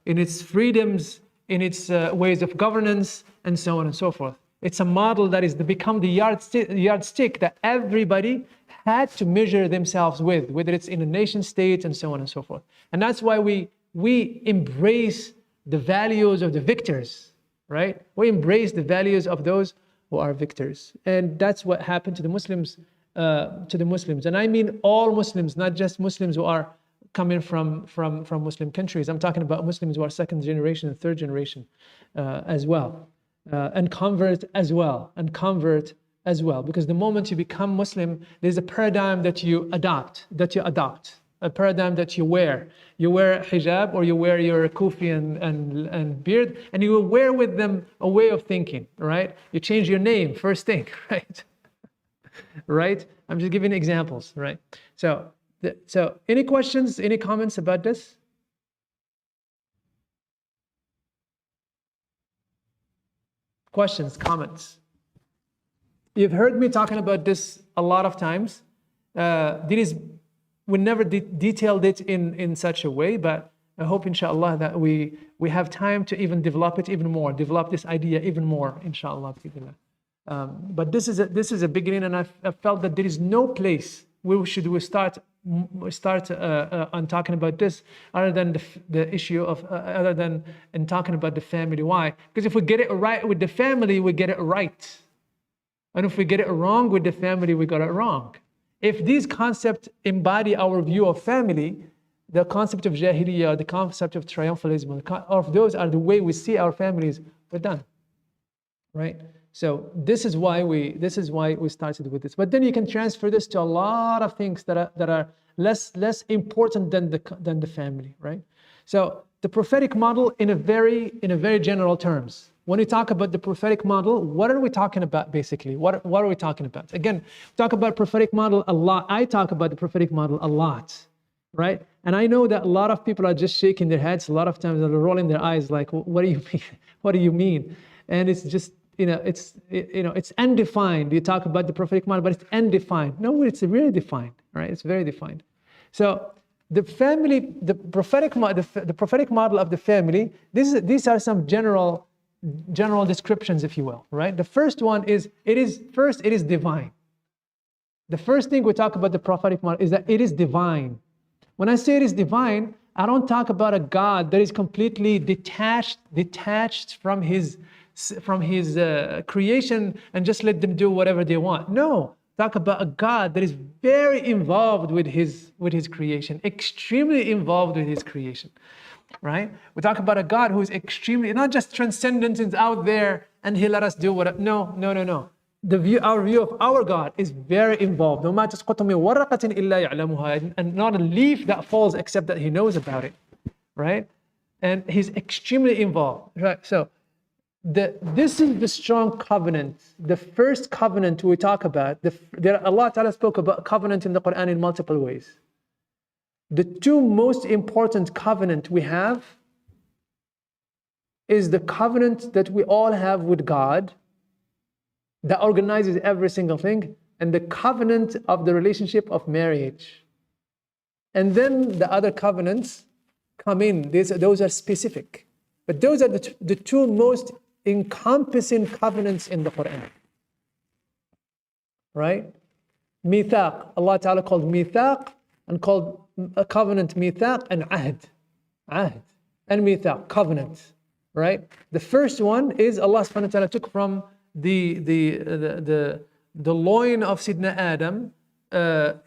in its freedoms, in its ways of governance, and so on and so forth. It's a model that is become the yardstick that everybody had to measure themselves with, whether it's in a nation state and so on and so forth. And that's why we embrace the values of the victors, right? We embrace the values of those who are victors. And that's what happened to the Muslims, And I mean all Muslims, not just Muslims who are coming from Muslim countries. I'm talking about Muslims who are second generation and third generation as well. And convert as well. Because the moment you become Muslim, there's a paradigm that you adopt, a paradigm that you wear. You wear hijab or you wear your kufi and beard, and you will wear with them a way of thinking, right? You change your name, first thing, right? Right? I'm just giving examples, right? So any questions, any comments about this? Questions, comments? You've heard me talking about this a lot of times. We never detailed it in such a way, but I hope, inshallah, that we have time to even develop it even more, develop this idea even more, inshallah. But this is a beginning, and I felt that there is no place where we start on talking about this other than the issue of other than in talking about the family. Why? Because if we get it right with the family, we get it right, and if we get it wrong with the family, we got it wrong. If these concepts embody our view of family, the concept of jahiliyyah, the concept of triumphalism, of those are the way we see our families, we're done, right? So this is why we started with this. But then you can transfer this to a lot of things that are less important than the family, right? So the prophetic model in a very general terms. When we talk about the prophetic model, what are we talking about basically? What are we talking about? Again, talk about prophetic model a lot. I talk about the prophetic model a lot, right? And I know that a lot of people are just shaking their heads. A lot of times they're rolling their eyes like, what do you mean? What do you mean? And it's just, it's undefined. You talk about the prophetic model, but it's undefined. No, it's really defined, right? It's very defined. So the prophetic model of the family, these are some general descriptions, if you will, right? The first one is, it is divine. The first thing we talk about the prophetic model is that it is divine. When I say it is divine, I don't talk about a God that is completely detached from his creation and just let them do whatever they want. No, talk about a God that is very involved with his creation, extremely involved with his creation. Right? We talk about a God who is extremely, not just transcendent and out there and he let us do what. No. Our view of our God is very involved. And not a leaf that falls except that he knows about it. Right? And he's extremely involved. Right? So this is the strong covenant. The first covenant we talk about. Allah Ta'ala spoke about covenant in the Quran in multiple ways. The two most important covenant we have is the covenant that we all have with God that organizes every single thing, and the covenant of the relationship of marriage. And then the other covenants come in. Those are specific. But those are the two most encompassing covenants in the Quran. Right? Mithaq. Allah Ta'ala called Mithaq and called a covenant Mithaq and Ahd and Mithaq, covenant, right? The first one is Allah subhanahu wa ta'ala took from the loin of Sidna Adam,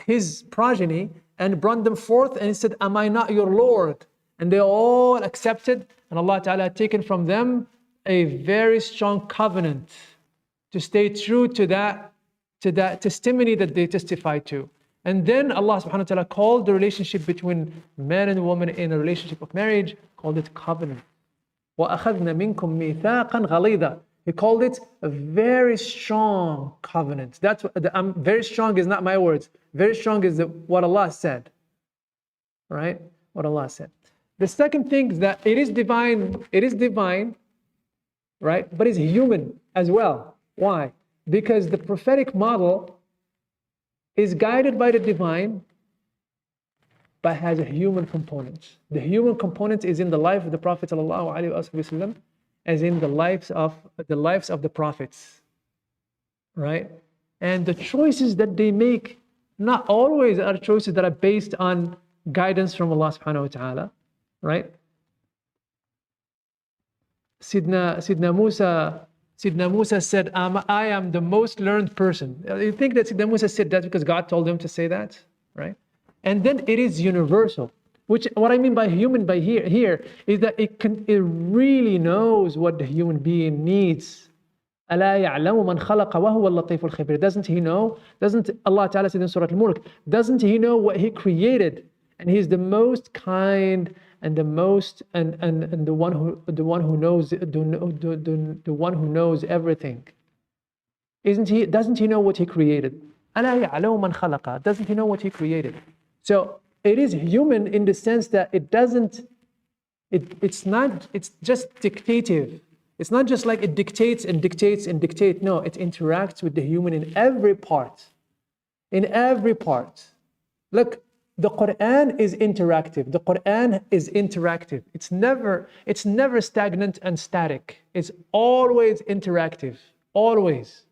his progeny, and brought them forth, and he said, am I not your Lord? And they all accepted, and Allah Ta'ala had taken from them a very strong covenant to stay true to that testimony that they testified to. And then Allah subhanahu wa ta'ala called the relationship between man and woman in a relationship of marriage, called it covenant. وَأَخَذْنَا مِنْكُمْ مِيثَاقًا غَلِيظًا. He called it a very strong covenant. That's what very strong is not my words. Very strong is what Allah said. Right? What Allah said. The second thing is that it is divine, right? But it's human as well. Why? Because the prophetic model is guided by the divine, but has a human component. The human component is in the life of the Prophet ﷺ, as in the lives of the prophets, right? And the choices that they make not always are choices that are based on guidance from Allah subhanahu wa ta'ala, right? Sidna Musa said, I am the most learned person. You think that Sidna Musa said that because God told him to say that, right? And then it is universal, which what I mean by human by here is that it really knows what the human being needs. أَلَا يَعْلَمُ مَنْ خَلَقَ وَهُوَ اللَّطِيفُ الْخَبِيرُ. Doesn't he know? Doesn't Allah Ta'ala said in Surah Al-Mulk, doesn't he know what he created? And he's the most kind and the most and the one who knows everything. Doesn't he know what he created? أَلَا يَعْلَمُ مَنْ خَلَقَ. Doesn't he know what he created? So it is human in the sense that it's just dictative. It's not just like it dictates and dictates and dictates. No, it interacts with the human in every part. In every part. Look, the Quran is interactive. The Quran is interactive. It's never stagnant and static. It's always interactive. Always.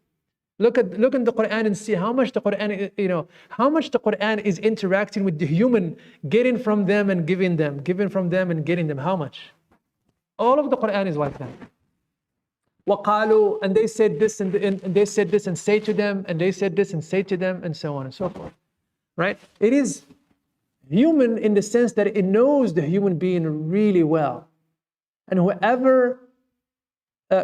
Look in the Quran and see how much the Quran is interacting with the human, getting from them and giving them, giving from them and getting them. How much? All of the Quran is like that. وَقَالُوا, and they said this and they said this and say to them, and they said this and say to them, and so on and so forth. Right? It is human in the sense that it knows the human being really well. And whoever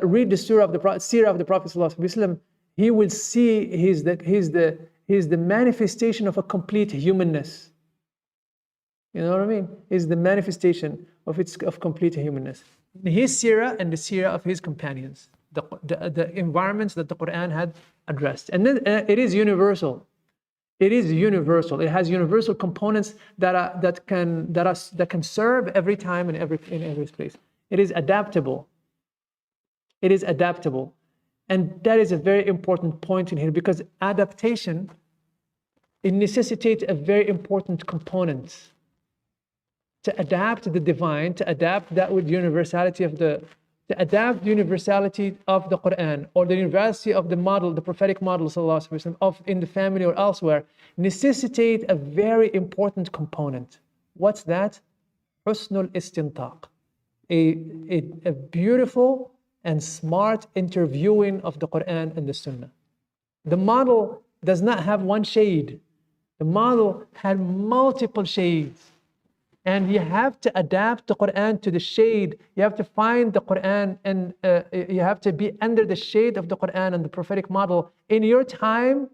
read the seerah of the Prophet ﷺ, he will see he's the manifestation of a complete humanness. You know what I mean? He's the manifestation of complete humanness. His seerah and the seerah of his companions, the environments that the Quran had addressed. And then it is universal. It is universal. It has universal components that can serve every time and in every place. It is adaptable. It is adaptable. And that is a very important point in here, because adaptation, it necessitates a very important component. To adapt the divine, to adapt that with universality to adapt the universality of the Quran, or the universality of the model, the prophetic model of in the family or elsewhere, necessitate a very important component. What's that? Husnul istintaq. A beautiful and smart interviewing of the Quran and the Sunnah. The model does not have one shade. The model had multiple shades. And you have to adapt the Quran to the shade. You have to find the Quran and you have to be under the shade of the Quran and the prophetic model in your time,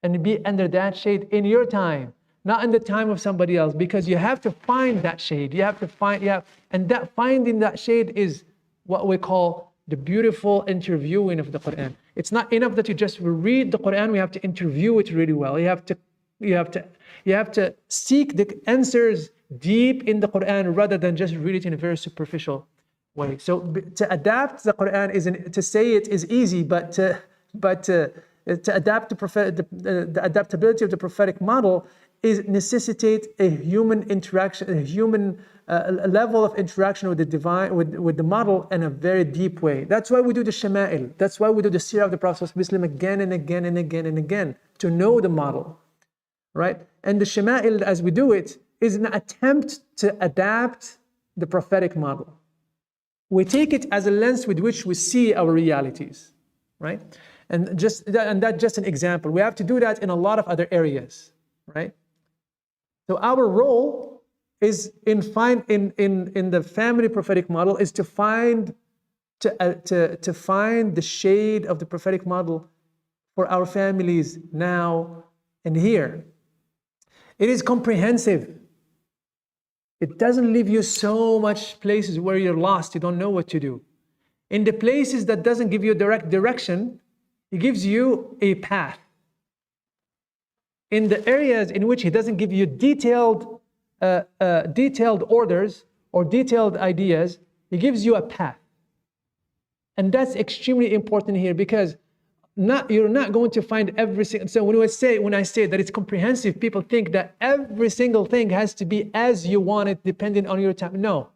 and be under that shade in your time, not in the time of somebody else, because you have to find that shade. And that finding that shade is what we call the beautiful interviewing of the Quran. It's not enough that you just read the Quran. We have to interview it really well. You have to seek the answers deep in the Quran rather than just read it in a very superficial way. So to adapt the Quran to say it is easy, but to adapt the adaptability of the prophetic model necessitate a human interaction, a human level of interaction with the divine, with the model in a very deep way. That's why we do the shama'il. That's why we do the seerah of the Prophet ﷺ again and again and again and again, to know the model, right? And the shama'il, as we do it, is an attempt to adapt the prophetic model. We take it as a lens with which we see our realities, right? And that's just an example. We have to do that in a lot of other areas, right? So our role is in the family prophetic model is to find the shade of the prophetic model for our families now and here. It is comprehensive. It doesn't leave you so much places where you're lost, you don't know what to do. In the places that doesn't give you direct direction, it gives you a path. In the areas in which he doesn't give you detailed orders or detailed ideas, he gives you a path. And that's extremely important here, because you're not going to find every single. So when I say that it's comprehensive, people think that every single thing has to be as you want it, depending on your time. No,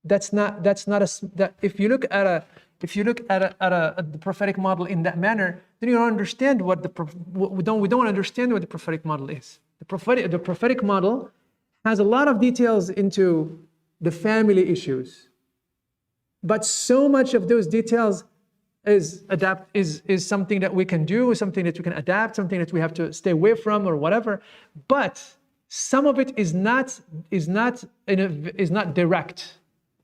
that's not that. If you look at the prophetic model in that manner, then you don't understand we don't understand what the prophetic model is. The prophetic model has a lot of details into the family issues, but so much of those details is something that we can do, something that we can adapt, something that we have to stay away from or whatever. But some of it is not direct.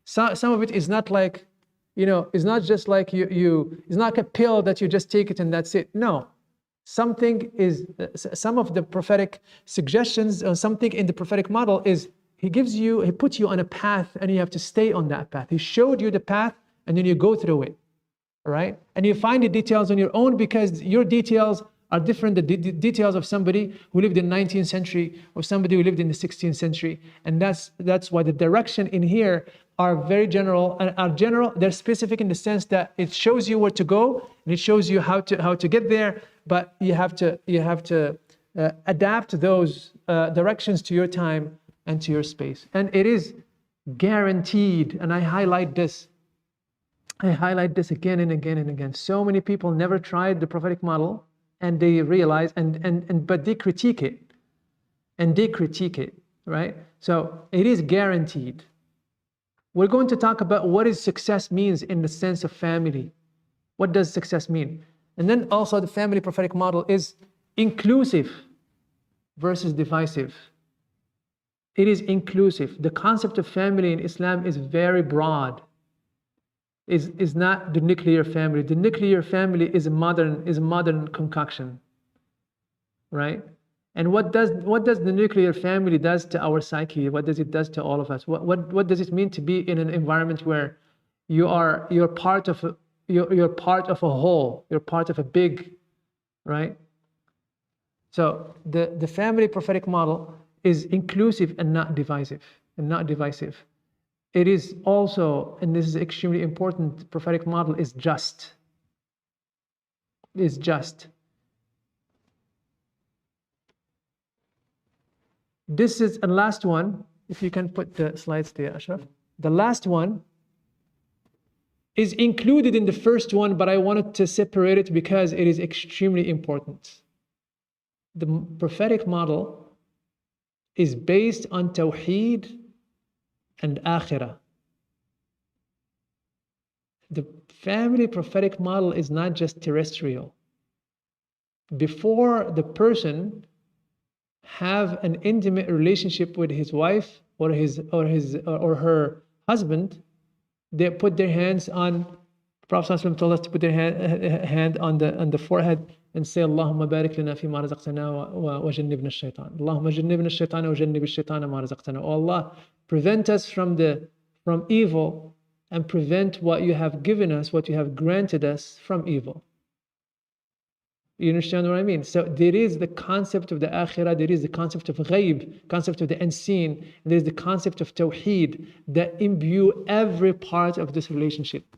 Some of it is not like, it's not just like it's not a pill that you just take it and that's it. No, some of the prophetic suggestions or something in the prophetic model is he puts you on a path and you have to stay on that path. He showed you the path and then you go through it. Right? And you find the details on your own because your details are different than the details of somebody who lived in the 19th century or somebody who lived in the 16th century. And that's why the direction in here are very general and are general. They're specific in the sense that it shows you where to go and it shows you how to get there. But you have to adapt those directions to your time and to your space. And it is guaranteed. And I highlight this again and again and again. So many people never tried the prophetic model and they realize but they critique it. Right? So it is guaranteed. We're going to talk about what is success means in the sense of family. What does success mean? And then also the family prophetic model is inclusive versus divisive. It is inclusive. The concept of family in Islam is very broad. Is not the nuclear family. The nuclear family is a modern concoction, right? And what does the nuclear family does to our psyche? What does it does to all of us? What does it mean to be in an environment where you're part of a whole, you're part of a big, right? So the family prophetic model is inclusive and not divisive, It is also, and this is extremely important, the prophetic model is just. This is a last one. If you can put the slides there, Ashraf. The last one is included in the first one, but I wanted to separate it because it is extremely important. The prophetic model is based on Tawheed and Akhirah. The family prophetic model is not just terrestrial. Before the person have an intimate relationship with his wife or her husband, they put their hands on. Prophet ﷺ told us to put their hand on the forehead and say, Allahumma barik lana fi ma razaqtana wa jannibna ash-shaytan. Allahumma jannibna ash-shaytana wa jannib ash-shaytana ma razaqtana. Oh Allah, prevent us from evil and prevent what you have given us, what you have granted us from evil. You understand what I mean? So there is the concept of the akhirah, there is the concept of ghaib, concept of the unseen, and there is the concept of tawheed that imbue every part of this relationship.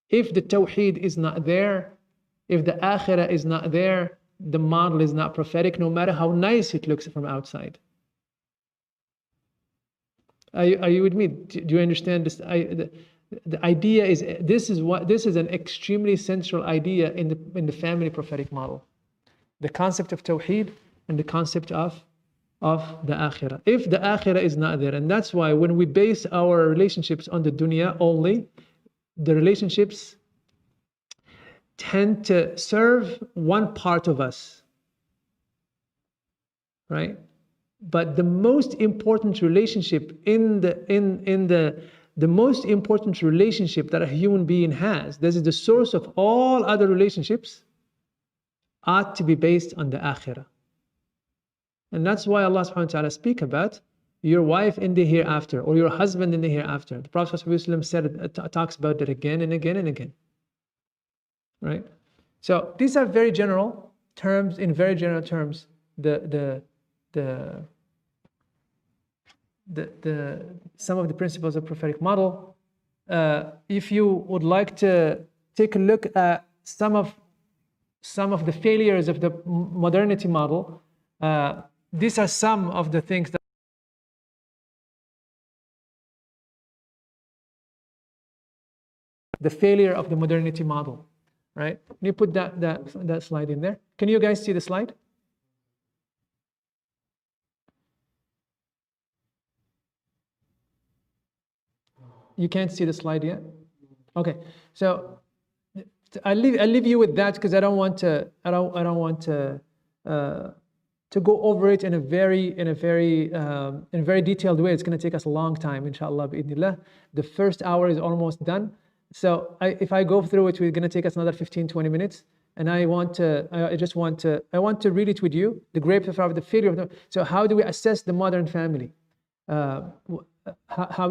If the tawheed is not there, if the akhirah is not there, the model is not prophetic, no matter how nice it looks from outside. Are you with me? Do you understand this? The idea is this is an extremely central idea in the family prophetic model. The concept of tawheed and the concept of the akhirah. If the akhirah is not there, and that's why when we base our relationships on the dunya only, the relationships tend to serve one part of us, right? But the most important relationship the most important relationship that a human being has, this is the source of all other relationships, ought to be based on the akhirah. And that's why Allah subhanahu wa ta'ala speak about your wife in the hereafter or your husband in the hereafter. The Prophet talks about that again and again and again. Right? So these are very general terms, some of the principles of prophetic model. If you would like to take a look at some of some of the failures of the modernity model. These are some of the things that the failure of the modernity model, right? Can you put that slide in there? Can you guys see the slide? You can't see the slide yet? Okay, so I leave you with that because I don't want to go over it in a very detailed way. It's going to take us a long time, inshallah, bi'idhnillah. The first hour is almost done. So if I go through it, we're going to take us another 15-20 minutes. And I want to read it with you. The grapes of the failure of the. So how do we assess the modern family? How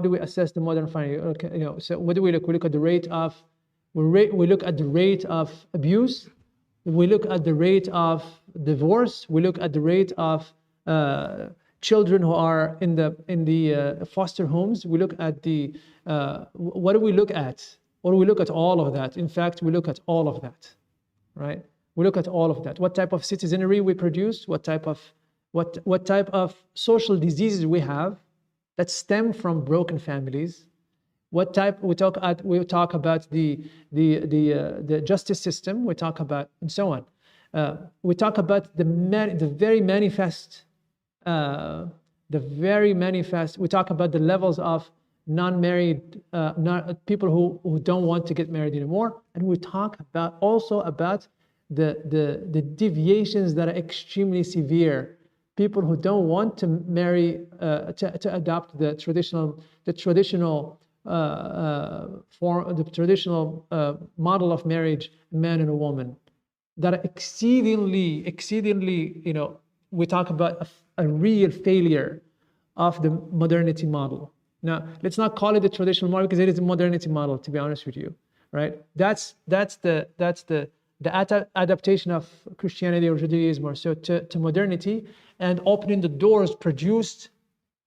do we assess the modern family? Okay, so what do we look? We look at the rate of, we look at the rate of abuse. We look at the rate of divorce. We look at the rate of children who are in the foster homes. We look at the what do we look at? Or we look at all of that. In fact, we look at all of that, right? We look at all of that. What type of citizenry we produce? What type of social diseases we have that stem from broken families? What type we talk about the justice system. We talk about and so on. We talk about the very manifest. We talk about the levels of non-married people who don't want to get married anymore, and we talk about also about the deviations that are extremely severe. People who don't want to marry to adopt the traditional model of marriage, a man and a woman, that are exceedingly, we talk about a real failure of the modernity model. Now, let's not call it the traditional model because it is a modernity model, to be honest with you, right? That's the adaptation of Christianity or Judaism or so to modernity, and opening the doors produced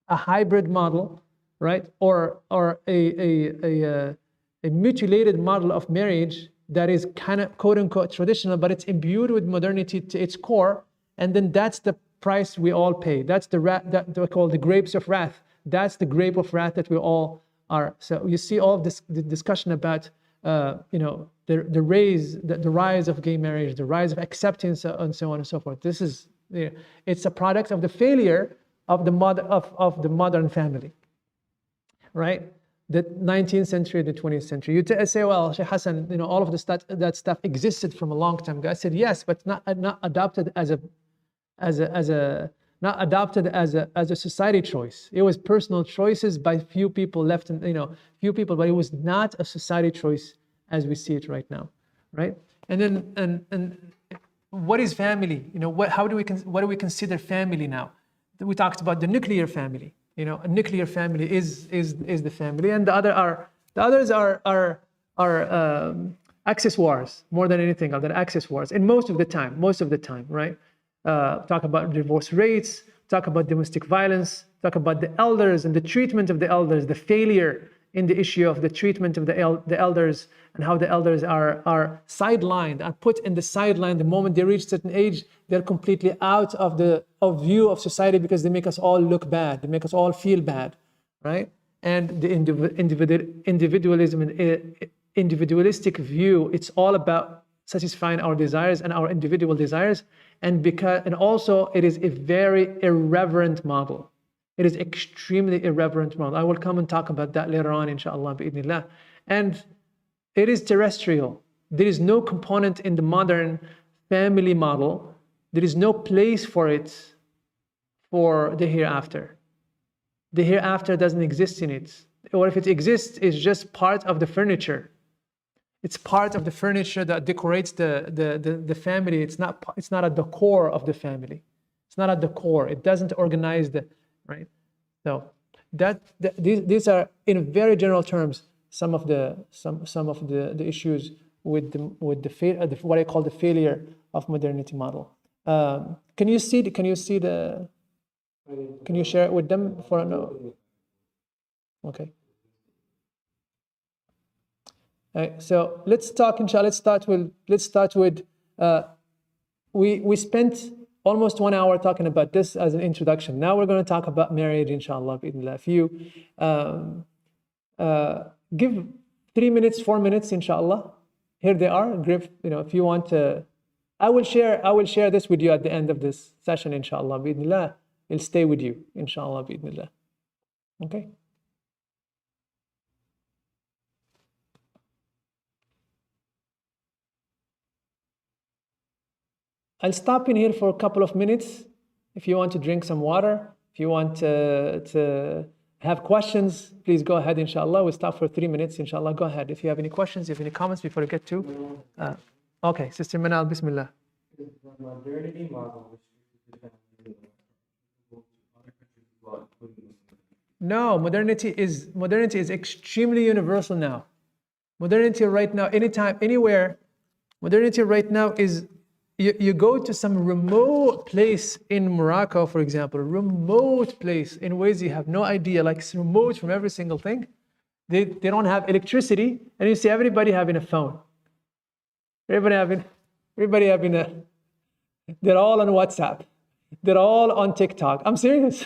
a hybrid model, right? Or a mutilated model of marriage that is kind of quote unquote traditional, but it's imbued with modernity to its core, and then that's the price we all pay. That's that we call the grapes of wrath. That's the grape of wrath that we all are. So you see all of this the discussion about the rise of gay marriage, the rise of acceptance, and so on and so forth. This is it's a product of the failure of the modern family, right? The 19th century, the 20th century. You say, well, Sheikh Hassan, all of that stuff existed from a long time ago. I said yes, but not adopted as a society choice. It was personal choices by few people left, and few people, but it was not a society choice as we see it right now, right? And then and what is family? What do we consider family now? We talked about the nuclear family. A nuclear family is the family, and the others are access wars more than anything else. Access wars, and most of the time, right? Talk about divorce rates, talk about domestic violence, talk about the elders and the treatment of the elders, the failure in the issue of the treatment of the elders, and how the elders are sidelined and put in the sideline the moment they reach a certain age. They're completely out of view of society because they make us all look bad, they make us all feel bad, right? And the individualism and individualistic view, it's all about satisfying our desires and our individual desires, and also it is a very irreverent model. It is extremely irreverent model. I will come and talk about that later on, inshallah, bi'idhnillah. And it is terrestrial. There is no component in the modern family model. There is no place for it for the hereafter. The hereafter doesn't exist in it. Or if it exists, it's just part of the furniture. It's part of the furniture that decorates the family. It's not at the core of the family. It's not at the core. It doesn't organize right. So these are, in very general terms, some of the issues with what I call the failure of modernity model. Can you share it with them for no? Okay. So let's talk, inshallah. Let's start with we spent almost 1 hour talking about this as an introduction. Now we're going to talk about marriage, inshallah. If you give 3 minutes, 4 minutes, inshallah. Here they are. If you want to, I will share this with you at the end of this session, inshallah. Bi'idhnillah, it'll stay with you, inshallah. Bi'idhnillah. Okay. I'll stop in here for a couple of minutes. If you want to drink some water, if you want to have questions, please go ahead, inshallah. We'll stop for 3 minutes, inshallah. Go ahead. If you have any questions, if you have any comments before we get to. Okay, Sister Manal, Bismillah. Modernity model. No, modernity is extremely universal now. Modernity right now, anytime, anywhere, modernity right now is, you go to some remote place in Morocco, for example, remote place in ways you have no idea, like it's remote from every single thing. They don't have electricity, and you see everybody having a phone. Everybody having a, they're all on WhatsApp. They're all on TikTok. I'm serious.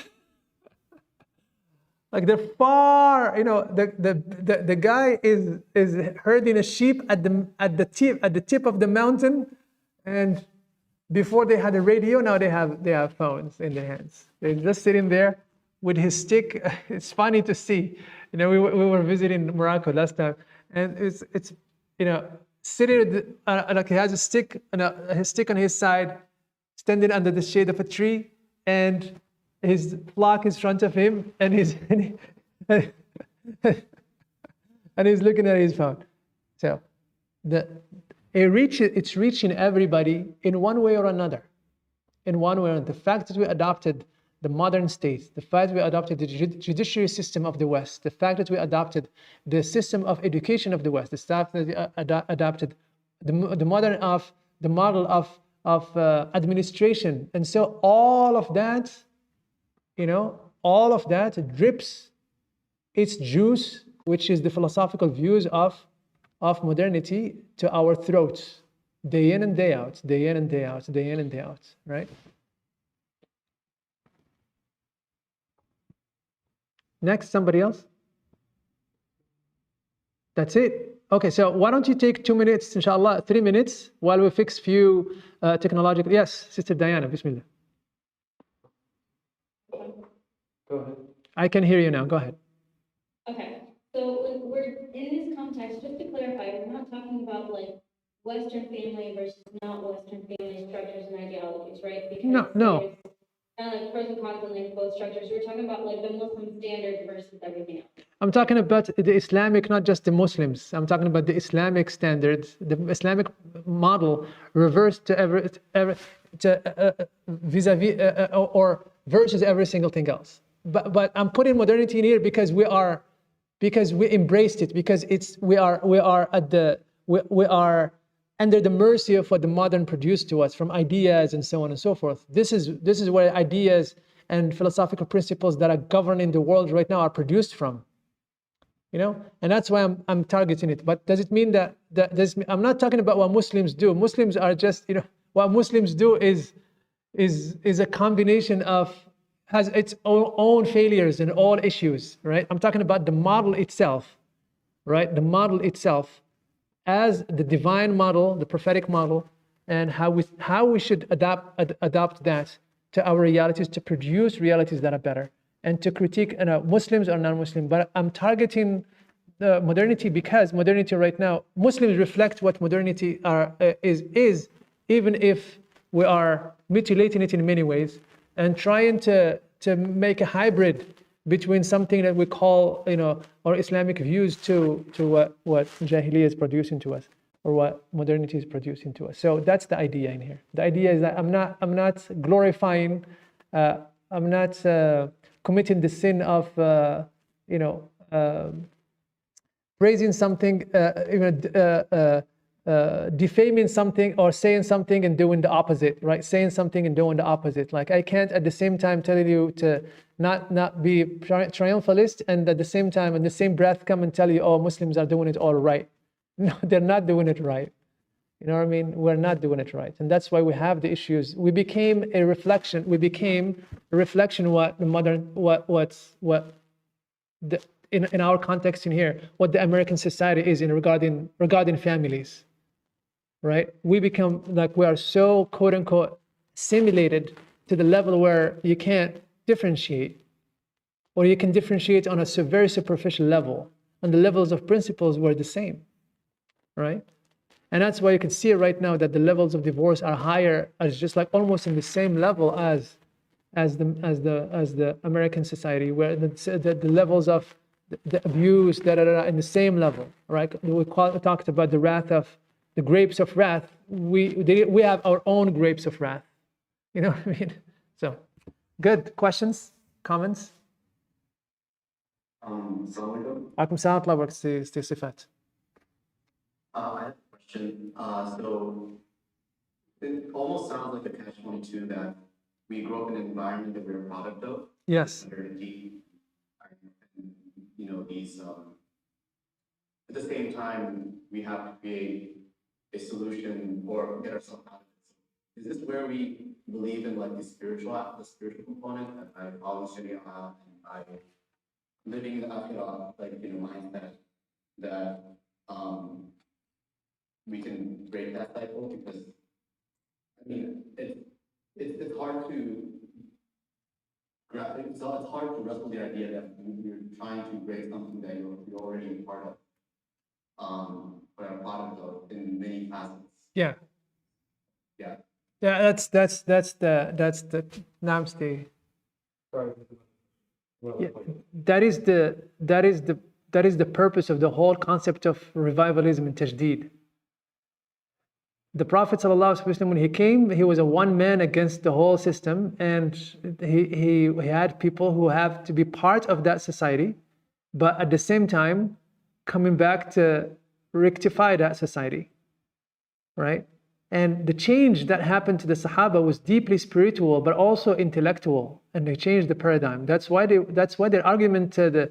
Like they're far, the guy is herding a sheep at the tip of the mountain, and before they had a radio, now they have phones in their hands. They're just sitting there with his stick. It's funny to see. We were visiting Morocco last time, and it's sitting like he has a stick his stick on his side, standing under the shade of a tree, and his flock is in front of him, and he's looking at his phone. So it's reaching everybody in one way or another. The fact that we adopted the modern state, the fact that we adopted the judiciary system of the West, the fact that we adopted the system of education of the West, the fact that we adopted the model of administration, and so all of that, drips its juice, which is the philosophical views of modernity, to our throats, day in and day out, day in and day out, day in and day out, right? Next, somebody else? That's it. Okay, so why don't you take 2 minutes, inshallah, 3 minutes, while we fix few technological. Yes, Sister Diana, Bismillah. Go ahead. I can hear you now. Go ahead. Okay, so we're in this context, just to clarify, we're not talking about Western family versus not Western family structures and ideologies, right? Because no. Kind of pros and cons on both structures. We're talking about the Muslim standard versus everything else. I'm talking about the Islamic, not just the Muslims. I'm talking about the Islamic standards, the Islamic model reversed to vis-a-vis or versus every single thing else. But I'm putting modernity in here because we embraced it, because we are under the mercy of what the modern produced to us from ideas and so on and so forth. This is where ideas and philosophical principles that are governing the world right now are produced from. And that's why I'm targeting it. But does it mean that I'm not talking about what Muslims do. Muslims are just, what Muslims do is a combination of, has its own failures and all issues, right? I'm talking about the model itself, right? The model itself as the divine model, the prophetic model, and how we should adopt that to our realities, to produce realities that are better, and to critique Muslims or non-Muslim. But I'm targeting the modernity because modernity right now, Muslims reflect what modernity is, even if we are mutilating it in many ways and trying to make a hybrid between something that we call, our Islamic views to what Jahiliyyah is producing to us, or what modernity is producing to us. So that's the idea in here. The idea is that I'm not glorifying, I'm not committing the sin of, praising something, defaming something, or saying something and doing the opposite, right? Saying something and doing the opposite. Like I can't at the same time tell you to not be triumphalist, and at the same time, in the same breath, come and tell you, oh, Muslims are doing it all right. No, they're not doing it right. You know what I mean? We're not doing it right. And that's why we have the issues. We became a reflection what the modern, in our context in here, what the American society is in regarding families, right? We become like, we are so quote unquote simulated to the level where you can't differentiate, or you can differentiate on a very superficial level. And the levels of principles were the same, right? And that's why you can see right now that the levels of divorce are higher, as just like almost in the same level as the American society, where the levels of the abuse that are in the same level, right? We talked about the grapes of wrath. We have our own grapes of wrath. You know what I mean? So, good questions, comments. Alaikum salam wa rahmatullahi. I have a question. So it almost sounds like a catch-22 that we grow up in an environment that we're a product of. Yes. Modernity, and, these. At the same time, we have to create a solution or get ourselves out of it. Is this where we believe in like the spiritual component? That I always should be and I living in the mindset that we can break that cycle, because I mean it's hard to it's hard to wrestle the idea that you're trying to break something that you're already a part of, or a product of in many facets. Yeah. Yeah. Yeah, that's the Namste. Sorry. Yeah, that is the purpose of the whole concept of revivalism and tajdeed. The Prophet ﷺ, when he came, he was a one man against the whole system, and he had people who have to be part of that society, but at the same time coming back to rectify that society, right? And the change that happened to the Sahaba was deeply spiritual, but also intellectual, and they changed the paradigm. That's why their argument to the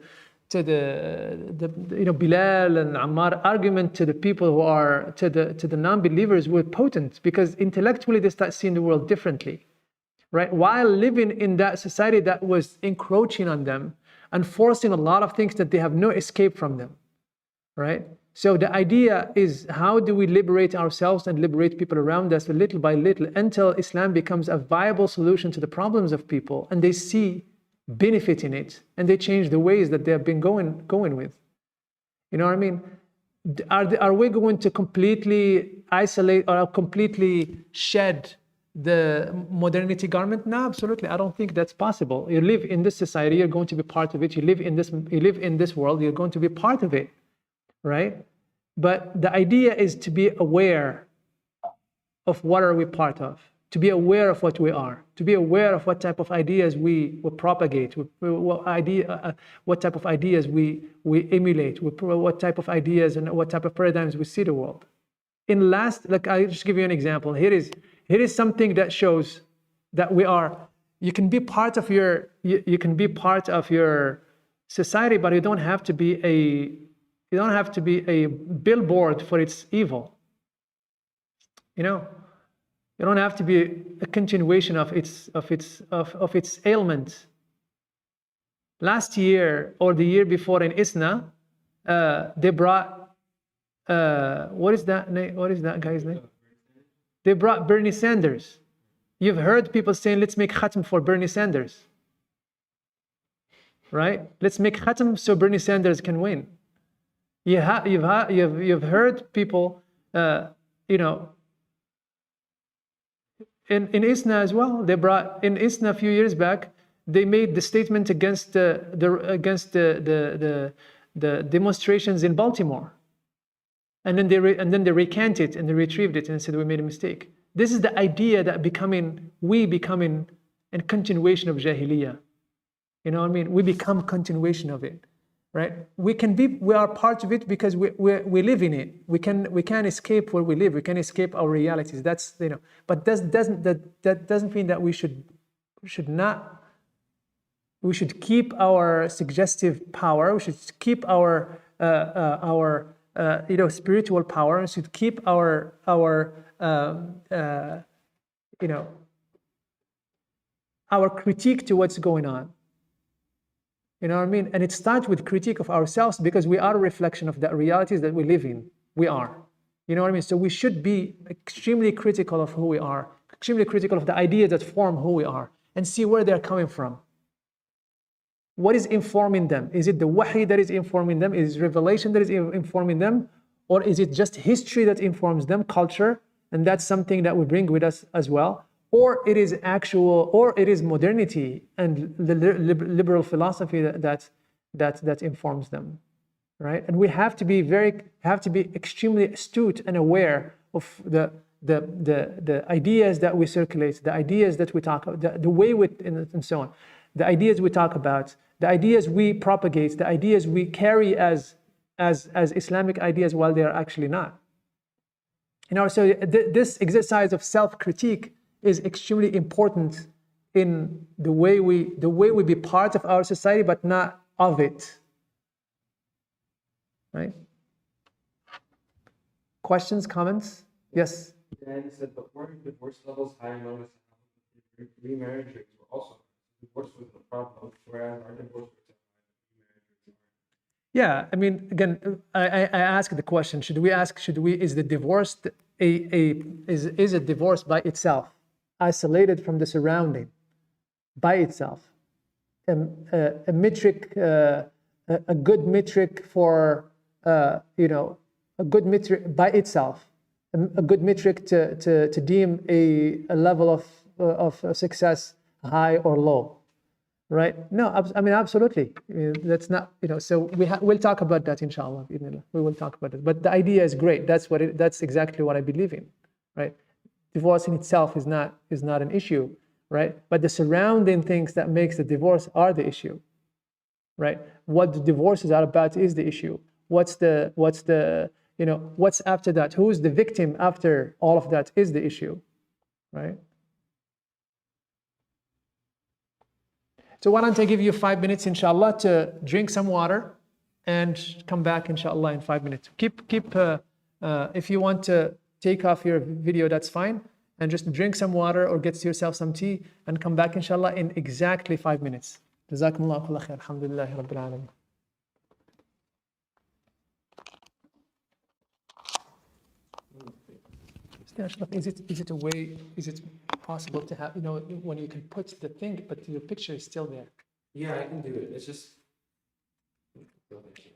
Bilal and Ammar argument to the people who are to the non-believers were potent, because intellectually they start seeing the world differently, right? While living in that society that was encroaching on them and forcing a lot of things that they have no escape from them, right? So the idea is, how do we liberate ourselves and liberate people around us little by little until Islam becomes a viable solution to the problems of people, and they see benefit in it, and they change the ways that they have been going with. You know what I mean? Are we going to completely isolate or completely shed the modernity garment? No, absolutely. I don't think that's possible. You live in this society, you're going to be part of it. You live in this world, you're going to be part of it, right? But the idea is to be aware of what are we part of, to be aware of what we are, to be aware of what type of ideas we propagate, what type of ideas we emulate, what type of ideas and what type of paradigms we see the world. I'll just give you an example. Here is something that shows that you can be part of your society, but you don't have to be a billboard for its evil. You know, you don't have to be a continuation of its ailment. Last year or the year before in ISNA, they brought what is that guy's name? They brought Bernie Sanders. You've heard people saying, let's make khatam for Bernie Sanders, right? Let's make khatam so Bernie Sanders can win. You've heard people, in ISNA as well. They brought in ISNA a few years back. They made the statement against the demonstrations in Baltimore, and then they recanted and they retrieved it and said we made a mistake. This is the idea that we becoming a continuation of Jahiliyyah. You know what I mean? We become continuation of it, right? We are part of it because we live in it. We can't escape where we live. We can't escape our realities. That's, but that doesn't mean that we should keep our suggestive power. We should keep our spiritual power, and should keep our our critique to what's going on. You know what I mean? And it starts with critique of ourselves, because we are a reflection of the realities that we live in. We are. You know what I mean? So we should be extremely critical of who we are, extremely critical of the ideas that form who we are, and see where they're coming from. What is informing them? Is it the wahi that is informing them? Is it revelation that is informing them? Or is it just history that informs them, culture? And that's something that we bring with us as well. Or it is modernity and the liberal philosophy that informs them, right? And we have to be extremely astute and aware of the ideas that we circulate, the ideas that we talk about, the way we and so on, the ideas we talk about, the ideas we propagate, the ideas we carry as Islamic ideas while they are actually not. So this exercise of self-critique is extremely important in the way we be part of our society, but not of it. Right? Questions, comments? Yes. Dan said, but weren't divorce levels high among us? Remarriage rates were also divorce was the problem, whereas our divorce rates are Yeah, I mean, again, I ask the question: is the divorce is a divorce by itself, isolated from the surrounding, by itself, a metric, a good metric for a good metric by itself, a good metric to deem a level of success high or low, right? No, I mean, absolutely. That's not, so we'll talk about that, inshallah. We will talk about it. But the idea is great. That's exactly what I believe in, right? Divorce in itself is not an issue, right? But the surrounding things that makes the divorce are the issue, right? What the divorce is all about is the issue. What's after that? Who's the victim after all of that is the issue, right? So why don't I give you 5 minutes, inshallah, to drink some water and come back, inshallah, in 5 minutes. If you want to take off your video, that's fine. And just drink some water or get yourself some tea and come back, inshallah, in exactly 5 minutes. Jazakumullah kulla khair. Alhamdulillahi Rabbil Alameen. Is it possible to have, when you can put the thing, but your picture is still there? Yeah, I can do it. It's just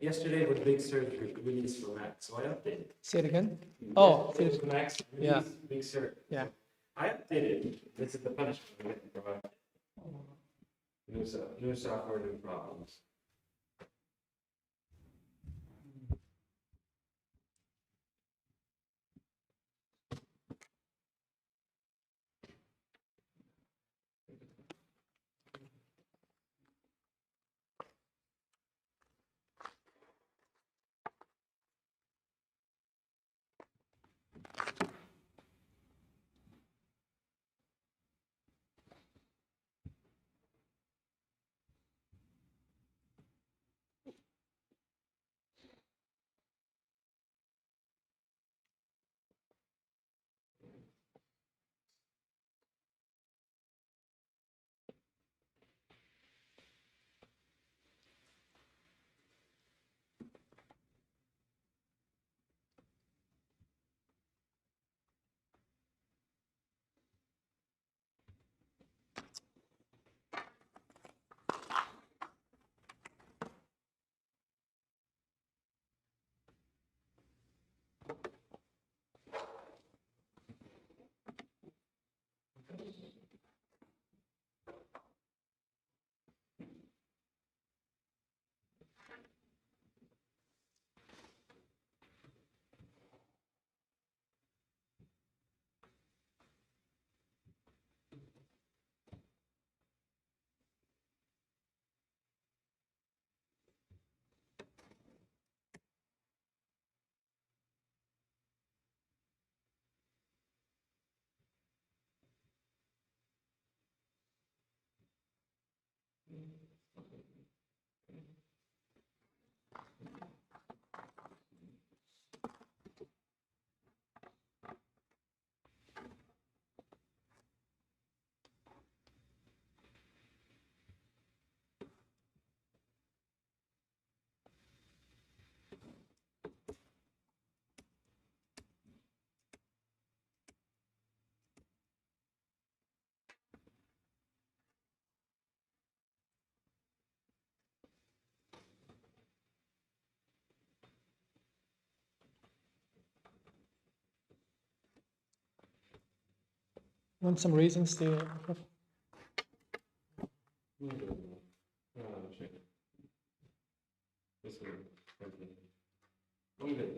yesterday with big surgery release for Max, so I updated. Say it again. Yesterday with Max release, Yeah. big surgery. Yeah. I updated. This is the punishment we get to provide. New software, new problems. Want some reasons to? Check. This one. I'm good.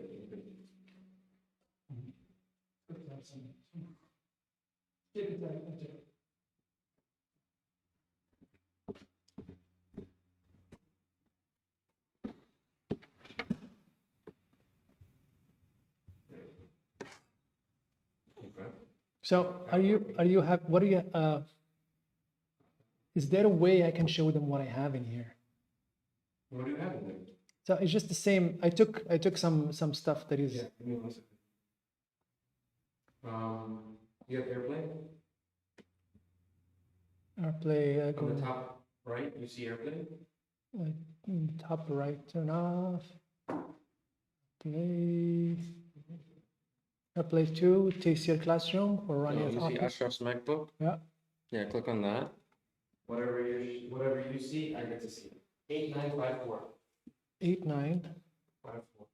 So are you have what do you is there a way I can show them what I have in here? What do you have in there? So it's just the same. I took some stuff that is Yeah, give me 1 second. You have airplane? AirPlay. On the top right, you see airplane? Top right, turn off. Play. AirPlay 2 takes your classroom or run your You see office. Ashraf's MacBook? Yeah. Yeah, click on that. Whatever you see, I get to see. 8954. 89954.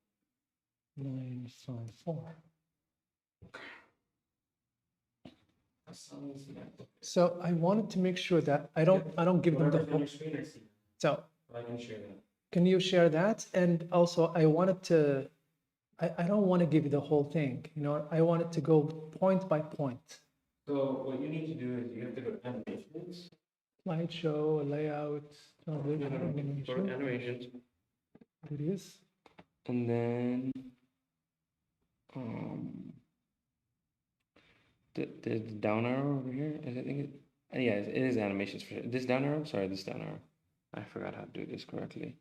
54. So I wanted to make sure that I don't give them the Whatever's on whole. your screen, I see. So I can share that. can you share that? And also I wanted to. I don't want to give you the whole thing. You know, I want it to go point by point. So what you need to do is you have to go to animations. Slideshow, layout, Go to animation. animations. It is. And then the down arrow over here. I think yeah, it is animations for sure. This down arrow. Sorry, this down arrow. I forgot how to do this correctly.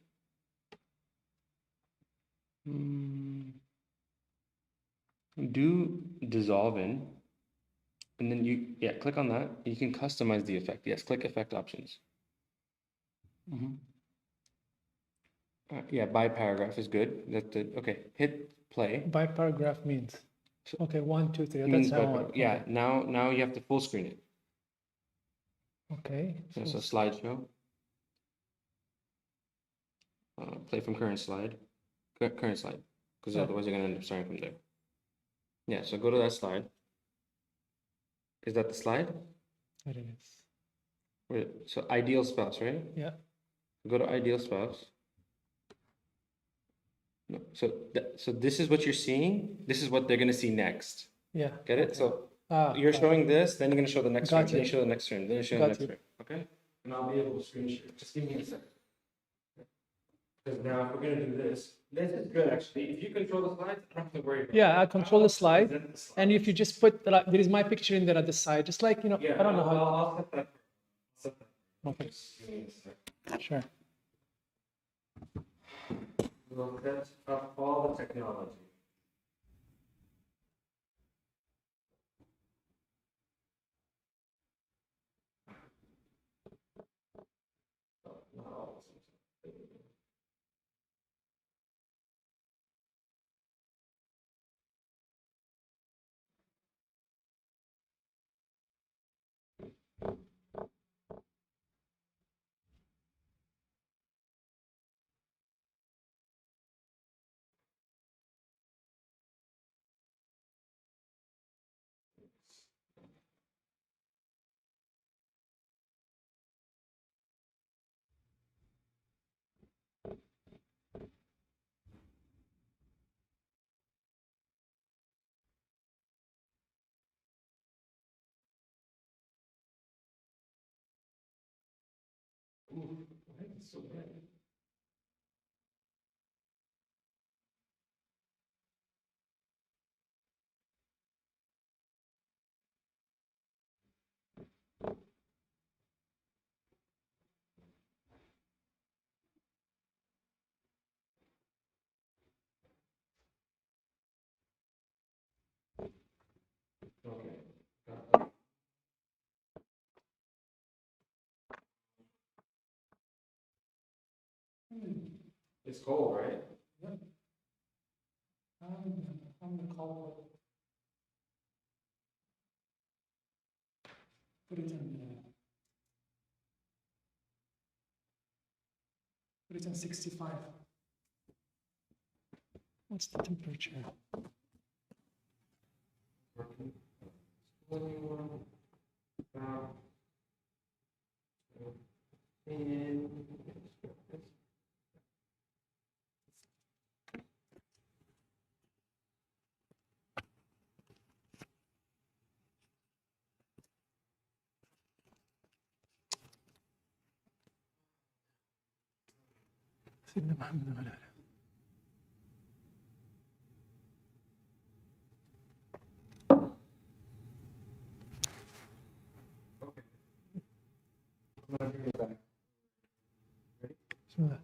Do dissolve in, and then click on that. You can customize the effect. Yes, click effect options. Yeah, by paragraph is good. Okay, hit play. By paragraph means. Okay, 1, 2, 3. Means That's how I by want. yeah. Okay. Now you have to full screen it. Okay. So slideshow. Play from current slide. Current slide, because otherwise you're gonna end up starting from there. Yeah. So go to that slide. Is that the slide? It is. So ideal spouse, right? Yeah. Go to ideal spouse. No. So this is what you're seeing. This is what they're gonna see next. Yeah. Get it? So you're got showing this, then you're gonna show the next frame, Got then you you. show the next frame, then you show the Got next you. frame. Okay? And I'll be able to screen share. Just give me a second. Because now if we're gonna do this is good actually. If you control the slides, I don't have to worry about it. Yeah, I control the slide. Present the slide. And if you just put, like, there is my picture in there at the side, just like, you know, Yeah, I don't know how. I'll set that. Okay. Just give me a second. Sure. We'll set up all the technology. Not all of them. Ooh, why is it so bright? Okay. Got it. It's cold, right? I'm the call. Put it in 65. What's the temperature? Working. 21. سيدنا محمد وعلى آله. بسم الله.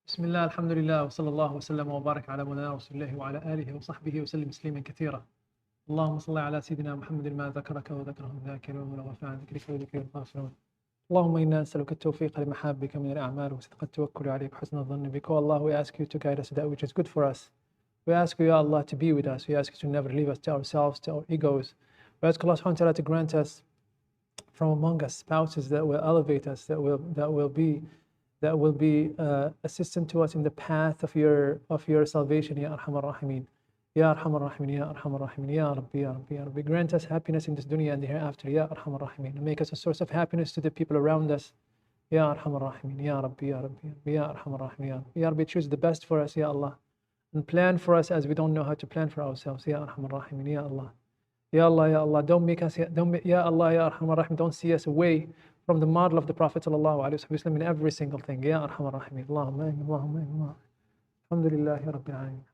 بسم الله الحمد لله وصلى الله وسلم وبارك على مولانا رسول الله وعلى آله وصحبه وسلم تسليما كثيرا. اللهم صل على سيدنا محمد ما ذكرك وذكره الذاكرون ورفع عن ذكرك وذكر الغافلون. اللهم إنا نسألك التوفيق لمحابك من الأعمال وصدق التوكل عليك وحسن الظن بك. Oh Allah, we ask you to guide us to that which is good for us. We ask you, Ya Allah, to be with us. We ask you to never leave us to ourselves, to our egos. We ask Allah subhanahu wa ta'ala to grant us from among us spouses that will elevate us, that will be assistant to us in the path of your salvation, Ya Arhamar Rahimin. Ya Arhamar Rahimin, Ya Arhamar Rahimin, Ya Rabbi, Ya Rabbi, Ya Rabbi. Grant us happiness in this dunya and the hereafter, Ya Arhamar Rahimin. And make us a source of happiness to the people around us, Ya Arhamar Rahimin, Ya Rabbi, Ya Rabbi, Ya Arhamar Rahimin, Ya Rabbi. Ya Rabbi, choose the best for us, Ya Allah. And plan for us as we don't know how to plan for ourselves, Ya Arhamar Rahimin, Ya Allah. Ya Allah, Ya Allah, don't make us, Ya Allah, Ya Arhamar Rahim, don't see us away from the model of the Prophet ﷺ in every single thing. Ya Arhamar Rahimin. Allahumma amin, Allahumma amin. Alhamdulillahi Rabbil Alameen.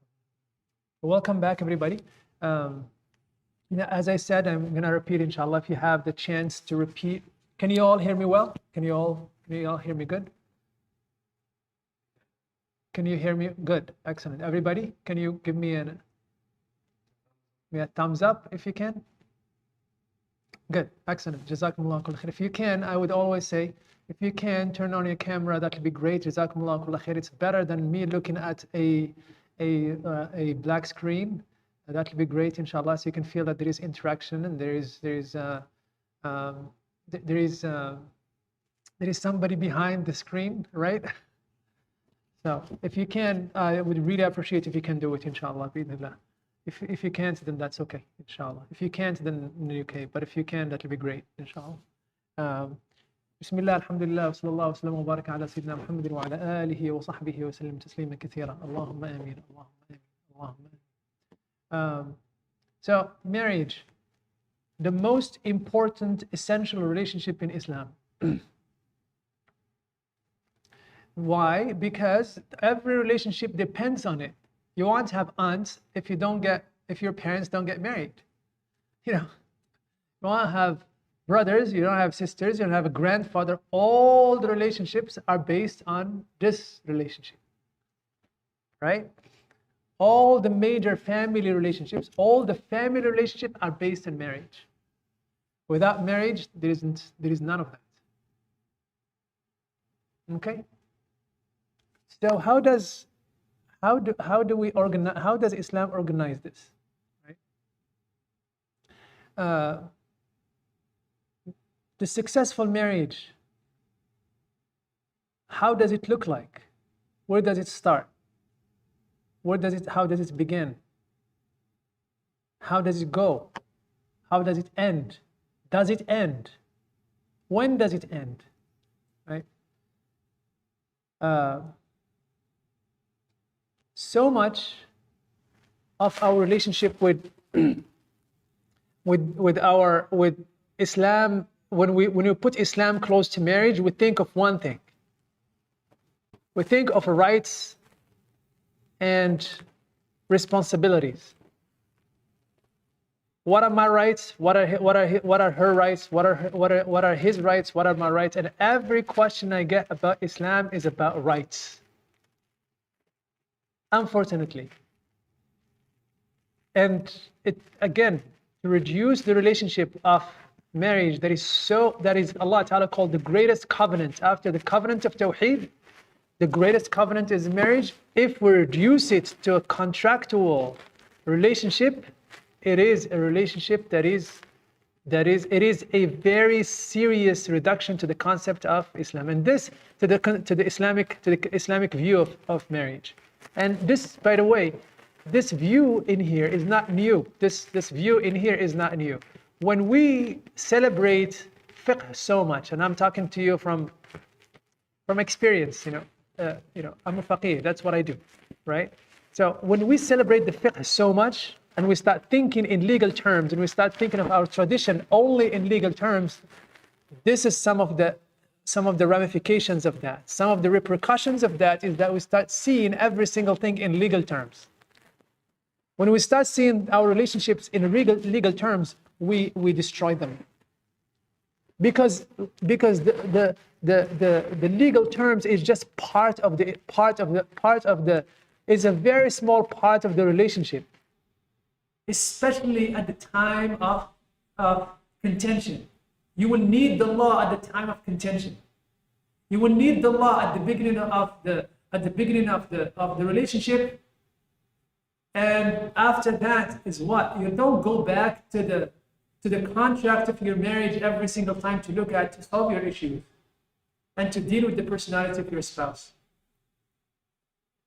Welcome back, everybody. As I said, I'm going to repeat, inshallah, if you have the chance to repeat. Can you all hear me well? Can you all hear me good? Can you hear me? Good. Excellent. Everybody, can you give me a thumbs up if you can? Good. Excellent. Jazakumullah kull khair. If you can, I would always say, if you can turn on your camera, that would be great. Jazakumullah kull khair. It's better than me looking at a black screen. That would be great, inshallah, so you can feel that there is interaction and there is somebody behind the screen, right? So if you can, I would really appreciate if you can do it, inshallah. If you can't, then that's okay, inshallah. If you can't, then okay. But if you can, that would be great, inshallah. Bismillah, alhamdulillah, wa sallallahu wa sallam wa baraka ala sayyidina Muhammadin wa ala alihi wa sahbihi wa sallam tasliman kathira. Allahumma ameen, Allahumma ameen, Allahumma ameen. So, marriage, the most important, essential relationship in Islam. Why? Because every relationship depends on it. You won't have aunts if your parents don't get married. You won't have brothers, you don't have sisters, you don't have a grandfather. All the relationships are based on this relationship, right? All the major family relationships, all the family relationships are based on marriage. Without marriage, there is none of that. Okay? So how does Islam organize this? Right? The successful marriage, how does it look like? Where does it start? How does it begin? How does it go? How does it end? Does it end? When does it end? Right? So much of our relationship with Islam, when we put Islam close to marriage, we think of one thing. We think of rights and responsibilities. What are my rights? What are her rights? What are his rights? What are my rights? And every question I get about Islam is about rights. Unfortunately. And it, again, to reduce the relationship of marriage that is Allah Ta'ala called the greatest covenant after the covenant of Tawheed. The greatest covenant is marriage. If we reduce it to a contractual relationship, it is a relationship that is it is a very serious reduction to the concept of Islam, and this to the Islamic view of marriage. And this, by the way, this view in here is not new. This view in here is not new. When we celebrate fiqh so much, and I'm talking to you from experience, I'm a faqih. That's what I do, right? So when we celebrate the fiqh so much, and we start thinking in legal terms, and we start thinking of our tradition only in legal terms, this is some of the ramifications of that. Some of the repercussions of that is that we start seeing every single thing in legal terms. When we start seeing our relationships in legal terms, we destroy them. Because the legal terms is just part of the is a very small part of the relationship, especially at the time of contention. You will need the law at the time of contention. You will need the law at the beginning of the relationship, and after that is what? You don't go back to the contract of your marriage every single time to look at, to solve your issues and to deal with the personality of your spouse,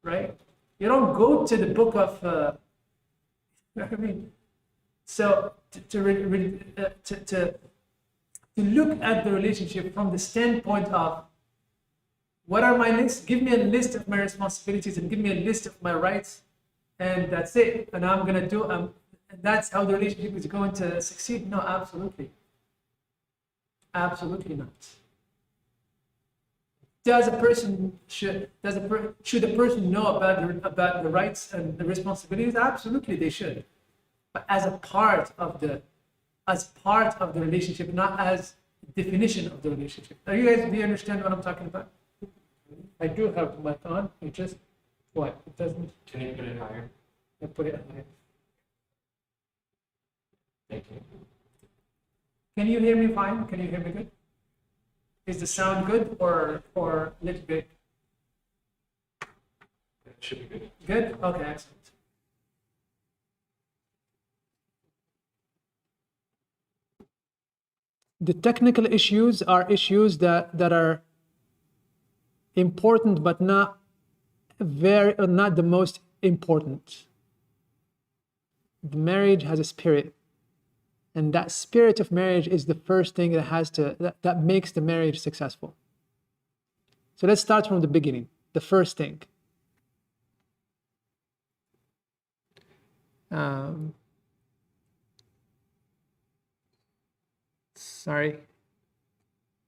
right? You don't go to the book of you know what I mean? So to look at the relationship from the standpoint of what are my lists? Give me a list of my responsibilities and give me a list of my rights, and that's it. And I'm gonna do. And that's how the relationship is going to succeed. No, absolutely not. Should the person know about the rights and the responsibilities? Absolutely, they should. But as part of the relationship, not as definition of the relationship. Do you understand what I'm talking about? I do have my on. It just what? It doesn't. Can you put it higher? I put it higher. Thank you. Can you hear me fine? Can you hear me good? Is the sound good or a little bit? It should be good. Good? Okay, excellent. The technical issues are issues that are important, but not the most important. The marriage has a spirit, and that spirit of marriage is the first thing that makes the marriage successful. So let's start from the beginning. The first thing. Sorry,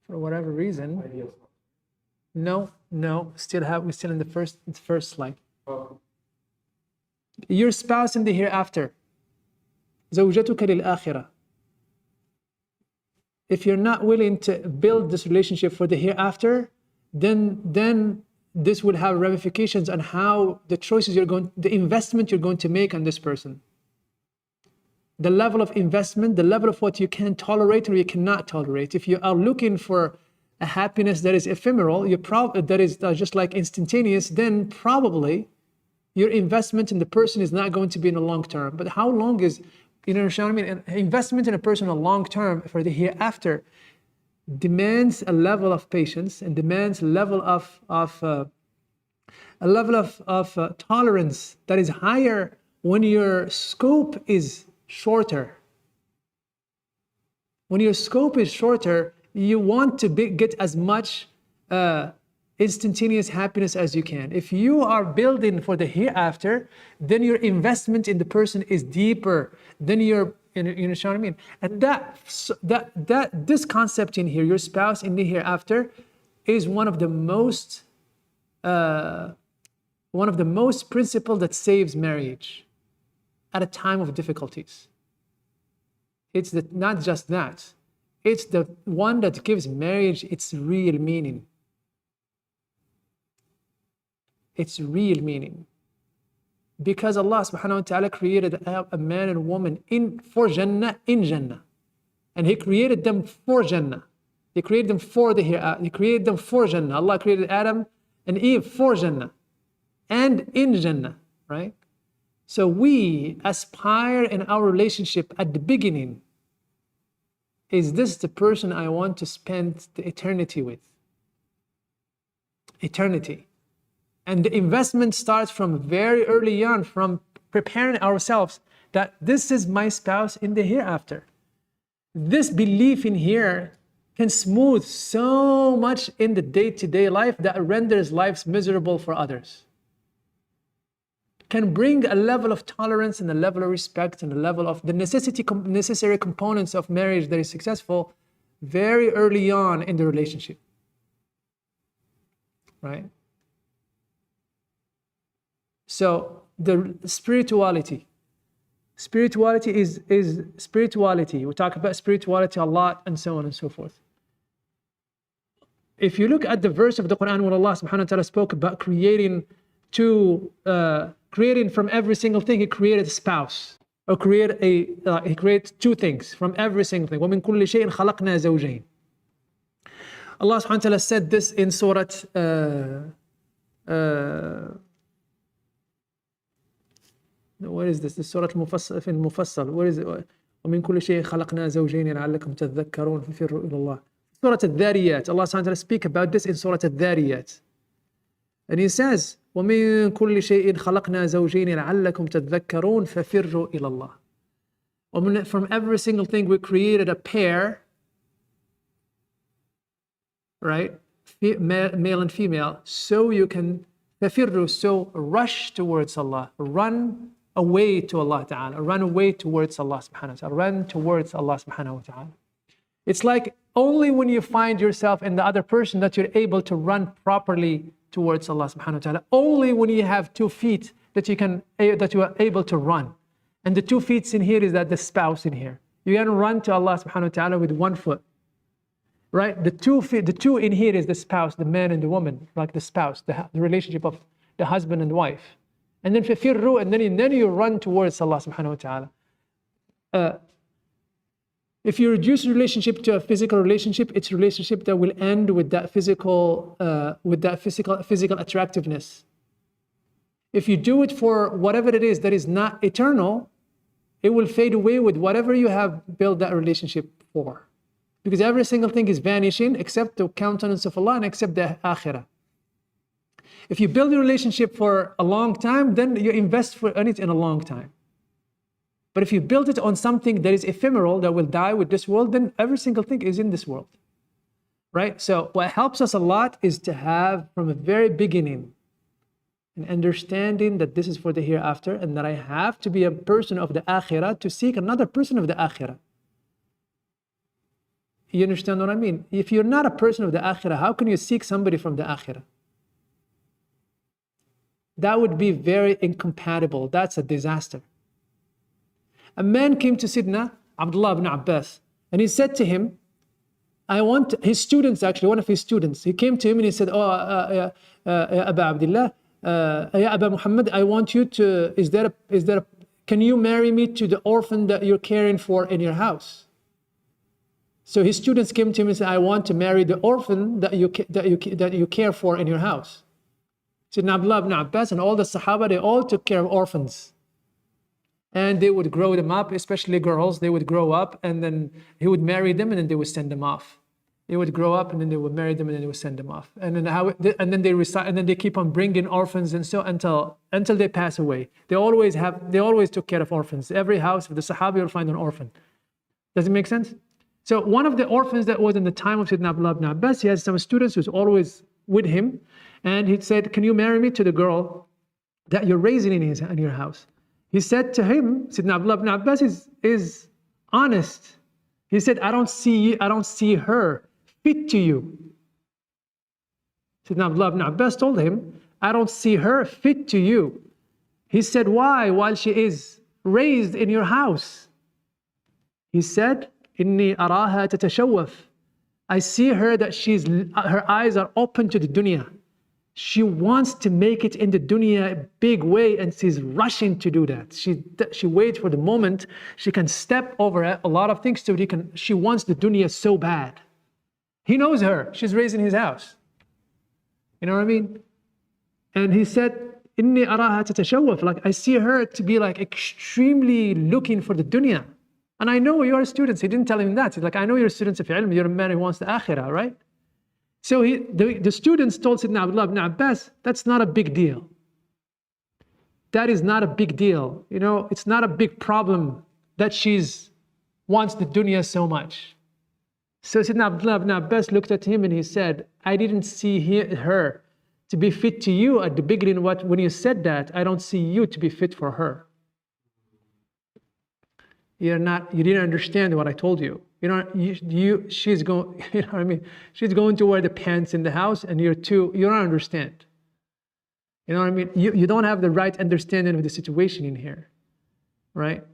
for whatever reason. No, we're still in the first slide. Oh. Your spouse in the hereafter. زوجتك للآخرة. If you're not willing to build this relationship for the hereafter, then this will have ramifications on how the investment you're going to make on this person. The level of investment, the level of what you can tolerate or you cannot tolerate. If you are looking for a happiness that is ephemeral, that is just like instantaneous, then probably your investment in the person is not going to be in the long term. But how long is, you know what I mean? An investment in a person in the long term for the hereafter demands a level of patience and demands a level of tolerance that is higher when your scope is shorter. When your scope is shorter, you want to get as much instantaneous happiness as you can. If you are building for the hereafter, then your investment in the person is deeper. Then you know what I mean? And this concept in here, your spouse in the hereafter, is one of the most principle that saves marriage at a time of difficulties. It's not just that. It's the one that gives marriage its real meaning. Its real meaning. Because Allah subhanahu wa ta'ala created a man and woman for Jannah, in Jannah. And He created them for Jannah. He created them for He created them for Jannah. Allah created Adam and Eve for Jannah. And in Jannah, right? So we aspire in our relationship at the beginning is this the person I want to spend the eternity with? Eternity. And the investment starts from very early on, from preparing ourselves that this is my spouse in the hereafter. This belief in here can smooth so much in the day-to-day life that renders lives miserable for others. Can bring a level of tolerance and a level of respect and a level of the necessary components of marriage that is successful very early on in the relationship. Right? So the spirituality is spirituality. We talk about spirituality a lot and so on and so forth. If you look at the verse of the Quran where Allah subhanahu wa ta'ala spoke about creating from every single thing, He created a spouse, or He created two things from every single thing. وَمِن كُلِّ شَيْءٍ خَلَقْنَا زَوْجَيْنِ. Allah subhanahu wa ta'ala said this in Surah what is this? The Surah Al-Mufassal. What is it? وَمِن كُلِّ شَيْءٍ خَلَقْنَا زَوْجَيْنِ لَعَلَّكُمْ تَذَكَّرُونَ فَفِرُّوا إِلَى اللَّهِ. Surah Al-Dhariyat. Allah subhanahu wa ta'ala speak about this in Surah Al-Dhariyat. And He says, وَمِن كُلِّ شَيْءٍ خَلَقْنَا زَوْجَيْنِ لَعَلَّكُمْ تَذَكَّرُونَ فَفِرُّوا إِلَى اللَّهِ. From every single thing we created a pair, right? Male and female, so you can فَفِرُّوا, so rush towards Allah, run away to Allah Ta'ala, run away towards Allah Subhanahu wa Ta'ala, run towards Allah Subhanahu wa Ta'ala. It's like only when you find yourself in the other person that you're able to run properly towards Allah Subhanahu wa Ta'ala. Only when you have 2 feet that you are able to run. And the 2 feet in here is that the spouse in here. You can run to Allah Subhanahu wa Ta'ala with 1 foot. Right? The 2 feet, the 2 in here is the spouse, the man and the woman, like the spouse, the relationship of the husband and wife. And then فَفِرُّوا, and then you run towards Allah Subhanahu wa Ta'ala. If you reduce relationship to a physical relationship, it's a relationship that will end with that physical attractiveness. If you do it for whatever it is that is not eternal, it will fade away with whatever you have built that relationship for. Because every single thing is vanishing except the countenance of Allah and except the akhirah. If you build a relationship for a long time, then you invest in it in a long time. But if you build it on something that is ephemeral, that will die with this world, then every single thing is in this world. Right? So what helps us a lot is to have from the very beginning an understanding that this is for the hereafter and that I have to be a person of the akhirah to seek another person of the akhirah. You understand what I mean? If you're not a person of the akhirah, how can you seek somebody from the akhirah? That would be very incompatible. That's a disaster. A man came to Sidna Abdullah ibn Abbas and he said to him, his students actually, one of his students, he came to him and he said, Ya Aba Abdullah, Ya Aba Muhammad, I want you to, can you marry me to the orphan that you're caring for in your house? So his students came to him and said, I want to marry the orphan that you care for in your house. Sidna Abdullah ibn Abbas and all the Sahaba, they all took care of orphans. And they would grow them up, especially girls. They would grow up and then he would marry them and then they would send them off. They would grow up and then they would marry them and then they would send them off. And then they keep on bringing orphans and so until they pass away. They always took care of orphans. Every house of the Sahaba you'll find an orphan. Does it make sense? So one of the orphans that was in the time of Sayyidina Abdullah ibn Abbas, he has some students who's always with him, and he said, can you marry me to the girl that you're raising in your house? He said to him, Sayyidina Abdullah ibn Abbas is honest. He said, I don't see her fit to you. Sayyidina Abdullah ibn Abbas told him, I don't see her fit to you. He said, why? While she is raised in your house. He said, Inni araha tatashawwaf. I see her that her eyes are open to the dunya. She wants to make it in the dunya a big way and she's rushing to do that. She waits for the moment she can step over a lot of things so she wants the dunya so bad. He knows her. She's raised in his house. You know what I mean? And he said, Inni araha tatashawwaf. Like I see her to be like extremely looking for the dunya. And I know you are students. He didn't tell him that. He's like, I know you're students of ilm. You're a man who wants the akhirah, right? So the students told Sayyidina Abdullah ibn Abbas, that's not a big deal. That is not a big deal. You know, it's not a big problem that she's wants the dunya so much. So Sayyidina Abdullah ibn Abbas looked at him and he said, I didn't see her to be fit to you at the beginning. When you said that, I don't see you to be fit for her. You didn't understand what I told you. You know, she's going, you know what I mean? She's going to wear the pants in the house and you don't understand. You know what I mean? You don't have the right understanding of the situation in here, right?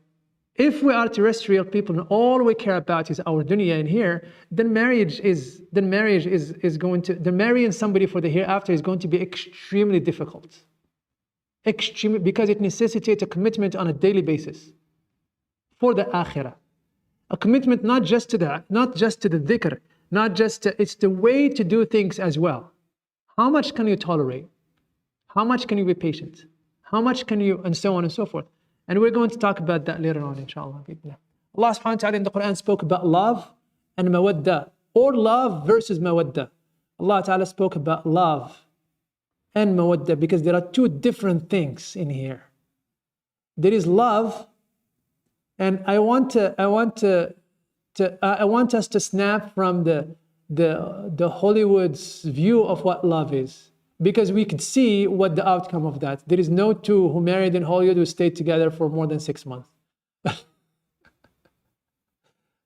If we are terrestrial people and all we care about is our dunya in here, then marrying somebody for the hereafter is going to be extremely difficult. Extremely, because it necessitates a commitment on a daily basis for the akhirah. A commitment not just to the dhikr, it's the way to do things as well. How much can you tolerate? How much can you be patient? How much can you, and so on and so forth. And we're going to talk about that later on, inshallah. Allah subhanahu wa ta'ala in the Quran spoke about love and mawadda, or love versus mawadda. Allah ta'ala spoke about love and mawadda because there are two different things in here. There is love, and I want us to snap from the Hollywood's view of what love is. Because we could see what the outcome of that. There is no two who married in Hollywood who stayed together for more than 6 months.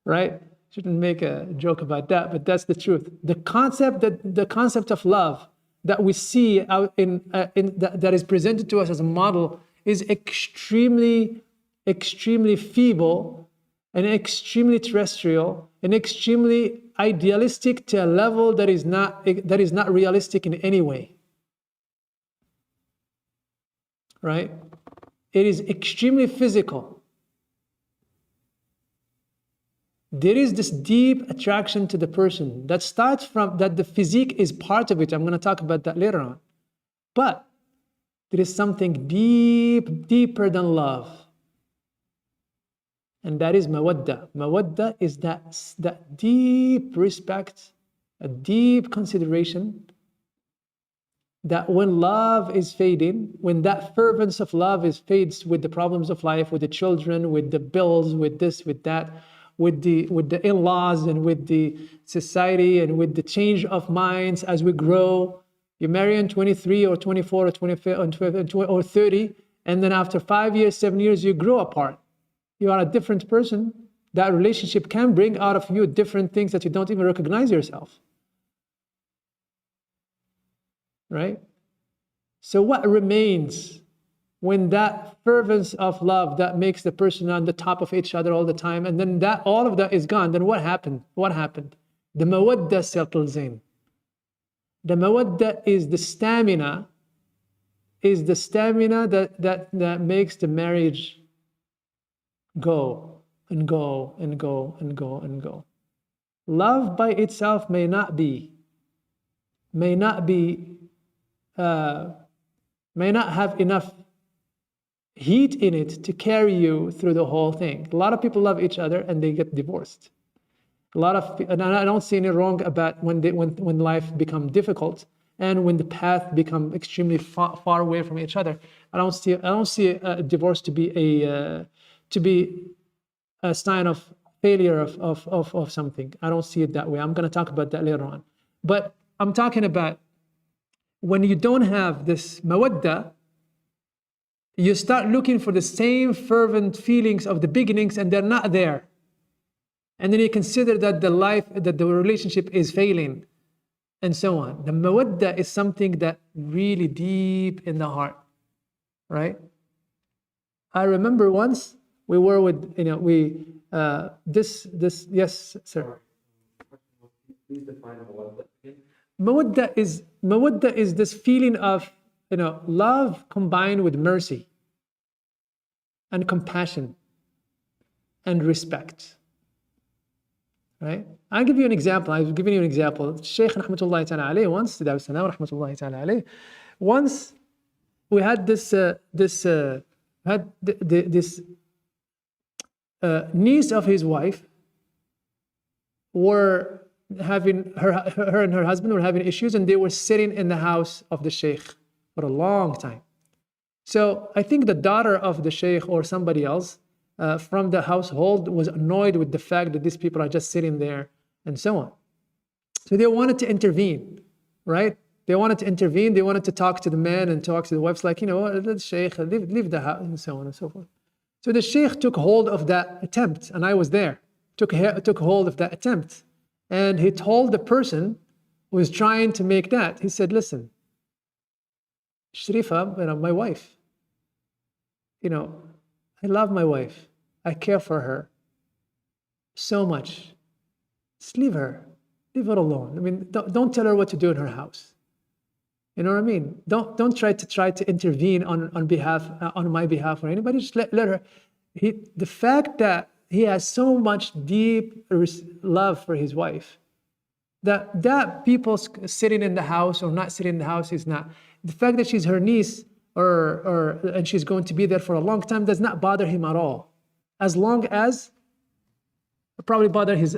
Right? Shouldn't make a joke about that, but that's the truth. The concept of love that we see out that is presented to us as a model is extremely feeble and extremely terrestrial and extremely idealistic to a level that is not realistic in any way. Right? It is extremely physical. There is this deep attraction to the person that starts from that. The physique is part of it. I'm going to talk about that later on. But there is something deeper than love. And that is mawadda. Mawadda is that deep respect, a deep consideration, that when love is fading, when that fervence of love fades with the problems of life, with the children, with the bills, with this, with that, with the in-laws and with the society and with the change of minds as we grow. You marry in 23 or 24 or 25 or 30, and then after 5 years, 7 years, you grow apart. You are a different person. That relationship can bring out of you different things that you don't even recognize yourself. Right? So what remains when that fervence of love that makes the person on the top of each other all the time, and then all of that is gone, then what happened? What happened? The mawadda settles in. The mawadda is the stamina that makes the marriage go and go and go and go and go. Love by itself may not have enough heat in it to carry you through the whole thing. A lot of people love each other and they get divorced. And I don't see any wrong about when life becomes difficult and when the path become extremely far away from each other. I don't see a divorce to be a sign of failure of something. I don't see it that way. I'm going to talk about that later on. But I'm talking about when you don't have this mawadda, you start looking for the same fervent feelings of the beginnings and they're not there. And then you consider that the relationship is failing and so on. The mawadda is something that really deep in the heart, right? I remember once we were with, yes, sir. Please define mawadda again. Mawadda is this feeling of love combined with mercy and compassion and respect. Right? I'll give you an example. I've given you an example. Shaykh rahmatullahi ta'ala alayhi once we had this niece of his wife were having, her and her husband were having issues, and they were sitting in the house of the sheikh for a long time. So I think the daughter of the sheikh or somebody else from the household was annoyed with the fact that these people are just sitting there and so on. So they wanted to intervene, right? They wanted to intervene. They wanted to talk to the man and talk to the wives, like, let the sheikh leave the house, and so on and so forth. So the sheikh took hold of that attempt, and I was there, took hold of that attempt. And he told the person who was trying to make that, he said, listen, Sharifa, my wife, I love my wife. I care for her so much. Just leave her. Leave her alone. I mean, don't tell her what to do in her house. You know what I mean? Don't try to intervene on my behalf or anybody. Just let her. The fact that he has so much deep love for his wife, that people sitting in the house or not sitting in the house is not. The fact that she's her niece and she's going to be there for a long time does not bother him at all, as long as probably bother his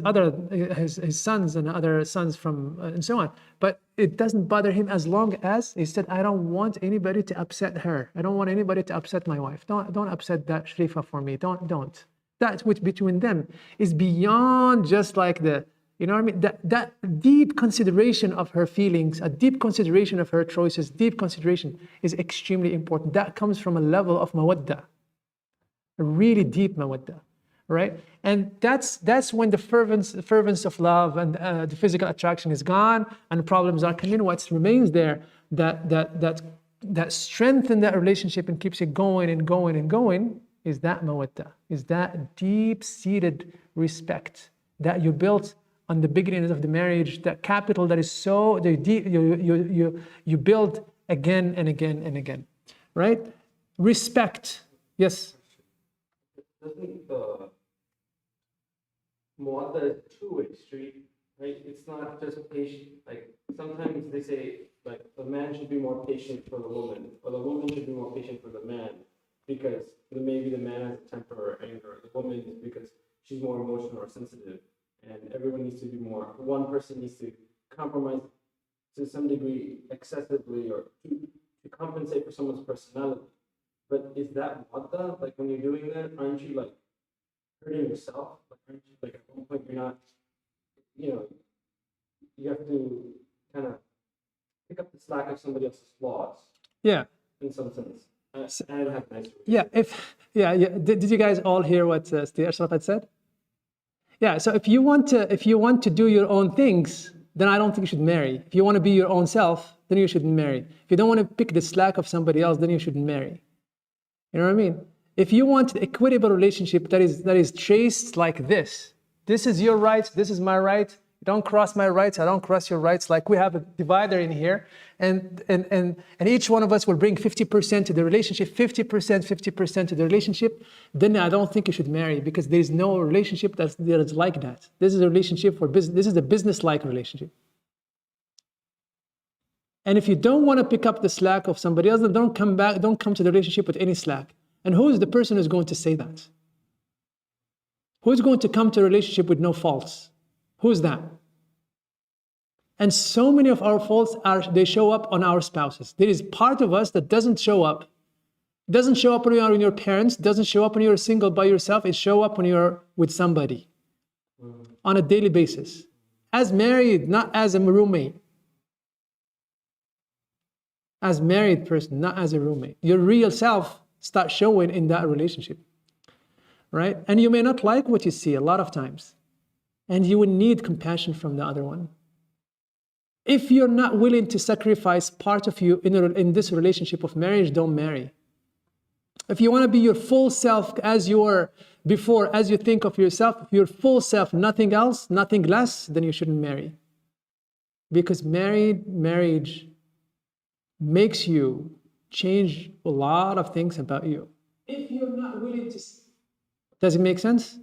sons and other sons from and so on, but it doesn't bother him as long as he said, I don't want anybody to upset her. I don't want anybody to upset my wife. Don't upset that Sharifa for me. Don't. That which between them is beyond just like the, you know what I mean? That deep consideration of her feelings, a deep consideration of her choices, deep consideration is extremely important. That comes from a level of mawadda, a really deep mawadda, right? And that's when the fervence of love and the physical attraction is gone and problems are coming. What remains there, that strengthens that relationship and keeps it going and going and going, is that mawadda, is that deep-seated respect that you built on the beginnings of the marriage, that capital that is so deep, you build again and again and again, right? Respect. Yes. Doesn't the Muwatta is a two-way street, right? It's not just patient. Like sometimes they say, like the man should be more patient for the woman, or the woman should be more patient for the man, because maybe the man has a temper or anger. The woman is because she's more emotional or sensitive, and everyone needs to be more. One person needs to compromise to some degree excessively, or to compensate for someone's personality. But is that Muwatta? Like when you're doing that, aren't you like hurting yourself? Like aren't you like at one point you're not, you have to kind of pick up the slack of somebody else's flaws. Yeah. In some sense. And have nice. Yeah. Did you guys all hear what Steve Ashraf had said? Yeah. So if you want to do your own things, then I don't think you should marry. If you want to be your own self, then you shouldn't marry. If you don't want to pick the slack of somebody else, then you shouldn't marry. You know what I mean? If you want an equitable relationship that is traced like this is your rights, this is my right. Don't cross my rights, I don't cross your rights. Like we have a divider in here, and each one of us will bring 50% to the relationship, 50% to the relationship. Then I don't think you should marry, because there is no relationship that is like that. This is a relationship for business. This is a business-like relationship. And if you don't want to pick up the slack of somebody else, then don't come to the relationship with any slack. And who is the person who's going to say that? Who's going to come to a relationship with no faults? Who's that? And so many of our faults they show up on our spouses. There is part of us that doesn't show up. Doesn't show up when you are with your parents, doesn't show up when you're single by yourself, it show up when you're with somebody on a daily basis. As married, not as a roommate. As married person, not as a roommate. Your real self starts showing in that relationship, right? And you may not like what you see a lot of times. And you will need compassion from the other one. If you're not willing to sacrifice part of you in this relationship of marriage, don't marry. If you want to be your full self as you were before, as you think of yourself, your full self, nothing else, nothing less, then you shouldn't marry. Because marriage makes you change a lot of things about you. If you're not willing to... Does it make sense?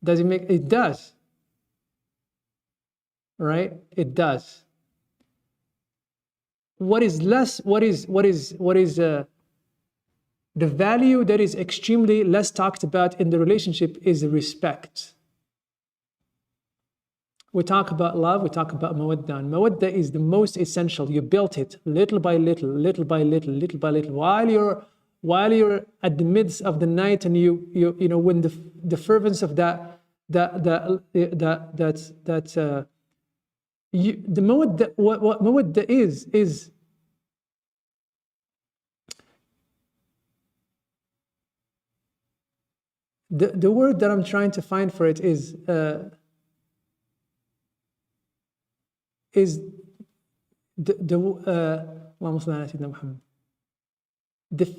It does. Right? It does. What is The value that is extremely less talked about in the relationship is respect. We talk about love, we talk about mawadda. And mawadda is the most essential. You built it little by little, little by little, little by little. While you're at the midst of the night, and you know when the fervence of the mawadda, what mawadda is the word that I'm trying to find for it is the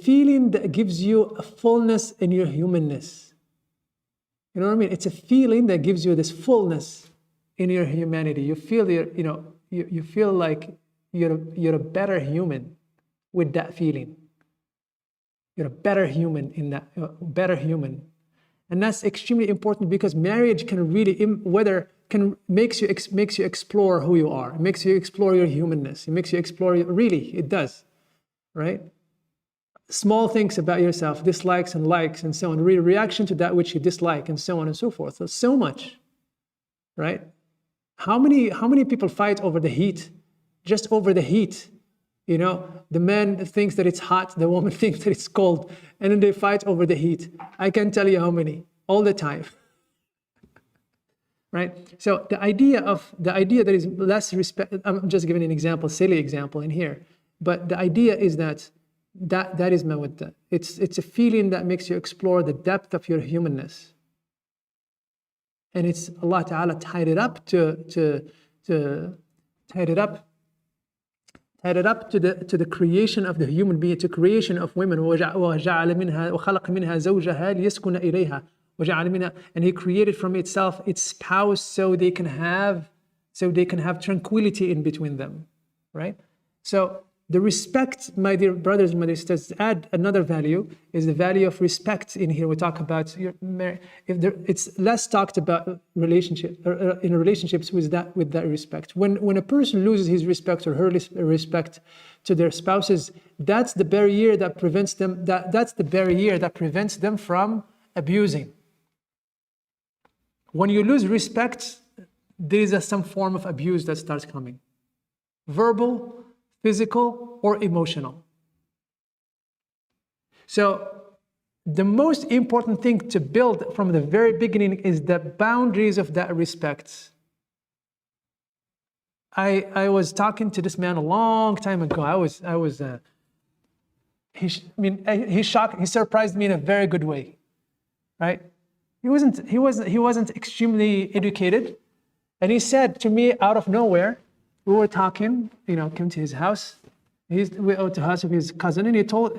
feeling that gives you a fullness in your humanness. You know what I mean? It's a feeling that gives you this fullness in your humanity. You feel you feel like you're a better human with that feeling. You're a better human in that, better human. And that's extremely important, because marriage can really, makes you explore who you are. It makes you explore your humanness. It makes you explore, really, it does, right? Small things about yourself, dislikes and likes and so on, reaction to that which you dislike and so on and so forth. So much, right? How many people fight over the heat, just over the heat? You know, the man thinks that it's hot, the woman thinks that it's cold, and then they fight over the heat. I can't tell you how many, all the time. Right? So the idea that is less respect, I'm just giving an example, silly example in here, but the idea is that is mawadda. It's a feeling that makes you explore the depth of your humanness. And it's Allah Ta'ala tied it up to the creation of the human being, to creation of women. And He created from itself its spouse, so they can have tranquility in between them, right? So the respect, my dear brothers and my dear sisters, add another value, is the value of respect in here. We talk about it's less talked about in relationships with that respect. When a person loses his respect or her respect to their spouses, that's the barrier that prevents them. That's the barrier that prevents them from abusing. When you lose respect, there is some form of abuse that starts coming, verbal, physical, or emotional. So the most important thing to build from the very beginning is the boundaries of that respect. I was talking to this man a long time ago. He surprised me in a very good way, right? He wasn't extremely educated, and he said to me out of nowhere, we were talking, came to his house. We went to the house of his cousin, and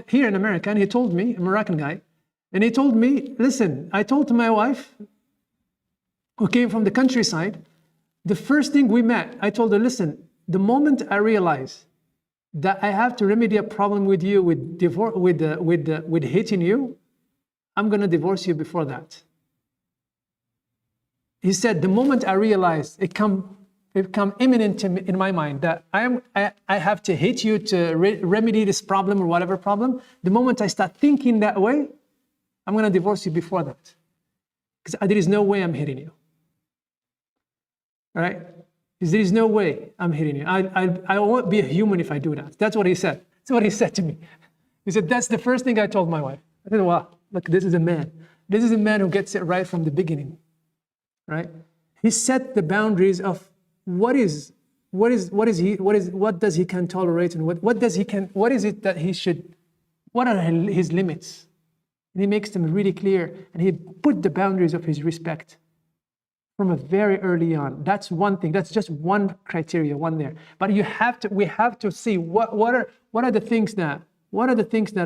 here in America, and he told me, a Moroccan guy, and he told me, listen, I told to my wife, who came from the countryside, the first thing we met, I told her, listen, the moment I realize that I have to remedy a problem with you, with hating you, I'm going to divorce you before that. He said, the moment I realized it become imminent in my mind that I have to hate you to remedy this problem or whatever problem, the moment I start thinking that way, I'm going to divorce you before that. Because there is no way I'm hitting you. All right? Because there is no way I'm hitting you. I won't be a human if I do that. That's what he said. That's what he said to me. He said, that's the first thing I told my wife. I said, wow, look, this is a man. This is a man who gets it right from the beginning. Right? He set the boundaries of what does he can tolerate, and what is it that he should, what are his limits? And he makes them really clear, and he put the boundaries of his respect from a very early on. That's one thing. That's just one criteria, one there. But we have to see what are the things that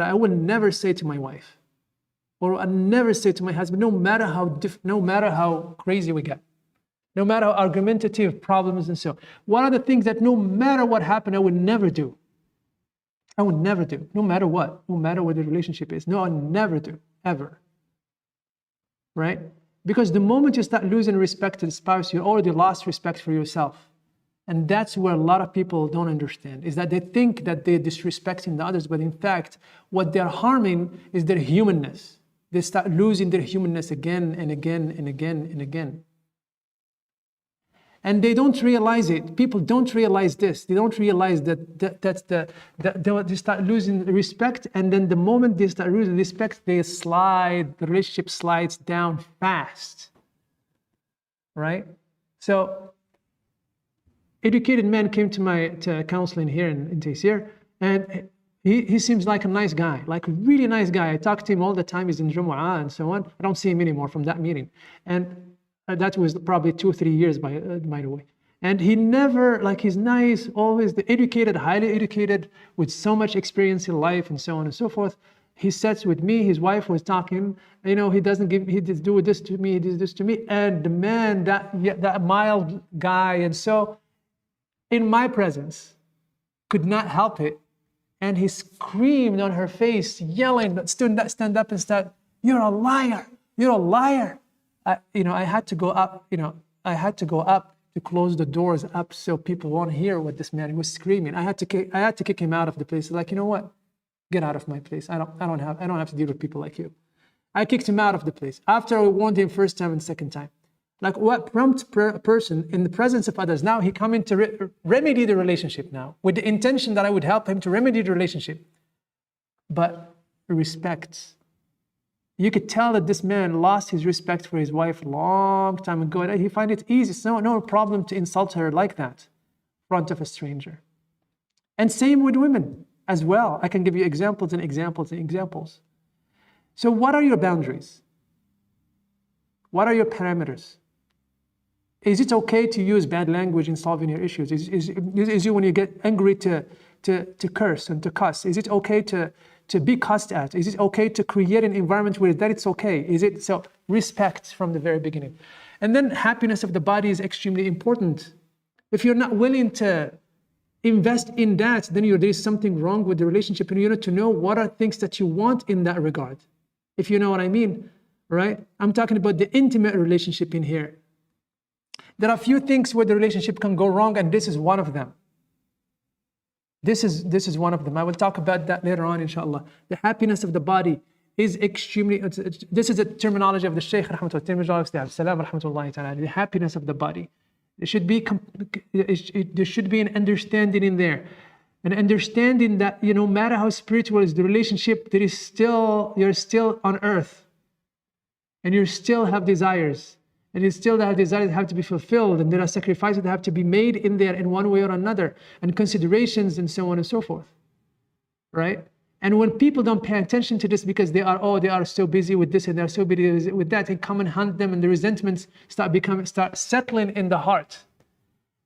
I would never say to my wife, or I never say to my husband, no matter how crazy we get, no matter how argumentative problems and so. What are the things that no matter what happened, I would never do? I would never do, no matter what the relationship is. No, I would never do, ever. Right? Because the moment you start losing respect to the spouse, you already lost respect for yourself. And that's where a lot of people don't understand, is that they think that they're disrespecting the others, but in fact, what they're harming is their humanness. They start losing their humanness again and again and again and again. And they don't realize it. People don't realize this. They don't realize that they start losing respect, and then the moment they start losing respect, the relationship slides down fast. Right? So, educated man came to counseling here in Taysir, and he seems like a nice guy, like a really nice guy. I talk to him all the time. He's in Jumu'ah and so on. I don't see him anymore from that meeting. And that was probably 2 or 3 years by the way. And he never, like, he's nice, always the educated, highly educated, with so much experience in life and so on and so forth. He sits with me, his wife was talking, he just do this to me, he did this to me. And the man, that mild guy, and so in my presence, could not help it. And he screamed on her face, yelling, stand up and start, "You're a liar, you're a liar." I had to go up, to close the doors up so people won't hear what this man was screaming. I had to kick him out of the place. Like, you know what? Get out of my place. I don't have to deal with people like you. I kicked him out of the place after I warned him first time and second time. Like, what prompt person in the presence of others? Now he come in to remedy the relationship now with the intention that I would help him to remedy the relationship. But respect. You could tell that this man lost his respect for his wife a long time ago. And he find it easy. It's no problem to insult her like that in front of a stranger. And same with women as well. I can give you examples and examples and examples. So what are your boundaries? What are your parameters? Is it okay to use bad language in solving your issues? Is you when you get angry to curse and to cuss? Is it okay to be cussed at? Is it okay to create an environment where that it's okay? Is it so? Respect from the very beginning. And then happiness of the body is extremely important. If you're not willing to invest in that, then there is something wrong with the relationship, and you need to know what are things that you want in that regard. If you know what I mean, right? I'm talking about the intimate relationship in here. There are a few things where the relationship can go wrong, and this is one of them. This is one of them. I will talk about that later on, inshallah. The happiness of the body is extremely, this is the terminology of the Shaykh, rahmatullahi, the happiness of the body. There should be an understanding in there. An understanding that, no matter how spiritual is the relationship, you're still on earth. And you still have desires. And you still have desires that have to be fulfilled. And there are sacrifices that have to be made in there in one way or another. And considerations and so on and so forth. Right? And when people don't pay attention to this because they are so busy with this and they're so busy with that, and come and hunt them, and the resentments start settling in the heart.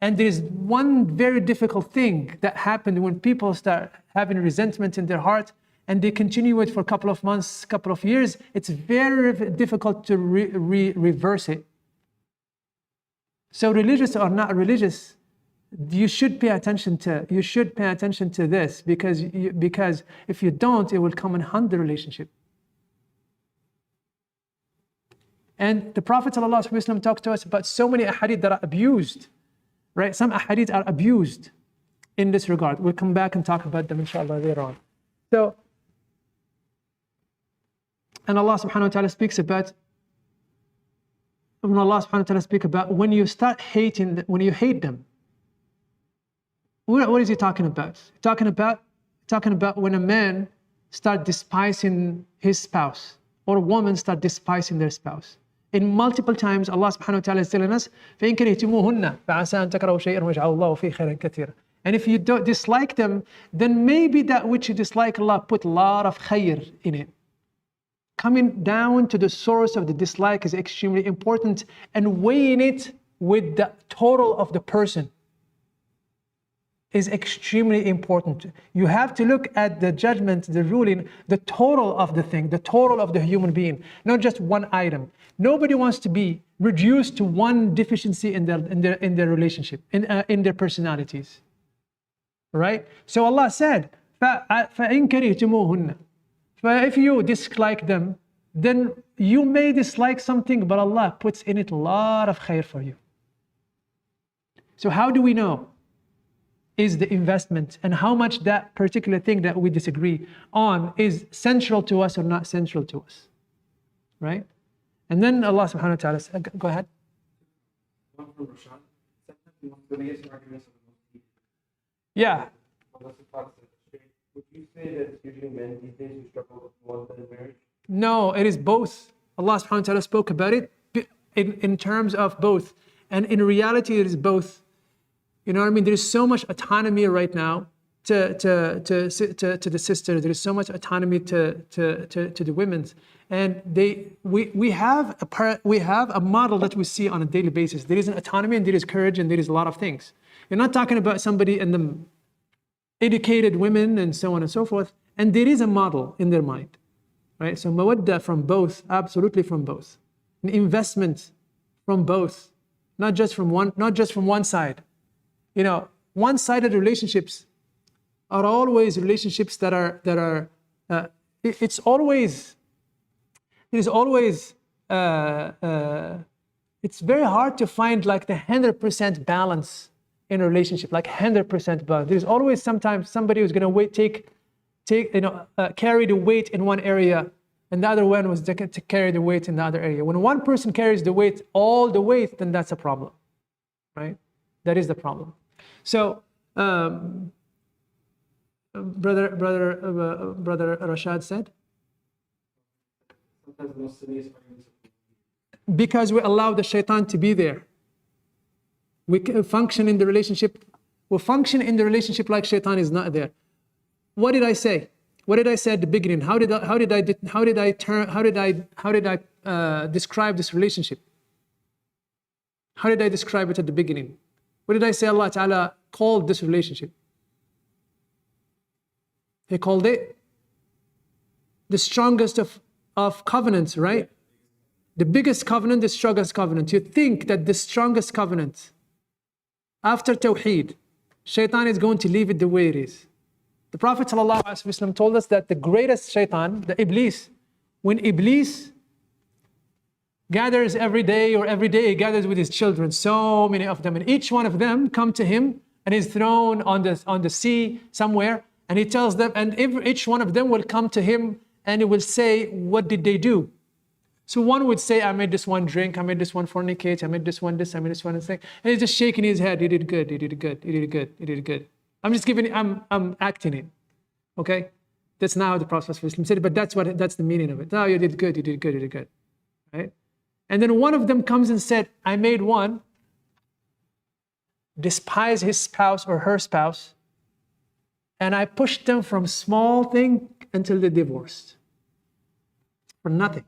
And there's one very difficult thing that happened when people start having resentment in their heart, and they continue it for a couple of months, couple of years. It's very difficult to reverse it. So religious or not religious, you should pay attention to this, because if you don't, it will come and hunt the relationship. And the Prophet ﷺ talked to us about so many ahadith that are abused, right? Some ahadith are abused in this regard. We'll come back and talk about them, inshallah, later on. So, and Allah subhanahu wa ta'ala speaks about, when you start hating, when you hate them. What is he talking about? Talking about when a man start despising his spouse, or a woman start despising their spouse. In multiple times, Allah subhanahu wa ta'ala is telling us, فَإِن كَرِهْتُمُوهُنَّ فَعَسَىٰ أَن تَكْرَهُوا شَيْئًا وَيَجْعَلَ اللَّهُ فِيهِ خَيْرًا كَثِيرًا. And if you don't dislike them, then maybe that which you dislike, Allah put a lot of khayr in it. Coming down to the source of the dislike is extremely important, and weighing it with the total of the person is extremely important. You have to look at the judgment, the ruling, the total of the thing, the total of the human being, not just one item. Nobody wants to be reduced to one deficiency in their relationship, in their personalities. Right? So Allah said, فَإِن كَرِهْتُمُوهُنَّ. If you dislike them, then you may dislike something, but Allah puts in it a lot of khair for you. So how do we know? Is the investment, and how much that particular thing that we disagree on is central to us or not central to us, right? And then Allah subhanahu wa ta'ala, go ahead. One from Rashad. Sometimes the biggest arguments are the most heated. Yeah, Unless the thoughts are straight. Would you say that it's usually men these days who struggle more than marriage? no, it is both. Allah subhanahu wa ta'ala spoke about it in terms of both. And in reality, it is both. You know what I mean? There is so much autonomy right now to the sisters. There is so much autonomy to the women, and we have a model that we see on a daily basis. There is an autonomy, and there is courage, and there is a lot of things. You're not talking about somebody and the educated women and so on and so forth. And there is a model in their mind, right? So mawadda from both, absolutely from both. An investment from both, not just from one side. You know, one-sided relationships are always relationships that are it's always it's very hard to find like the 100% balance in a relationship, like 100% balance. There's always sometimes somebody who's going to carry the weight in one area, and the other one was to carry the weight in the other area. When one person carries the weight, all the weight, then that's a problem, right? That is the problem. So, brother Rashad said, Sometimes the most silliest arguments because we allow the shaitan to be there. We can function in the relationship. We function in the relationship like shaitan is not there. What did I say? What did I say at the beginning? How did I describe this relationship? How did I describe it at the beginning? What did I say Allah Ta'ala called this relationship? He called it the strongest of covenants, right? The biggest covenant, the strongest covenant. You think that the strongest covenant after Tawheed, shaitan is going to leave it the way it is. The Prophet ﷺ told us that the greatest shaitan, the Iblis, when Iblis gathers every day he gathers with his children, so many of them, and each one of them come to him and is thrown on the sea somewhere, and he tells them, and each one of them will come to him and he will say, what did they do? So one would say, I made this one drink, I made this one fornicate, I made this one this, I made this one thing, and he's just shaking his head. He did good, he did good, he did good, he did good. I'm acting it, okay? That's not how the Prophet ﷺ said it, but that's the meaning of it. No, you did good, you did good, you did good, right? And then one of them comes and said, I made one despise his spouse or her spouse, and I pushed them from small thing until they divorced. For nothing.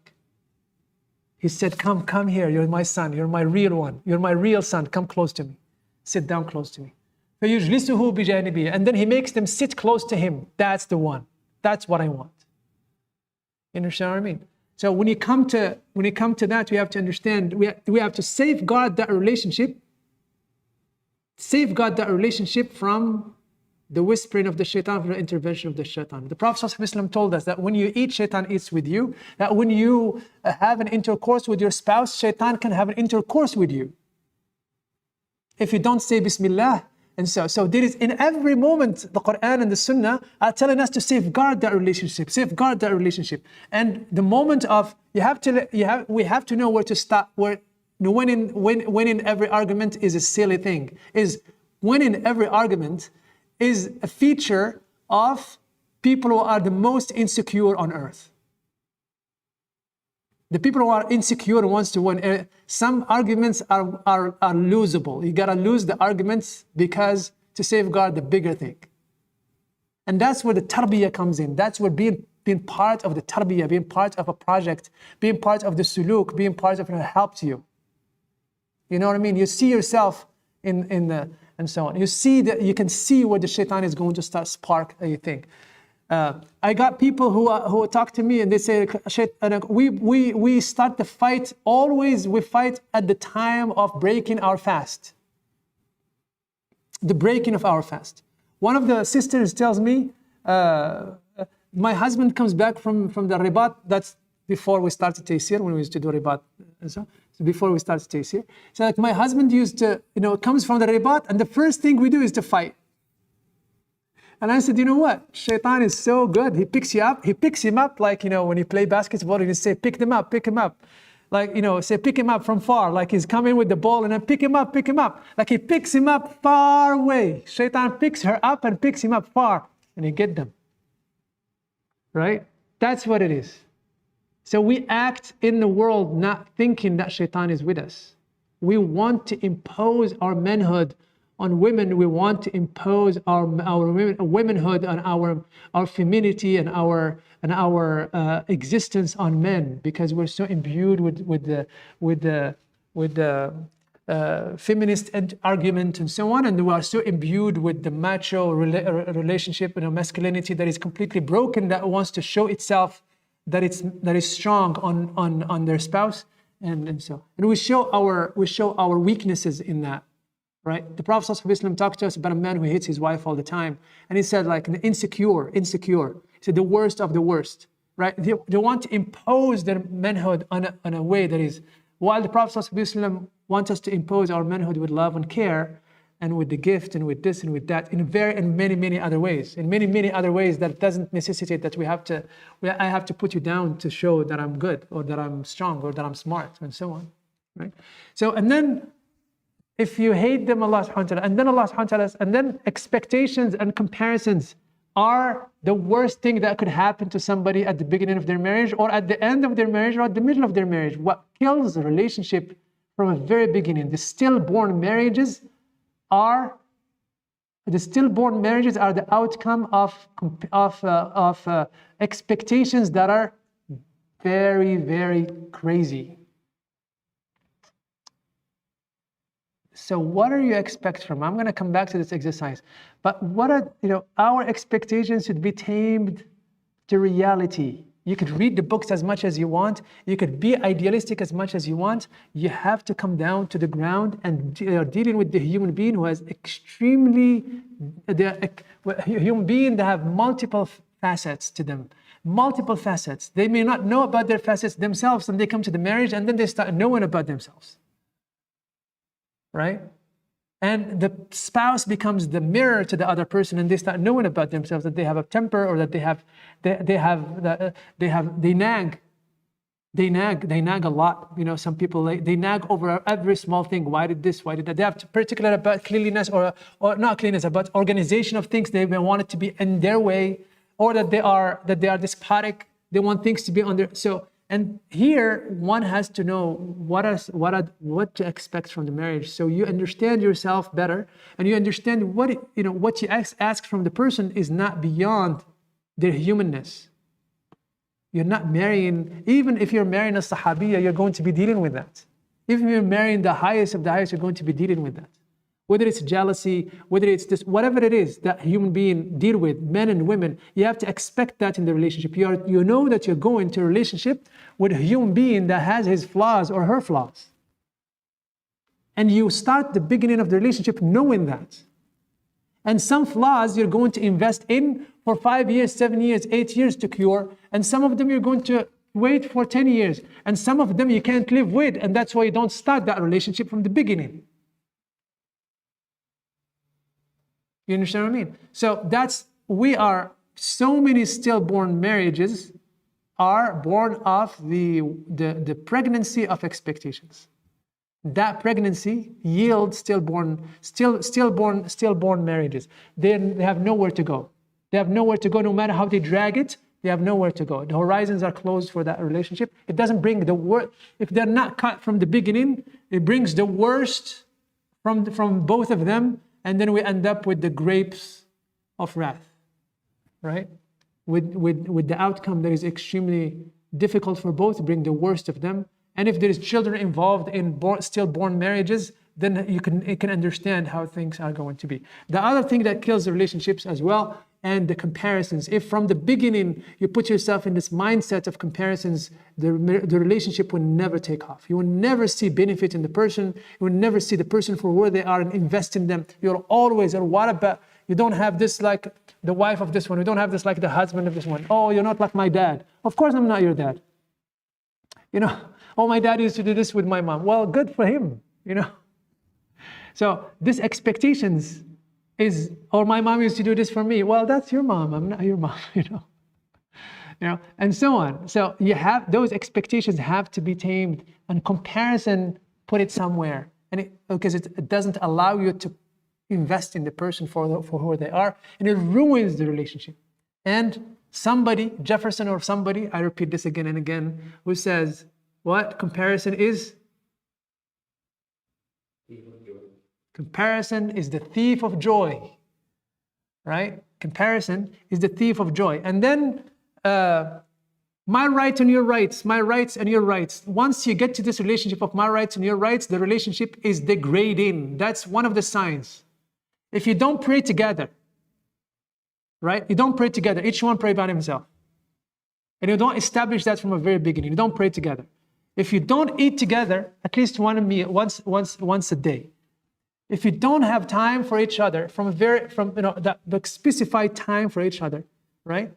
He said, come here, you're my son, you're my real one, you're my real son, come close to me. Sit down close to me. فَيُجْلِسُهُ بِجَانِبِهِ. And then he makes them sit close to him. That's the one. That's what I want. You understand what I mean? So when you come to that, we have to understand, we have to safeguard that relationship from the whispering of the shaitan, from the intervention of the shaitan. The Prophet ﷺ told us that when you eat, shaitan eats with you. That when you have an intercourse with your spouse, shaitan can have an intercourse with you. If you don't say Bismillah. And so there is, in every moment, the Quran and the Sunnah are telling us to safeguard that relationship, And the moment of, we have to know where to stop, when in every argument is a silly thing, is when in every argument is a feature of people who are the most insecure on earth. The people who are insecure and wants to win. Some arguments are losable. You gotta lose the arguments because to safeguard the bigger thing. And that's where the tarbiyah comes in. That's where being part of the tarbiyah, being part of a project, being part of the suluk, being part of it helps you. You know what I mean? You see yourself in the, and so on. You can see where the shaitan is going to start spark a thing. I got people who talk to me and they say, we start the fight, always we fight at the time of breaking our fast. The breaking of our fast. One of the sisters tells me, my husband comes back from the ribat, that's before we started Taysir, when we used to do ribat So before we start today's here, so like my husband used to, comes from the ribat, and the first thing we do is to fight. And I said, you know what? Shaitan is so good. He picks you up. He picks him up like, when you play basketball, you say, pick them up, pick him up. Like, say, pick him up from far. Like he's coming with the ball and then pick him up, pick him up. Like he picks him up far away. Shaitan picks her up and picks him up far. And you get them. Right? That's what it is. So we act in the world not thinking that Shaitan is with us. We want to impose our manhood on women. We want to impose our womanhood on our femininity and our existence on men, because we're so imbued with the feminist argument and so on, and we are so imbued with the macho relationship and masculinity that is completely broken, that wants to show itself that is strong on their spouse, and we show our weaknesses in that. Right? The Prophet ﷺ talked to us about a man who hits his wife all the time. And he said, like, insecure. He said, the worst of the worst. Right? They want to impose their manhood on a way that is, while the Prophet ﷺ wants us to impose our manhood with love and care, and with the gift, and with this and with that, in many, many other ways. In many, many other ways that doesn't necessitate that I have to put you down to show that I'm good, or that I'm strong, or that I'm smart, and so on. Right? So, and then, if you hate them, Allah subhanahu wa ta'ala, and then Allah subhanahu wa ta'ala, and then expectations and comparisons are the worst thing that could happen to somebody at the beginning of their marriage, or at the end of their marriage, or at the middle of their marriage. What kills a relationship from a very beginning, the stillborn marriages are the outcome of expectations that are very, very crazy. So what do you expect from? I'm going to come back to this exercise. But what are, our expectations should be tamed to reality. You could read the books as much as you want. You could be idealistic as much as you want. You have to come down to the ground and dealing with the human being who has human being that have multiple facets to them. Multiple facets. They may not know about their facets themselves, and they come to the marriage and then they start knowing about themselves. Right? And the spouse becomes the mirror to the other person, and they start knowing about themselves, that they have a temper, or that they nag. They nag a lot. Some people, they nag over every small thing. Why did this? Why did that? They have particular about cleanliness, or not cleanliness, about organization of things. They want it to be in their way, or that they are despotic. They want things to be on their And here, one has to know what to expect from the marriage, so you understand yourself better, and you understand what you ask from the person is not beyond their humanness. You're not marrying, even if you're marrying a Sahabiya, you're going to be dealing with that. Even if you're marrying the highest of the highest, you're going to be dealing with that. Whether it's jealousy, whether it's this, whatever it is that human being deal with, men and women, you have to expect that in the relationship. You know that you're going to a relationship with a human being that has his flaws or her flaws. And you start the beginning of the relationship knowing that. And some flaws you're going to invest in for 5 years, 7 years, 8 years to cure. And some of them you're going to wait for 10 years. And some of them you can't live with. And that's why you don't start that relationship from the beginning. You understand what I mean? So so many stillborn marriages are born of the pregnancy of expectations. That pregnancy yields stillborn marriages. They have nowhere to go. They have nowhere to go. No matter how they drag it, they have nowhere to go. The horizons are closed for that relationship. It doesn't bring the worst. If they're not cut from the beginning, it brings the worst from both of them. And then we end up with the grapes of wrath, right? With the outcome that is extremely difficult for both, to bring the worst of them. And if there is children involved in stillborn marriages, then you can understand how things are going to be. The other thing that kills the relationships as well, and the comparisons. If from the beginning you put yourself in this mindset of comparisons, the relationship will never take off. You will never see benefit in the person. You will never see the person for where they are and invest in them. You're always, or what about, you don't have this like the wife of this one. You don't have this like the husband of this one. Oh, you're not like my dad. Of course I'm not your dad. Oh, my dad used to do this with my mom. Well, good for him, you know. So this expectations is, or my mom used to do this for me. Well, that's your mom. I'm not your mom, you know. You know, and so on. So you have those expectations have to be tamed, and comparison, put it somewhere, and because it doesn't allow you to invest in the person for who they are, and it ruins the relationship. And somebody, Jefferson or somebody, I repeat this again and again, who says, what comparison is? Comparison is the thief of joy, right? Comparison is the thief of joy. And then my rights and your rights, my rights and your rights. Once you get to this relationship of my rights and your rights, the relationship is degrading. That's one of the signs. If you don't pray together, right? You don't pray together. Each one pray by himself. And you don't establish that from a very beginning. You don't pray together. If you don't eat together, at least once a day. If you don't have time for each other, the specified time for each other, right?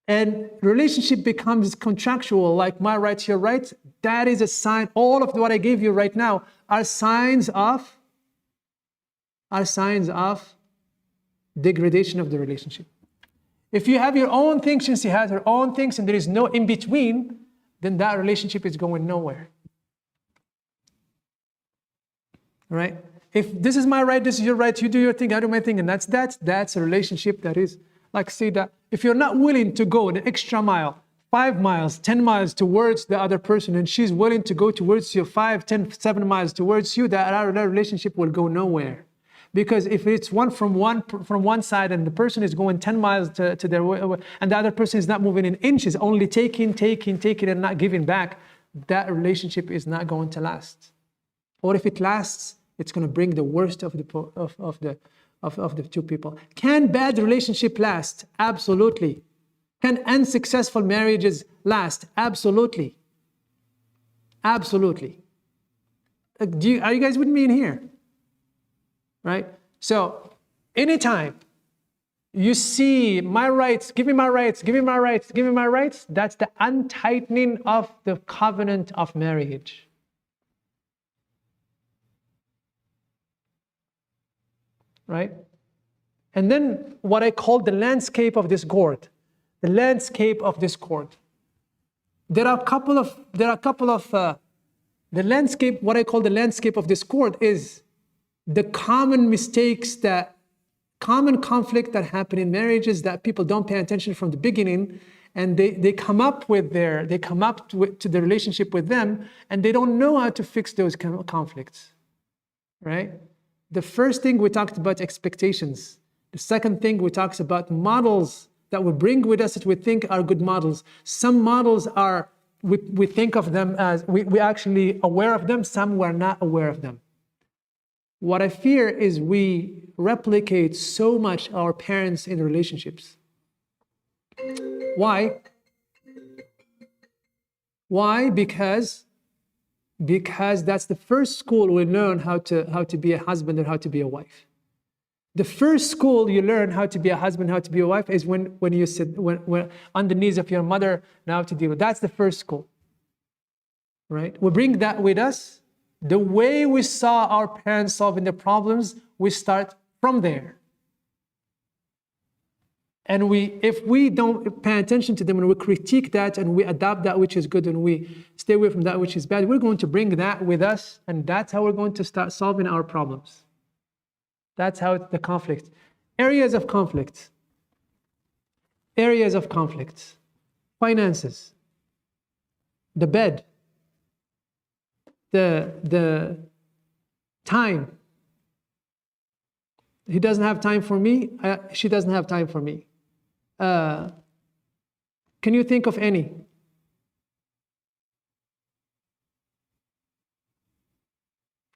And relationship becomes contractual, like my rights, your rights. That is a sign. All of what I gave you right now are signs of degradation of the relationship. If you have your own things and she has her own things and there is no in between, then that relationship is going nowhere. Right? If this is my right, this is your right, you do your thing, I do my thing, and that's a relationship that is like, say that if you're not willing to go the extra mile, 5 miles, 10 miles towards the other person, and she's willing to go towards you 5, 10, 7 miles towards you, that relationship will go nowhere. Because if it's from one side and the person is going 10 miles to their way, and the other person is not moving in inches, only taking and not giving back, that relationship is not going to last. Or if it lasts, it's going to bring the worst of the two people. Can bad relationship last? Absolutely. Can unsuccessful marriages last? Absolutely. Absolutely. Are you guys with me in here? Right? So anytime you see my rights, give me my rights, give me my rights, give me my rights, that's the untightening of the covenant of marriage. Right? And then what I call the landscape of discord. The landscape of discord. There are a couple of the landscape, what I call the landscape of discord is the common mistakes common conflict that happen in marriages that people don't pay attention from the beginning, and they come up to the relationship with them, and they don't know how to fix those conflicts, right? The first thing we talked about expectations. The second thing we talked about models that we bring with us that we think are good models. Some models are, we think of them as, we actually aware of them, some we're not aware of them. What I fear is we replicate so much our parents in relationships. Why? Why? Because that's the first school we learn how to be a husband and how to be a wife. The first school you learn how to be a husband, how to be a wife is when you sit when on the knees of your mother, now to deal with. That's the first school, right? We bring that with us. The way we saw our parents solving the problems, we start from there. And if we don't pay attention to them and we critique that and we adopt that which is good and we stay away from that which is bad, we're going to bring that with us, and that's how we're going to start solving our problems. That's how the conflict. Areas of conflict. Areas of conflict. Finances. The bed. The time. He doesn't have time for me. She doesn't have time for me. Can you think of any?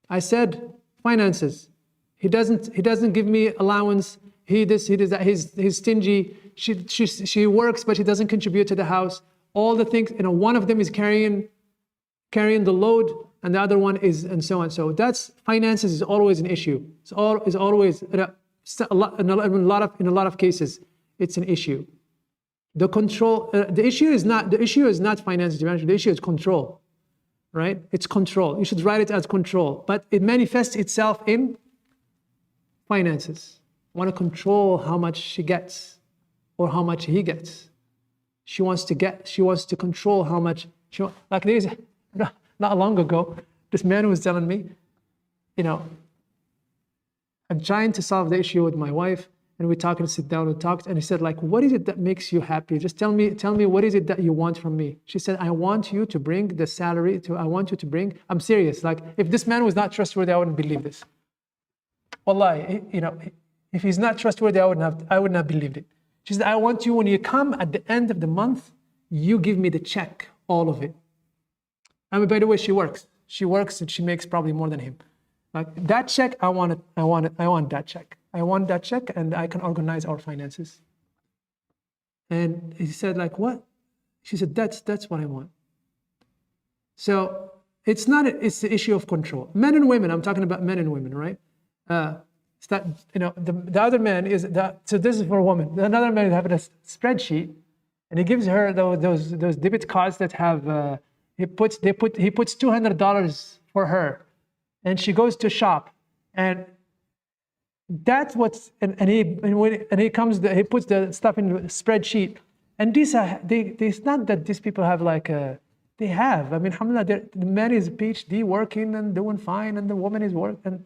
I said finances. He doesn't give me allowance. He does that. He's stingy. She works, but he doesn't contribute to the house. All the things, one of them is carrying the load, and the other one is, and so on. So that's, finances is always an issue. It's always in a lot of cases, it's an issue. The control, the issue is not finances. The issue is control. right? It's control. You should write it as control, but it manifests itself in finances. I want to control how much she gets or how much he gets. She wants to control how much, like there's, not long ago, this man was telling me, you know, I'm trying to solve the issue with my wife, and we talked and sit down and talked, and he said, like, what is it that makes you happy? Just tell me what is it that you want from me? She said, I want you to bring the salary I'm serious. Like, if this man was not trustworthy, I wouldn't believe this. Wallahi, you know, if he's not trustworthy, I would not believe it. She said, I want you, when you come at the end of the month, you give me the check, all of it. I mean, by the way, she works and she makes probably more than him. Like, that check, I want that check. I want that check, and I can organize our finances. And he said, like, what? She said, that's what I want. So it's the issue of control. Men and women, I'm talking about men and women, right? It's that, you know, the other man is that, so this is for a woman. Another man is having a spreadsheet, and he gives her those debit cards that have, he puts $200 for her, and she goes to shop, and that's what's, and he puts the stuff in the spreadsheet, and it's not that these people have like they have, I mean, alhamdulillah, the man is a PhD working and doing fine, and the woman is working,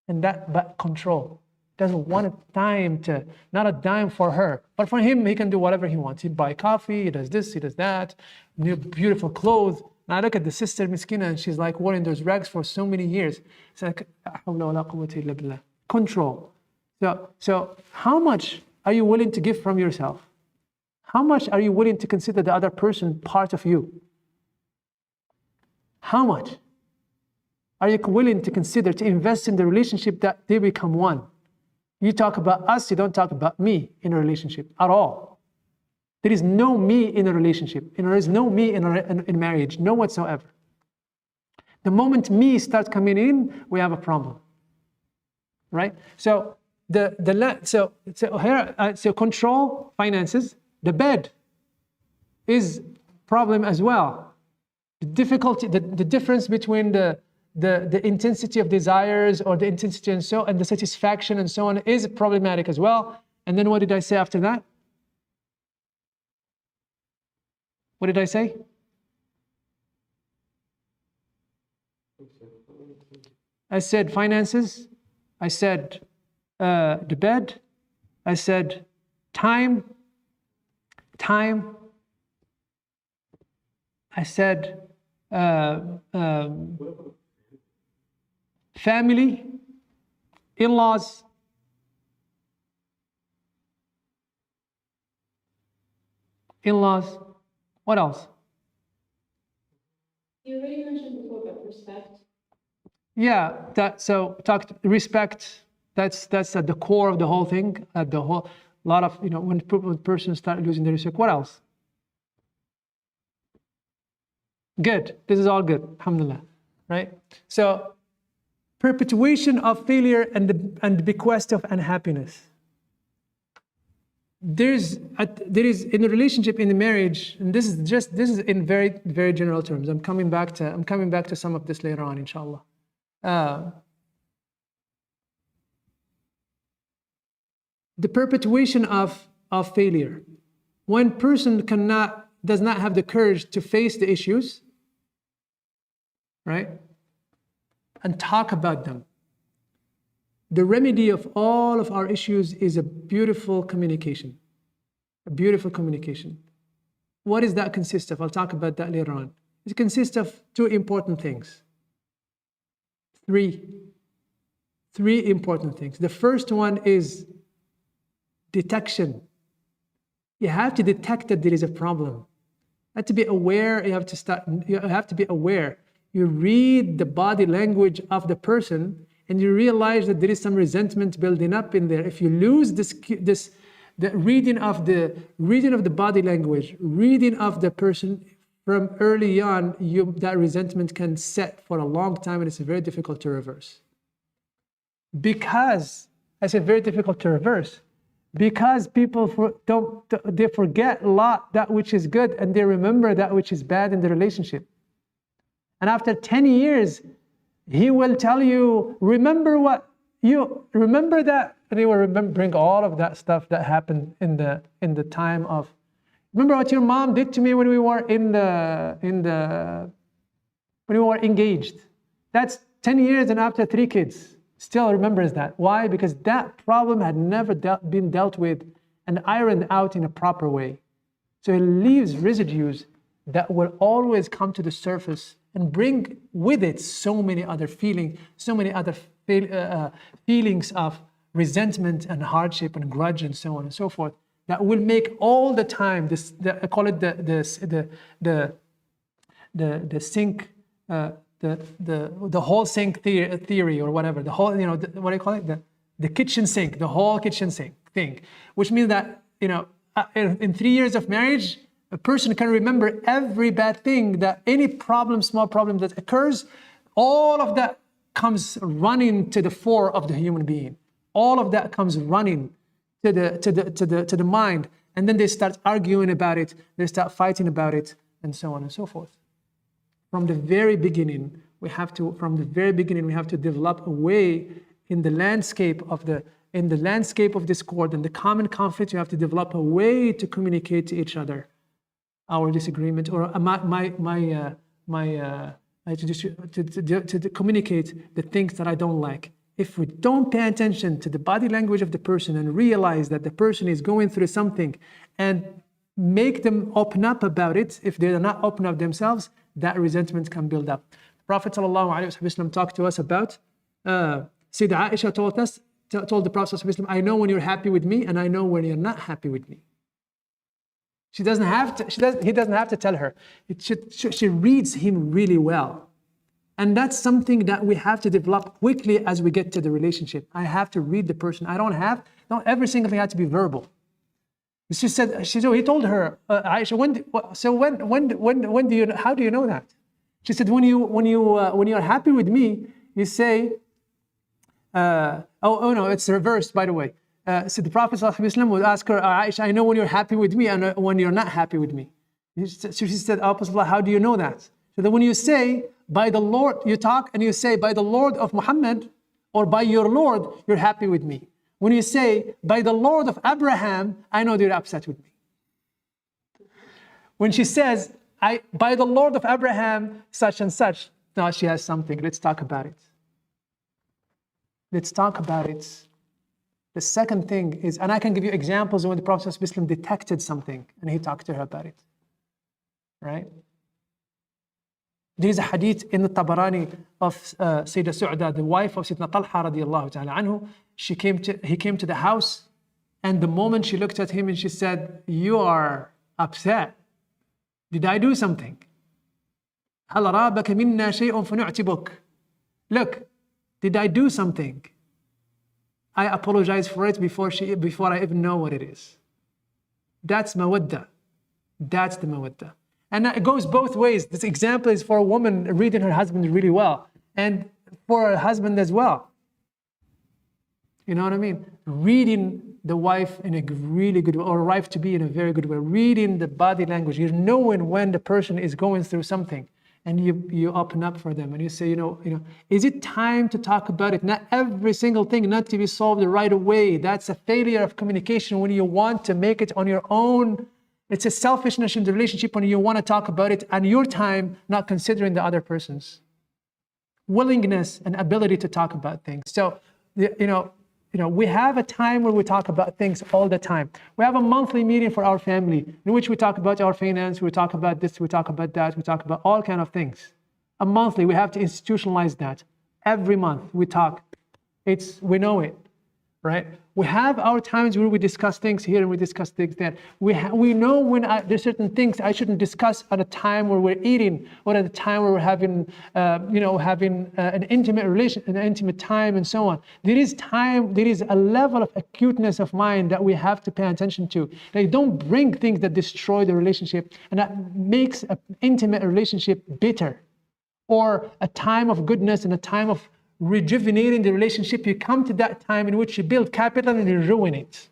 and that, but control. Doesn't want not a dime for her, but for him, he can do whatever he wants. He buy coffee, he does this, he does that, new beautiful clothes. And I look at the sister Miskina, and she's like wearing those rags for so many years. It's like, control. So how much are you willing to give from yourself? How much are you willing to consider the other person part of you? How much are you willing to consider to invest in the relationship that they become one? You talk about us, you don't talk about me in a relationship at all. There is no me in a relationship, and there is no me in marriage, no whatsoever. The moment me starts coming in, we have a problem, right? So so control, finances. The bed is problem as well. The difficulty, the difference between the intensity of desires or the intensity and the satisfaction and so on is problematic as well. And then what did I say after that? What did I say? I said finances. I said the bed. I said time. I said family, in-laws. What else? You already mentioned before about respect. Yeah, respect. That's at the core of the whole thing. At the whole, lot of, you know, when persons start losing their respect. What else? Good. This is all good. Alhamdulillah. Right. So, perpetuation of failure and the bequest of unhappiness. There is in a relationship, in the marriage, and this is in very, very general terms. I'm coming back to some of this later on, inshallah. The perpetuation of failure. One person does not have the courage to face the issues, right? And talk about them. The remedy of all of our issues is a beautiful communication. A beautiful communication. What does that consist of? I'll talk about that later on. It consists of two important things. Three important things. The first one is detection. You have to detect that there is a problem. You have to be aware. You have to be aware. You read the body language of the person, and you realize that there is some resentment building up in there. If you lose the reading of the body language, reading of the person from early on, that resentment can set for a long time, and it's very difficult to reverse. Because I said very difficult to reverse, because people they forget a lot that which is good, and they remember that which is bad in the relationship. And after 10 years, he will tell you, remember that, and he will bring all of that stuff that happened in the time of, remember what your mom did to me when we were when we were engaged. That's 10 years and after 3 kids, still remembers that. Why? Because that problem had never been dealt with and ironed out in a proper way. So it leaves residues that will always come to the surface and bring with it so many other feelings, so many other feelings of resentment and hardship and grudge and so on and so forth, that will make all the time this, I call it the sink, the whole sink theory or whatever, the whole, what do you call it, the kitchen sink, the whole kitchen sink thing, which means that in 3 years of marriage, a person can remember every bad thing, that any problem, small problem that occurs, all of that comes running to the fore of the human being. All of that comes running to the mind, and then they start arguing about it, they start fighting about it, and so on and so forth. From the very beginning, we have to develop a way in the landscape of discord and the common conflict. You have to develop a way to communicate to each other our disagreement, or to communicate the things that I don't like. If we don't pay attention to the body language of the person and realize that the person is going through something and make them open up about it, if they're not open up themselves, that resentment can build up. Prophet ﷺ talked to us about, Sayyidah Aisha told the Prophet ﷺ, I know when you're happy with me and I know when you're not happy with me. He doesn't have to tell her. She reads him really well. And that's something that we have to develop quickly as we get to the relationship. I have to read the person. Not every single thing has to be verbal. He told her, Aisha, how do you know that? She said, when you're happy with me, you say, no, it's reversed, by the way. So the Prophet ﷺ would ask her, Aisha, I know when you're happy with me and when you're not happy with me. So she said, how do you know that? So that when you say, by the Lord, you talk and you say, by the Lord of Muhammad, or by your Lord, you're happy with me. When you say, by the Lord of Abraham, I know you're upset with me. When she says, by the Lord of Abraham, such and such, now she has something. Let's talk about it. Let's talk about it. The second thing is, and I can give you examples when the Prophet ﷺ detected something and he talked to her about it. Right? There is a hadith in the Tabarani of Sayyidah Su'da, the wife of Sayyidina Talha radiallahu ta'ala anhu. He came to the house, and the moment she looked at him and she said, you are upset. Did I do something? هل رابك منا شيء فنعتبك. Look, did I do something? I apologize for it before I even know what it is. That's mawadda. That's the mawadda. And it goes both ways. This example is for a woman reading her husband really well, and for a husband as well. You know what I mean? Reading the wife in a really good way, or wife to be in a very good way. Reading the body language. You're knowing when the person is going through something, and you open up for them and you say, is it time to talk about it? Not every single thing not to be solved right away. That's a failure of communication when you want to make it on your own. It's a selfishness in the relationship when you want to talk about it and your time, not considering the other person's willingness and ability to talk about things. So, we have a time where we talk about things all the time. We have a monthly meeting for our family in which we talk about our finance, we talk about this, we talk about that, we talk about all kind of things. A monthly, we have to institutionalize that. Every month we talk. We know it, right? We have our times where we discuss things here and we discuss things there. We know when there's certain things I shouldn't discuss at a time where we're eating, or at a time where we're having an intimate relation, an intimate time, and so on. There is a level of acuteness of mind that we have to pay attention to. They don't bring things that destroy the relationship and that makes an intimate relationship bitter, or a time of goodness and a time of rejuvenating the relationship. You come to that time in which you build capital and you ruin it.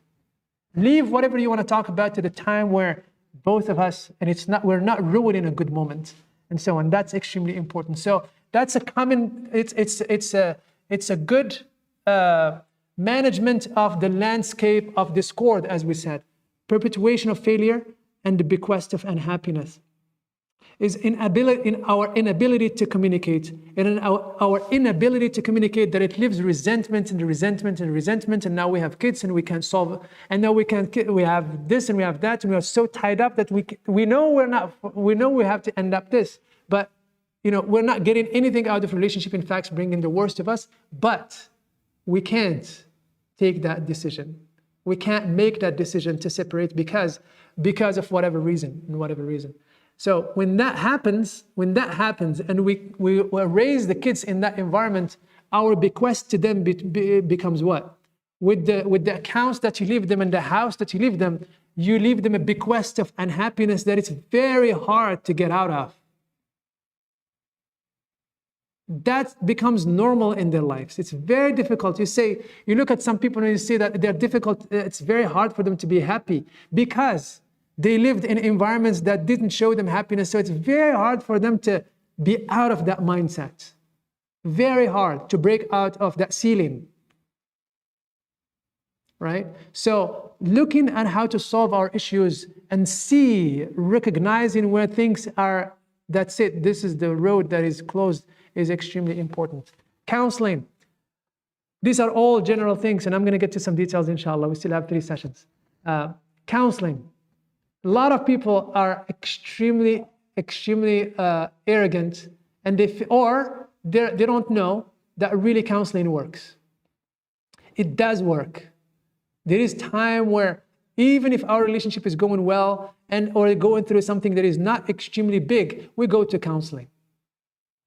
Leave whatever you want to talk about to the time where both of us, and we're not ruining a good moment. and so on. That's extremely important. So that's a common, it's a good management of the landscape of discord, as we said. Perpetuation of failure and the bequest of unhappiness is in our inability to communicate, and in our inability to communicate that it lives resentment and resentment and resentment, and now we have kids and we can't solve it, and now we have this and we have that, and we are so tied up that we know we have to end up this, but we're not getting anything out of relationship. In fact, bringing the worst of us, but we can't take that decision. We can't make that decision to separate because of whatever reason. So when that happens, and we raise the kids in that environment, our bequest to them becomes what? With the accounts that you leave them and the house that you leave them a bequest of unhappiness that it's very hard to get out of. That becomes normal in their lives. It's very difficult. You look at some people and you see that they're difficult. It's very hard for them to be happy because they lived in environments that didn't show them happiness. So it's very hard for them to be out of that mindset. Very hard to break out of that ceiling. Right? So looking at how to solve our issues and recognizing where things are, that's it. This is the road that is closed, is extremely important. Counseling. These are all general things, and I'm going to get to some details, inshallah. We still have 3 sessions. Counseling. A lot of people are extremely arrogant, and they don't know that really counseling works. It does work. There is time where even if our relationship is going well or going through something that is not extremely big, we go to counseling.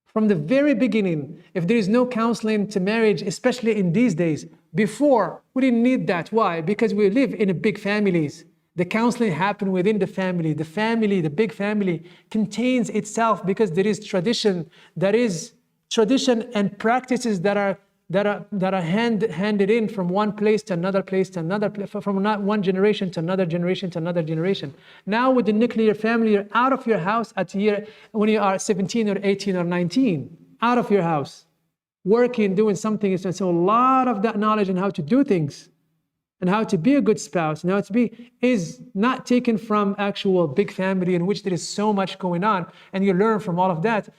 From the very beginning, if there is no counseling to marriage, especially in these days, before we didn't need that. Why? Because we live in big families. The counseling happened within the family. The big family contains itself because there is tradition. There is tradition and practices that are handed in from one place to another place to another place, from not one generation to another generation to another generation. Now with the nuclear family, you're out of your house when you are 17 or 18 or 19, out of your house, working, doing something. So a lot of that knowledge on how to do things and how to be a good spouse and how to be is not taken from actual big family in which there is so much going on, and you learn from all of that.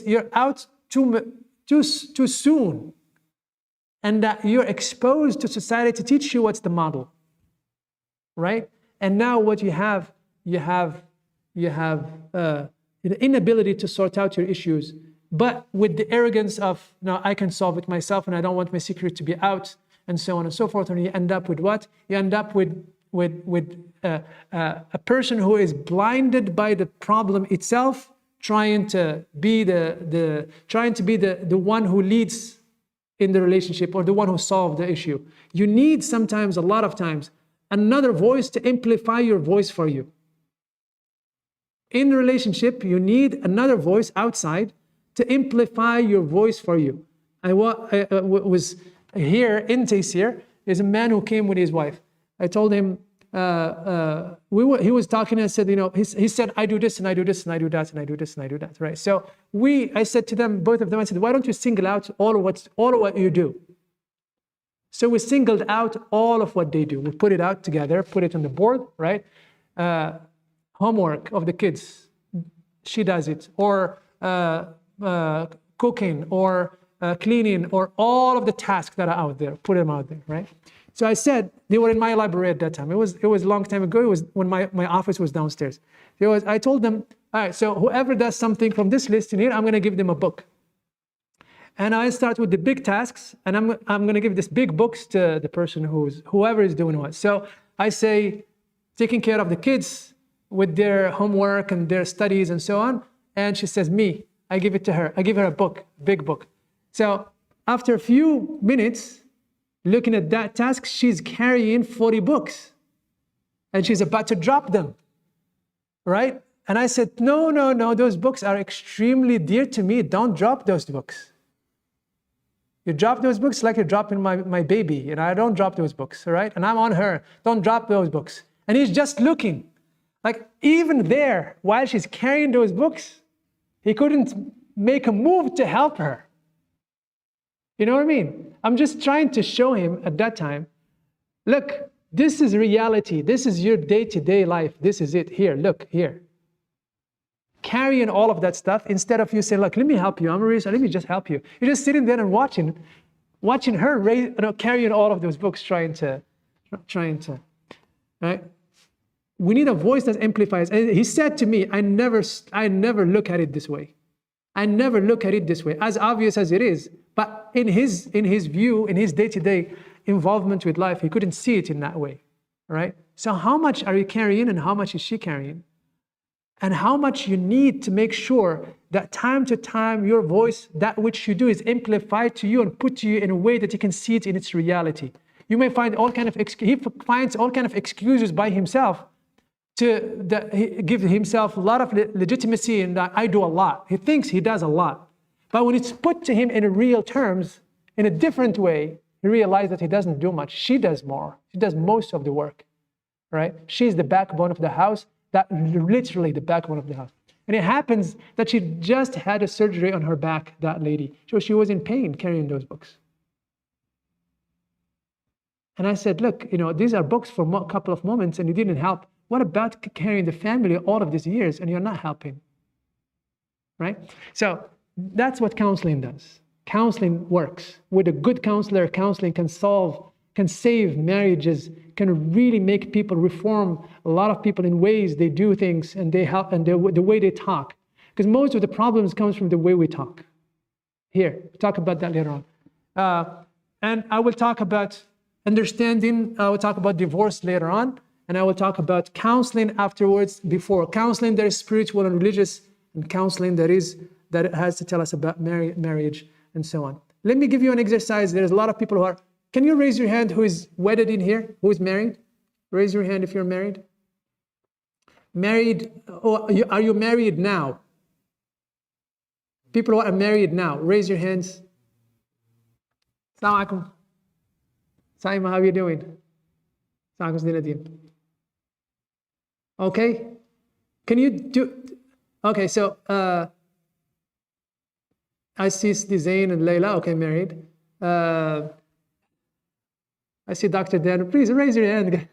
You're out too soon. And that you're exposed to society to teach you what's the model, right? And now what you have the inability to sort out your issues, but with the arrogance of, no, I can solve it myself and I don't want my secret to be out, and so on and so forth. And you end up with what? You end up with a person who is blinded by the problem itself, trying to be the one who leads in the relationship, or the one who solved the issue. You need sometimes, a lot of times, another voice to amplify your voice for you. In a relationship, you need another voice outside to amplify your voice for you. I was here in Taysir. There's a man who came with his wife. I told him, he was talking, and I said, he said, I do this and I do this and I do that and I do this and I do that, right? So I said to them, both of them, I said, why don't you single out all of what you do? So we singled out all of what they do. We put it out together, put it on the board, right? Homework of the kids, she does it, or cooking, or cleaning, or all of the tasks that are out there, put them out there, right? So I said, they were in my library at that time. It was a long time ago. It was when my office was downstairs. I told them, all right, so whoever does something from this list in here, I'm going to give them a book. And I start with the big tasks, and I'm going to give this big books to the person whoever is doing what. So I say, taking care of the kids with their homework and their studies and so on. And she says, me, I give it to her. I give her a book, big book. So after a few minutes, looking at that task, she's carrying 40 books and she's about to drop them, right? And I said, no, those books are extremely dear to me. Don't drop those books. You drop those books like you're dropping my baby. I don't drop those books, all right? And I'm on her. Don't drop those books. And he's just looking. Like, even there, while she's carrying those books, He couldn't make a move to help her. You know what I mean? I'm just trying to show him at that time, look, this is reality. This is your day-to-day life. This is it. Here, look, here. Carrying all of that stuff instead of you saying, look, let me help you. I'm a reason. Let me just help you. You're just sitting there and watching her carrying all of those books, trying to, right? We need a voice that amplifies. And he said to me, I never look at it this way. I never look at it this way, as obvious as it is. But in his view, in his day-to-day involvement with life, he couldn't see it in that way, right? So how much are you carrying and how much is she carrying? And how much you need to make sure that time to time your voice, that which you do, is amplified to you and put to you in a way that you can see it in its reality. You may find he finds all kind of excuses by himself to give himself a lot of legitimacy in that I do a lot. He thinks he does a lot. But when it's put to him in real terms, in a different way, he realizes that he doesn't do much. She does more. She does most of the work, right? She's the backbone of the house, literally the backbone of the house. And it happens that she just had a surgery on her back, that lady. So she was in pain carrying those books. And I said, look, these are books for a couple of moments and you didn't help. What about carrying the family all of these years and you're not helping, right? So that's what counseling does. Counseling works. With a good counselor, counseling can save marriages, can really make people reform a lot of people in ways they do things and they help and the way they talk. Because most of the problems comes from the way we talk. Here, we'll talk about that later on. And I will talk about understanding, I will talk about divorce later on, and I will talk about counseling afterwards. Before counseling, there is spiritual and religious, and counseling that has to tell us about marriage and so on. Let me give you an exercise. There's a lot of people who are, can you raise your hand who is wedded in here? Who is married? Raise your hand if you're married. Married, are you married now? People who are married now, raise your hands. Assalamu alaikum. Saima, how are you doing? Okay. Can you do, okay, so I see Zain and Layla, okay, married. I see Dr. Dan, please raise your hand.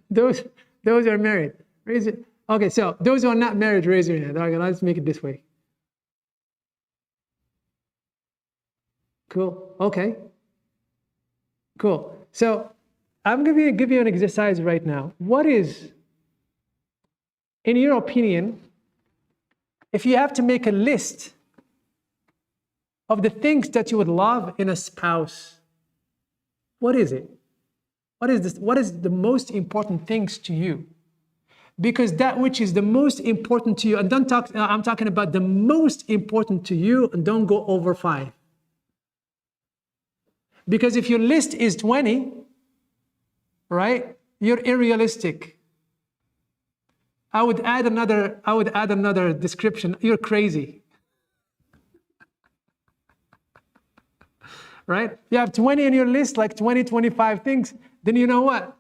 Those are married. Raise it. Okay, so those who are not married, raise your hand. Okay, let's make it this way. Cool, okay. Cool. So I'm going to give you an exercise right now. What is, in your opinion, if you have to make a list of the things that you would love in a spouse, what is it? What is this? What is the most important things to you? Because that which is the most important to you, and don't talk, I'm talking about the most important to you, and don't go over 5. Because if your list is 20, right, you're unrealistic. I would add another description. You're crazy. Right? You have 20 in your list, like 20, 25 things, then you know what?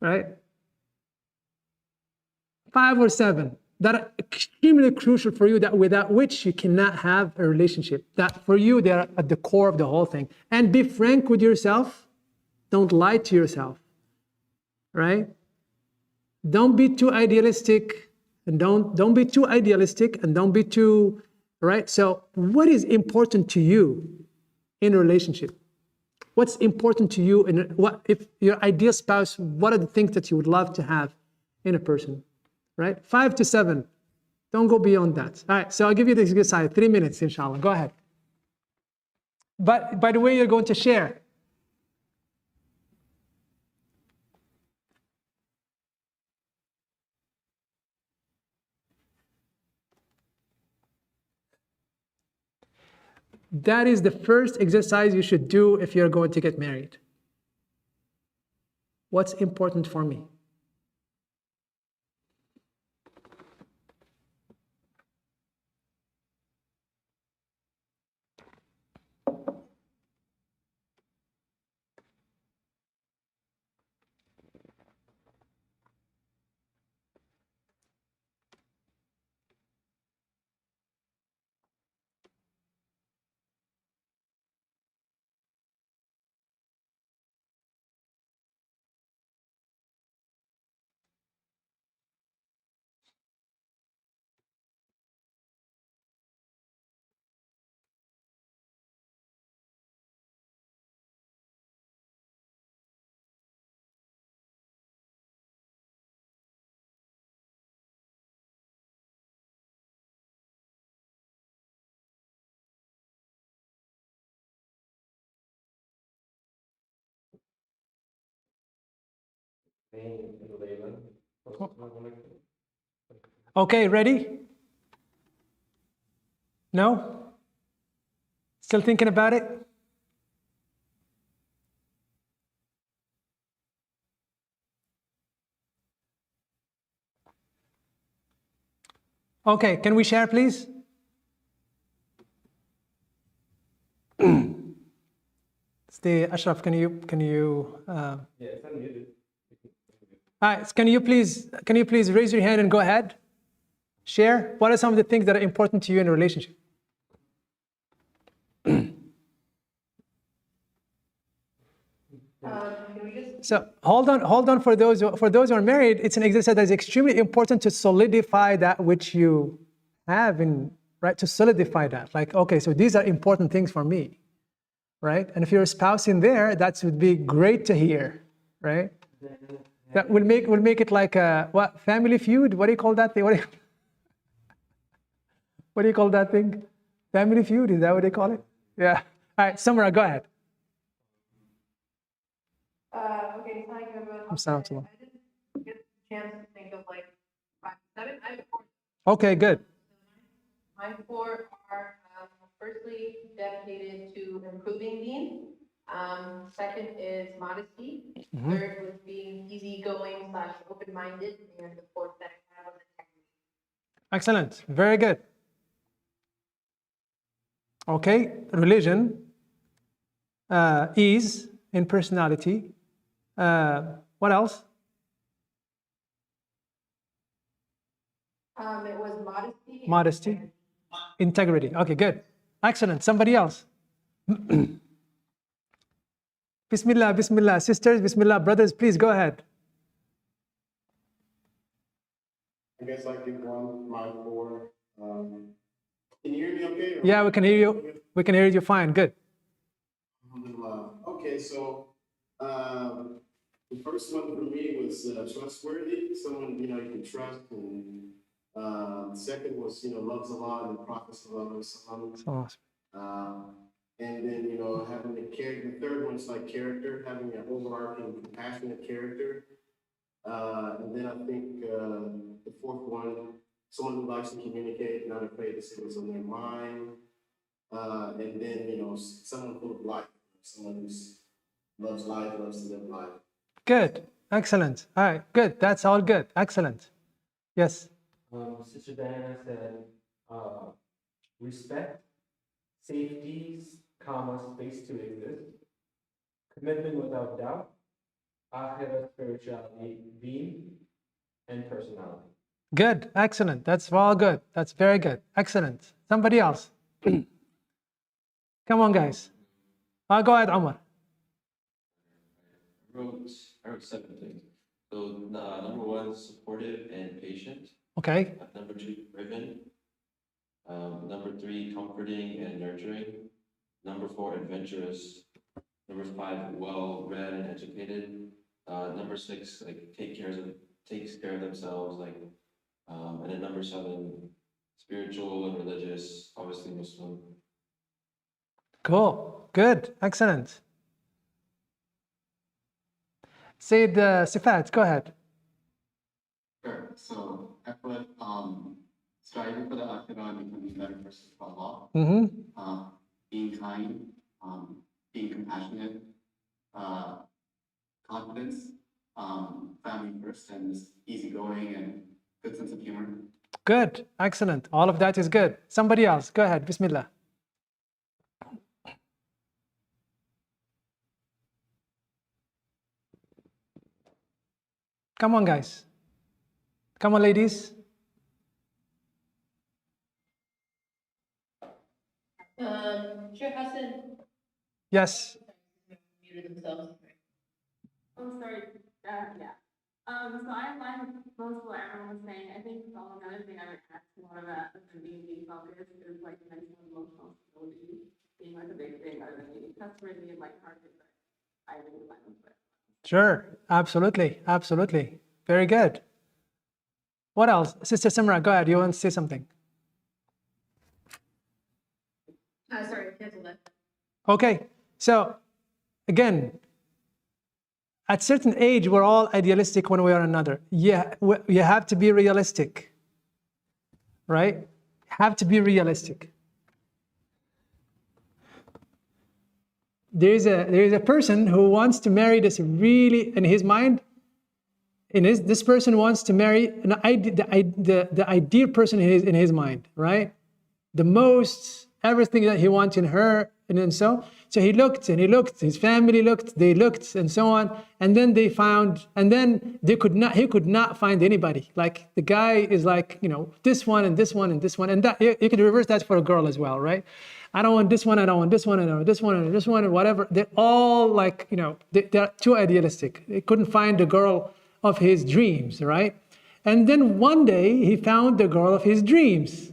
Right? 5 or 7 that are extremely crucial for you, that without which you cannot have a relationship. That for you, they're at the core of the whole thing. And be frank with yourself. Don't lie to yourself. Right? Don't be too idealistic, and don't be too idealistic, and don't be too, right? So what is important to you in a relationship? What's important to you in what, if your ideal spouse, what are the things that you would love to have in a person, right? 5 to 7. Don't go beyond that. All right, so I'll give you this exercise, 3 minutes, inshallah. Go ahead. But by the way, you're going to share. That is the first exercise you should do if you're going to get married. What's important for me? Main and Layla. Okay, ready? No? Still thinking about it? Okay, can we share, please? Stay, Ashraf, can you Yeah, it's unmuted. all right, can you please raise your hand and go ahead? Share. What are some of the things that are important to you in a relationship? So hold on for those who are married. It's an exercise that is extremely important to solidify that which you have in, right? To solidify that, like, okay, so these are important things for me, right? And if you're a spouse in there, that would be great to hear, right? That will make it like a what, Family Feud? What do you call that thing? What do you call that thing? Family Feud? Is that what they call it? Yeah. All right, Samara, go ahead. Okay, so I have I'm sorry. I didn't get a chance to think of like 5, 7. I have 4. Okay, good. My 4 are firstly dedicated to improving being. Second is modesty. Third was being easygoing / open-minded, and the fourth that I have was integrity. Excellent. Very good. Okay, religion, ease in personality. What else? It was modesty. Modesty, integrity. Okay, good. Excellent. Somebody else. Bismillah, Bismillah. Sisters, Bismillah. Brothers, please go ahead. I guess I give one, my 4. Can you hear me okay? Yeah, we can hear you. We can hear you fine. Good. Okay, so the first one for me was trustworthy, someone you can trust, and second was loves Allah and the Prophet sallallahu alaihi wasallam. And then having the character. The third one's like character, having an overarching compassionate character. And then I think the fourth one, someone who likes to communicate, not afraid to say what's on their mind. And then someone full of life, someone who loves life, loves to live life. Good. Excellent. All right. Good. That's all good. Excellent. Yes. Sister Diana said, respect, safeties, space to exist, commitment without doubt, akhirah, spirituality, being, and personality. Good. Excellent. That's all good. That's very good. Excellent. Somebody else. Come on, guys. Go ahead, Omar. I wrote 7 things. So number 1, supportive and patient. Okay. Number 2, driven. Number 3, comforting and nurturing. Number 4, adventurous. Number 5, well-read and educated. Number 6, like takes care of themselves, like, and then number 7, spiritual and religious, obviously Muslim. Cool. Good. Excellent. Said Sifat, go ahead. Sure. So I put striving for the akhirah and becoming a better person for Allah. Being kind, being compassionate, confidence, family first, and just easygoing and good sense of humor. Good. Excellent. All of that is good. Somebody else. Go ahead. Bismillah. Come on, guys. Come on, ladies. Sure, Hassan. Yes. Muted themselves. Oh, sorry. Yeah. So I align with most of what everyone was saying. I think another thing I would add to more of that being focused is like mental and emotional stability being like a big thing other than being trustworthy and lighthearted, but I really align with it. Sure. Absolutely. Absolutely. Very good. What else? Sister Samra, go ahead. You want to say something? Sorry, cancel that. Okay. So, again, at certain age, we're all idealistic one way or another. Yeah, you have to be realistic, right? Have to be realistic. There is a person who wants to marry this really, in his mind, this person wants to marry the ideal person in his mind, right? The most, everything that he wants in her, and then so he looked and he looked, his family looked, they looked, and so on, and then they found, and then he could not find anybody. Like the guy is like, you know, this one and this one and this one, and that you could reverse that for a girl as well, right? I don't want this one, I don't want this one, I don't want this one, and this one, and whatever. They're all like, you know, they're too idealistic. They couldn't find the girl of his dreams, right? And then one day he found the girl of his dreams.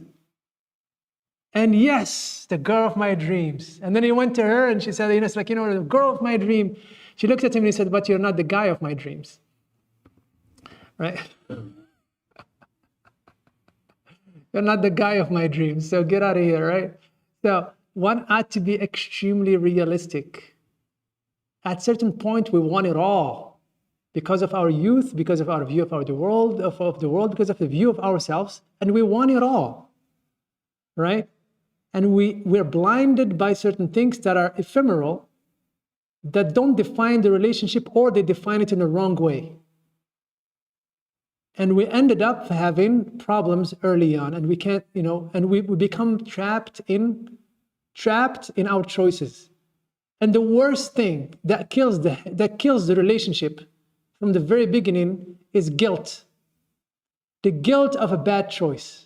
And yes, the girl of my dreams. And then he went to her and she said, you know, it's like, you know, the girl of my dream. She looked at him and he said, but you're not the guy of my dreams, right? You're not the guy of my dreams, so get out of here, right? So one ought to be extremely realistic. At a certain point, we want it all because of our youth, because of our view of the world, because of the view of ourselves, and we want it all, right? And we're blinded by certain things that are ephemeral, that don't define the relationship, or they define it in the wrong way. And we ended up having problems early on, and we can't, you know, and we become trapped in our choices. And the worst thing that kills the relationship from the very beginning is guilt. The guilt of a bad choice.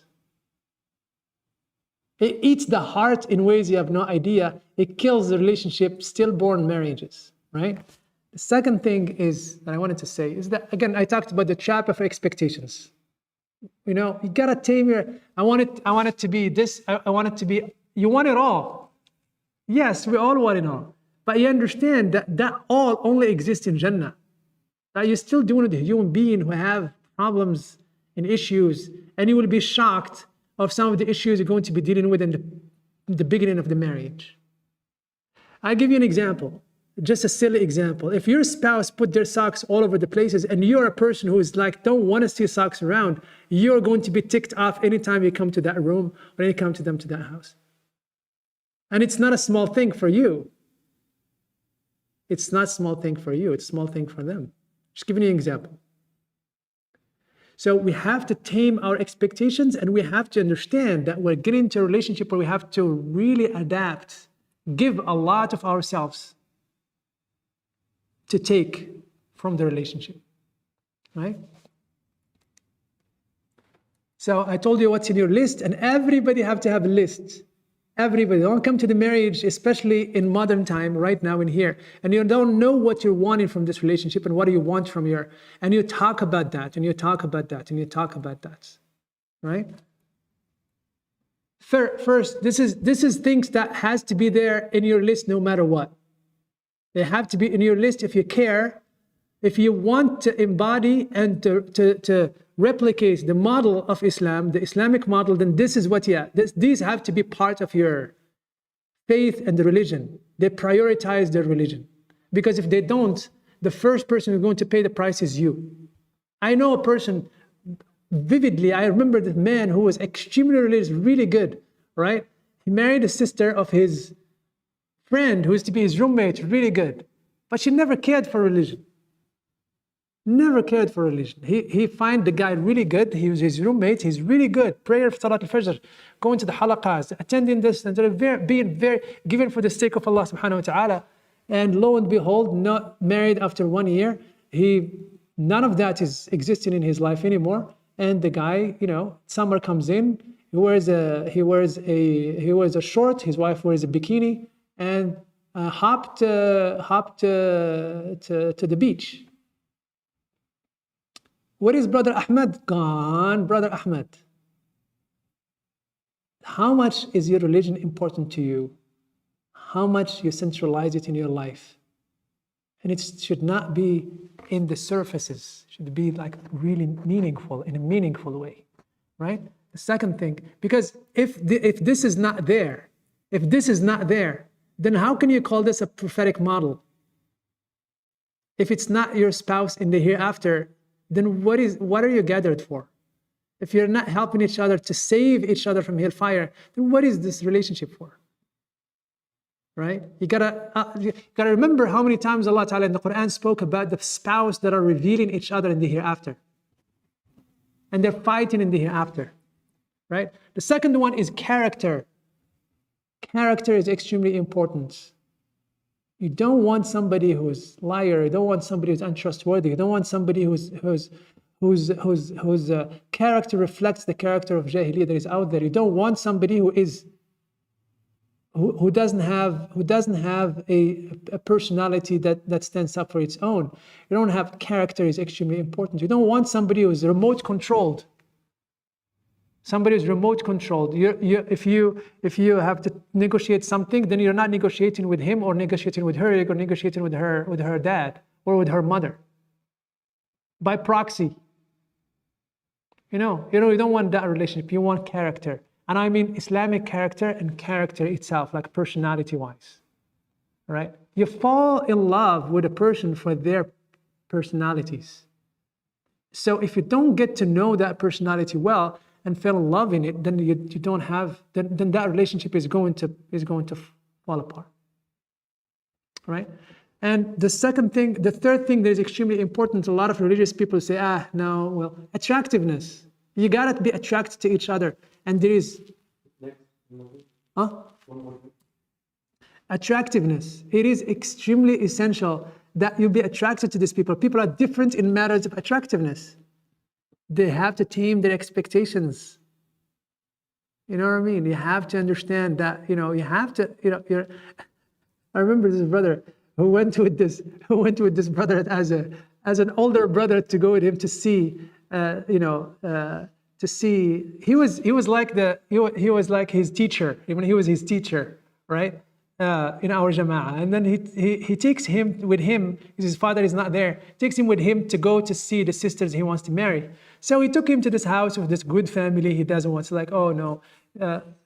It eats the heart in ways you have no idea. It kills the relationship, stillborn marriages, right? The second thing is that I wanted to say is that, again, I talked about the trap of expectations. You know, you gotta tame your, I want it to be this, I want it to be, you want it all. Yes, we all want it all. But you understand that all only exists in Jannah. That you're still doing it with a human being who have problems and issues, and you will be shocked of some of the issues you're going to be dealing with in the beginning of the marriage. I'll give you an example, just a silly example. If your spouse put their socks all over the places and you're a person who is like, don't want to see socks around, you're going to be ticked off anytime you come to that room or you come to them to that house. And it's not a small thing for you. It's not a small thing for you, it's a small thing for them. Just giving you an example. So we have to tame our expectations, and we have to understand that we're getting into a relationship where we have to really adapt, give a lot of ourselves to take from the relationship, right? So I told you what's in your list, and everybody have to have a list. Everybody, don't come to the marriage, especially in modern time, right now in here, and you don't know what you're wanting from this relationship and what do you want from your, and you talk about that, and you talk about that, and you talk about that, right? First, this is things that has to be there in your list no matter what. They have to be in your list if you care, if you want to embody and to replicate the model of Islam, the Islamic model, then this is what, these have to be part of your faith and the religion. They prioritize their religion. Because if they don't, the first person who's going to pay the price is you. I know a person, vividly, I remember this man who was extremely religious, really good, right? He married a sister of his friend who used to be his roommate, really good. But she never cared for religion. Never cared for religion. He find the guy really good. He was his roommate. He's really good. Prayer for Salat al-Fajr, going to the halaqas, attending this, and being very given for the sake of Allah subhanahu wa ta'ala. And lo and behold, not married after 1 year. None of that is existing in his life anymore. And the guy, you know, summer comes in. He wears a short. His wife wears a bikini, and hopped to the beach. Where is Brother Ahmed? Gone, Brother Ahmed. How much is your religion important to you? How much you centralize it in your life? And it should not be in the surfaces. It should be like really meaningful, in a meaningful way, right? The second thing, because if this is not there, then how can you call this a prophetic model? If it's not your spouse in the hereafter, then what are you gathered for? If you're not helping each other to save each other from hellfire, then what is this relationship for? Right? You gotta remember how many times Allah Ta'ala in the Quran spoke about the spouse that are revealing each other in the hereafter. And they're fighting in the hereafter. Right? The second one is character. Character is extremely important. You don't want somebody who's liar. You don't want somebody who's untrustworthy. You don't want somebody whose character reflects the character of Jahiliyyah that is out there. You don't want somebody who doesn't have a personality that stands up for its own. You don't have character is extremely important. You don't want somebody who's remote controlled. Somebody who's remote controlled. If you have to negotiate something, then you're not negotiating with him or negotiating with her. You're negotiating with her dad or with her mother by proxy. You don't want that relationship. You want character, and I mean Islamic character and character itself, like personality-wise. Right? You fall in love with a person for their personalities. So if you don't get to know that personality well and fell in love in it, then you don't have, then that relationship is going to fall apart. Right? And the third thing that is extremely important, a lot of religious people say, no, well, attractiveness. You gotta be attracted to each other. And there is attractiveness. It is extremely essential that you be attracted to these people. People are different in matters of attractiveness. They have to tame their expectations. You know what I mean? You have to understand that, you have to, I remember this brother who went with this brother as an older brother to go with him to see, he was like his teacher, even he was his teacher, right? In our jama'ah. And then he takes him with him, because his father is not there, takes him with him to go to see the sisters he wants to marry. So he took him to this house of this good family he doesn't want. So like, oh no,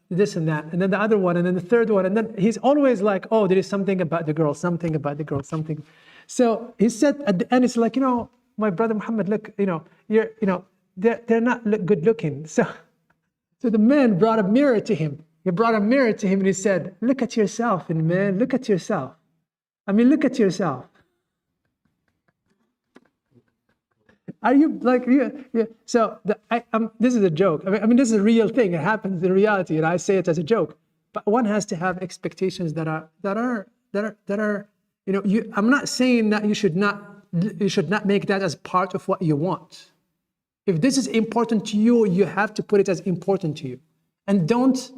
this and that. And then the other one, and then the third one. And then he's always like, oh, there is something about the girl, something. So he said at the end, it's like, my brother Muhammad, look, they're not good looking. So the man brought a mirror to him. He brought a mirror to him and he said, look at yourself, and man, look at yourself. I mean, look at yourself. Are you like, yeah. So this is a joke. I mean, this is a real thing. It happens in reality, and I say it as a joke. But one has to have expectations that are. I'm not saying that you should not make that as part of what you want. If this is important to you, you have to put it as important to you, and don't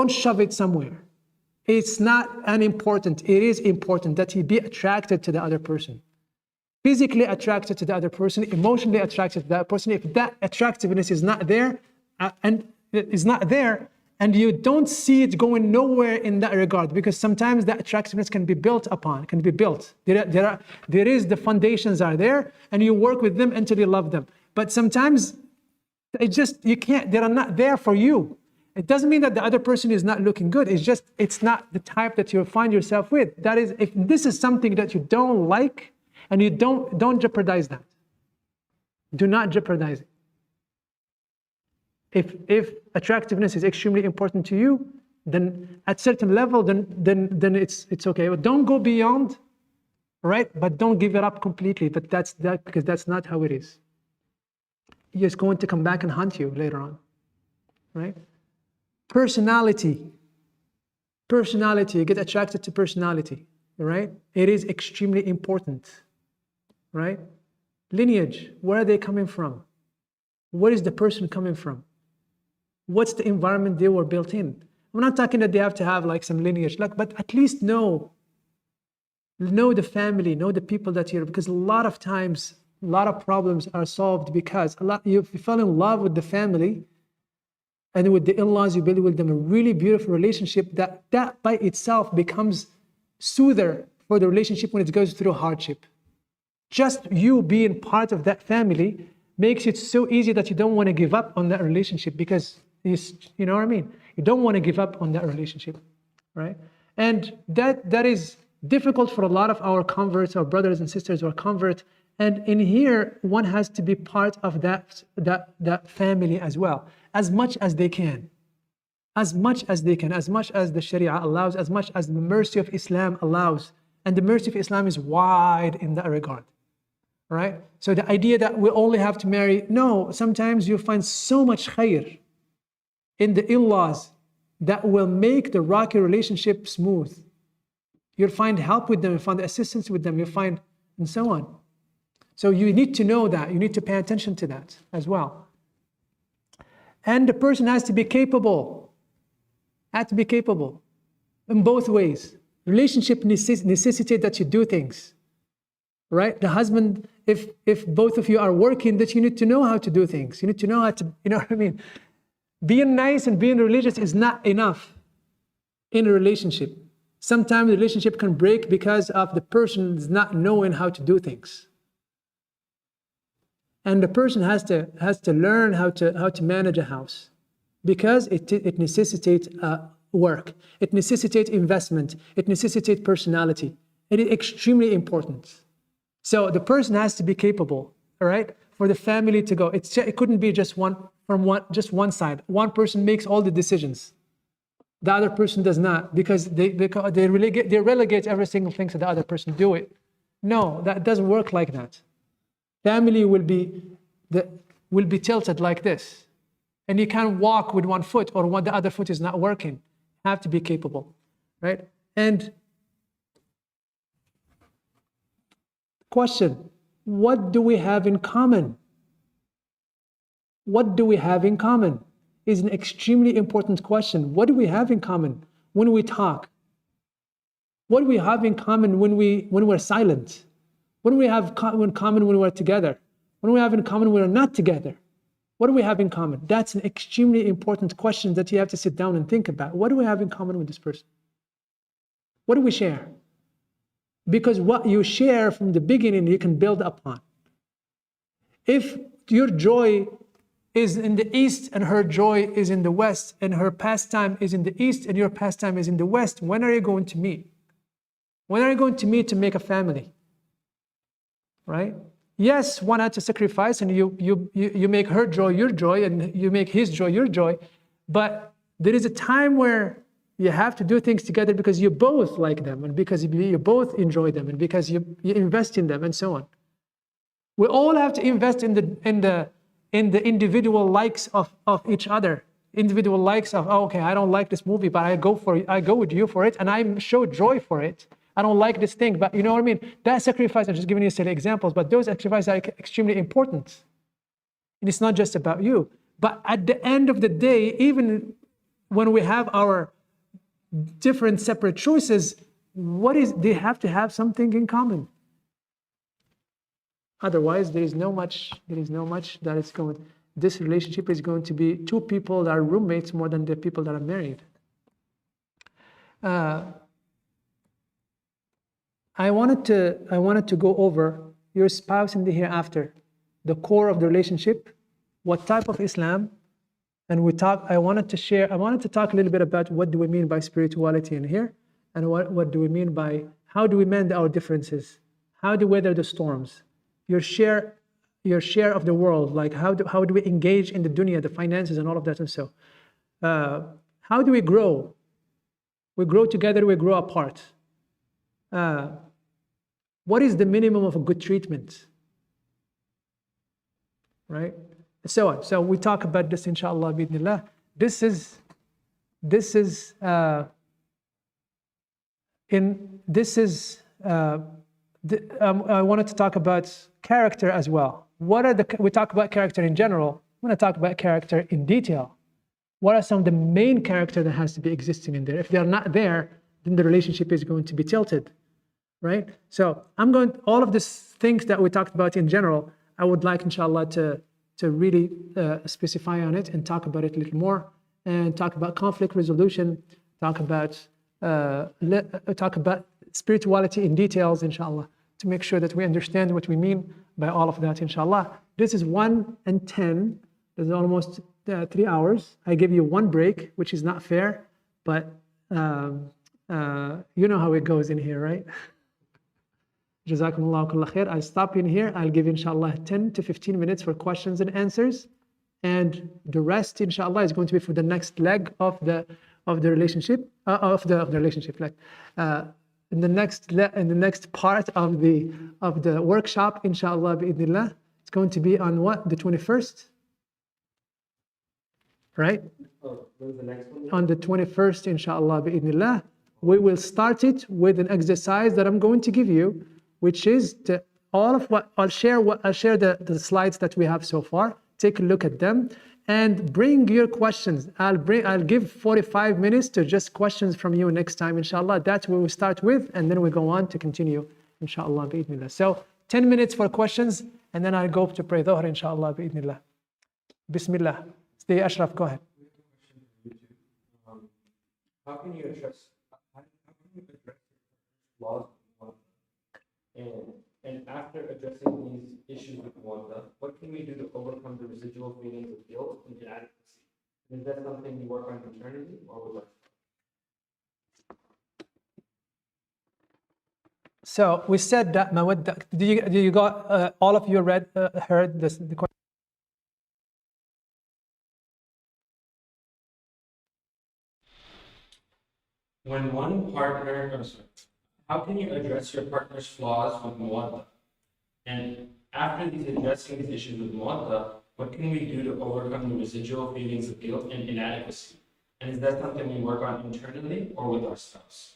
shove it somewhere. It's not unimportant. It is important that you be attracted to the other person. Physically attracted to the other person, emotionally attracted to that person. If that attractiveness is not there, and you don't see it going nowhere in that regard, because sometimes that attractiveness can be built upon, can be built. There is the foundations are there, and you work with them until you love them. But sometimes you can't. They are not there for you. It doesn't mean that the other person is not looking good. It's not the type that you find yourself with. That is, if this is something that you don't like. And you don't jeopardize that. Do not jeopardize it. If attractiveness is extremely important to you, then at certain level, then it's okay. But don't go beyond, right? But don't give it up completely. But because that's not how it is. It's going to come back and haunt you later on, right? Personality. You get attracted to personality, right? It is extremely important. Right? Lineage, where are they coming from? Where is the person coming from? What's the environment they were built in? I'm not talking that they have to have like some lineage, but at least know the family, know the people that you're, because a lot of times, a lot of problems are solved because you fell in love with the family, and with the in-laws, you build with them a really beautiful relationship that by itself becomes soother for the relationship when it goes through hardship. Just you being part of that family makes it so easy that you don't want to give up on that relationship, because you know what I mean? You don't want to give up on that relationship, right? And that is difficult for a lot of our converts, our brothers and sisters who are convert. And in here, one has to be part of that family as well, as much as they can. As much as they can, as much as the Sharia allows, as much as the mercy of Islam allows. And the mercy of Islam is wide in that regard, right? So the idea that we only have to marry, no, sometimes you find so much khair in the in-laws that will make the rocky relationship smooth. You'll find help with them, you'll find assistance with them, you'll find, and so on. So you need to know that, you need to pay attention to that as well. And the person has to be capable. Have to be capable in both ways. Relationship necessitate that you do things, right? The husband, if both of you are working, that you need to know how to do things. You need to know how to, you know what I mean? Being nice and being religious is not enough in a relationship. Sometimes the relationship can break because of the person not knowing how to do things. And the person has to learn how to manage a house. Because it necessitates work, it necessitates investment, it necessitates personality. It is extremely important. So the person has to be capable, all right, for the family to go. It couldn't be just one side. One person makes all the decisions, the other person does not, because they relegate every single thing to the other person do it. No, that doesn't work like that. Family will be tilted like this. And you can't walk with one foot or the other foot is not working. You have to be capable, right? And question, what do we have in common? What do we have in common is an extremely important question. What do we have in common when we talk? What do we have in common when we're silent? What do we have in common when we're together? What do we have in common when we're not together? What do we have in common? That's an extremely important question that you have to sit down and think about. What do we have in common with this person? What do we share? Because what you share from the beginning, you can build upon. If your joy is in the east and her joy is in the west, and her pastime is in the east and your pastime is in the west, when are you going to meet? When are you going to meet to make a family? Right? Yes, one had to sacrifice, and you make her joy your joy, and you make his joy your joy. But there is a time where you have to do things together because you both like them, and because you both enjoy them, and because you invest in them, and so on. We all have to invest in the individual likes of each other. Individual likes of, oh, okay, I don't like this movie, but I go with you for it, and I show joy for it. I don't like this thing, but you know what I mean? That sacrifice, I'm just giving you silly examples, but those sacrifices are extremely important. And it's not just about you. But at the end of the day, even when we have our different separate choices, they have to have something in common. Otherwise, there is no much that is going, this relationship is going to be two people that are roommates more than the people that are married. I wanted to go over your spouse in the hereafter, the core of the relationship, what type of Islam, and I wanted to talk a little bit about what do we mean by spirituality in here, and what do we mean by, how do we mend our differences, how do we weather the storms, your share of the world, like how do we engage in the dunya, the finances and all of that, and so how do we grow? We grow together, we grow apart. What is the minimum of a good treatment? Right? So on. So we talk about this, inshallah, bidnillah. I wanted to talk about character as well. We talk about character in general. I'm going to talk about character in detail. What are some of the main character that has to be existing in there? If they're not there, then the relationship is going to be tilted. Right? So all of these things that we talked about in general, I would like, inshallah, to really specify on it and talk about it a little more, and talk about conflict resolution, talk about spirituality in details, inshallah, to make sure that we understand what we mean by all of that, inshallah. This is 1:10. This is almost 3 hours. I give you one break, which is not fair, but You know how it goes in here, right? Jazakumullah kulla khair. I'll stop in here. I'll give inshallah 10 to 15 minutes for questions and answers. And the rest, inshallah, is going to be for the next leg of the relationship, of the relationship. Like in the next part of the workshop, inshallah, bi'idhnillah, it's going to be on what? The 21st, right? Oh, when's the next one? On the 21st, inshallah, bi'idhnillah, we will start it with an exercise that I'm going to give you, which is all of what I'll share. I'll share the slides that we have so far. Take a look at them and bring your questions. I'll give 45 minutes to just questions from you next time, inshallah. That's where we start with, and then we go on to continue, inshallah, bi'idhnillah. So 10 minutes for questions, and then I'll go to pray dhuhr, inshallah, bi'idhnillah. Bismillah. Stay Ashraf, go ahead. How can you address laws and after addressing these issues with wanda, what can we do to overcome the residual feelings of guilt and inadequacy? Is that something you work on internally or with us? So we said that mawadda. Did you got all of you heard this? The question? When one partner, how can you address your partner's flaws with Muwatta? And after addressing these issues with Muwatta, what can we do to overcome the residual feelings of guilt and inadequacy? And is that something we work on internally or with our spouse?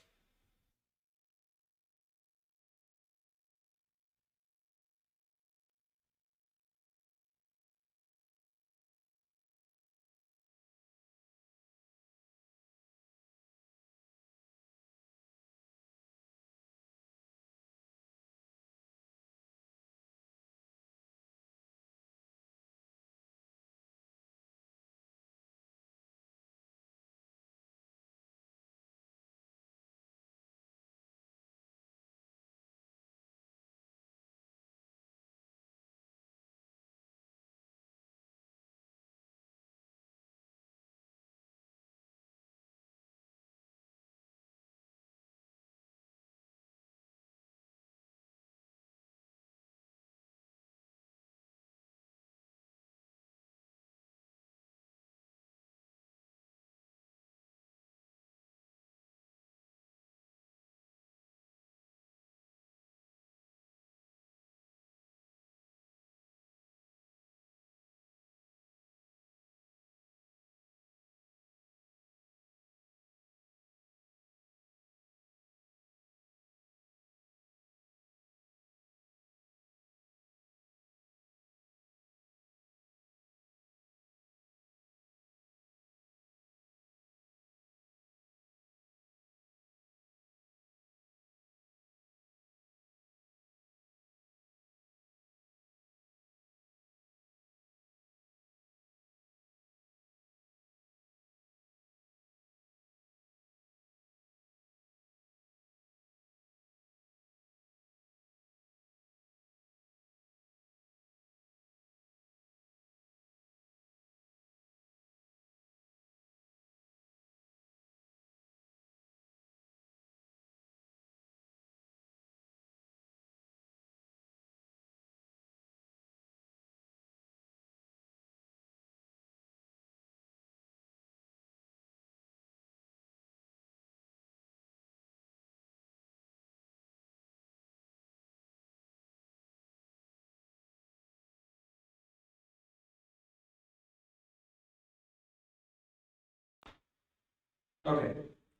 Okay.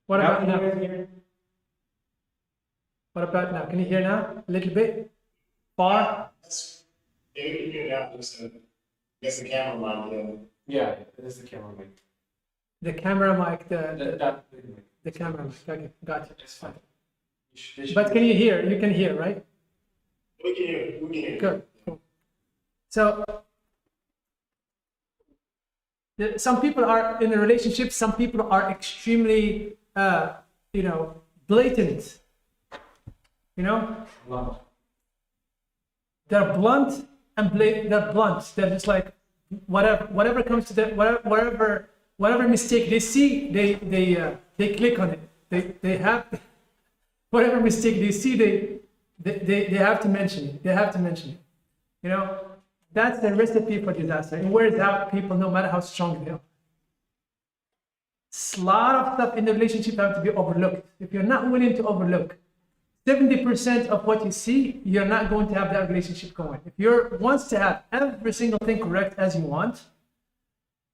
What about now? Can you guys hear? What about now? Can you hear now? A little bit? Far? Yeah, you can get it out. Just, I guess the camera mic, Yeah, this is the camera mic. The camera mic, That the camera mic. Okay, gotcha. It's fine. But can you hear? You can hear, right? We can hear. We can hear. Good. Cool. So some people are in a relationship. Some people are extremely, blatant. They're blunt and they're blunt. They're just like whatever comes to them, whatever mistake they see, they click on it. they have whatever mistake they see, they have to mention it. They have to mention it. You know, that's the recipe for disaster. It wears out people no matter how strong they are. A lot of stuff in the relationship have to be overlooked. If you're not willing to overlook 70% of what you see, you're not going to have that relationship going. If you're wants to have every single thing correct as you want,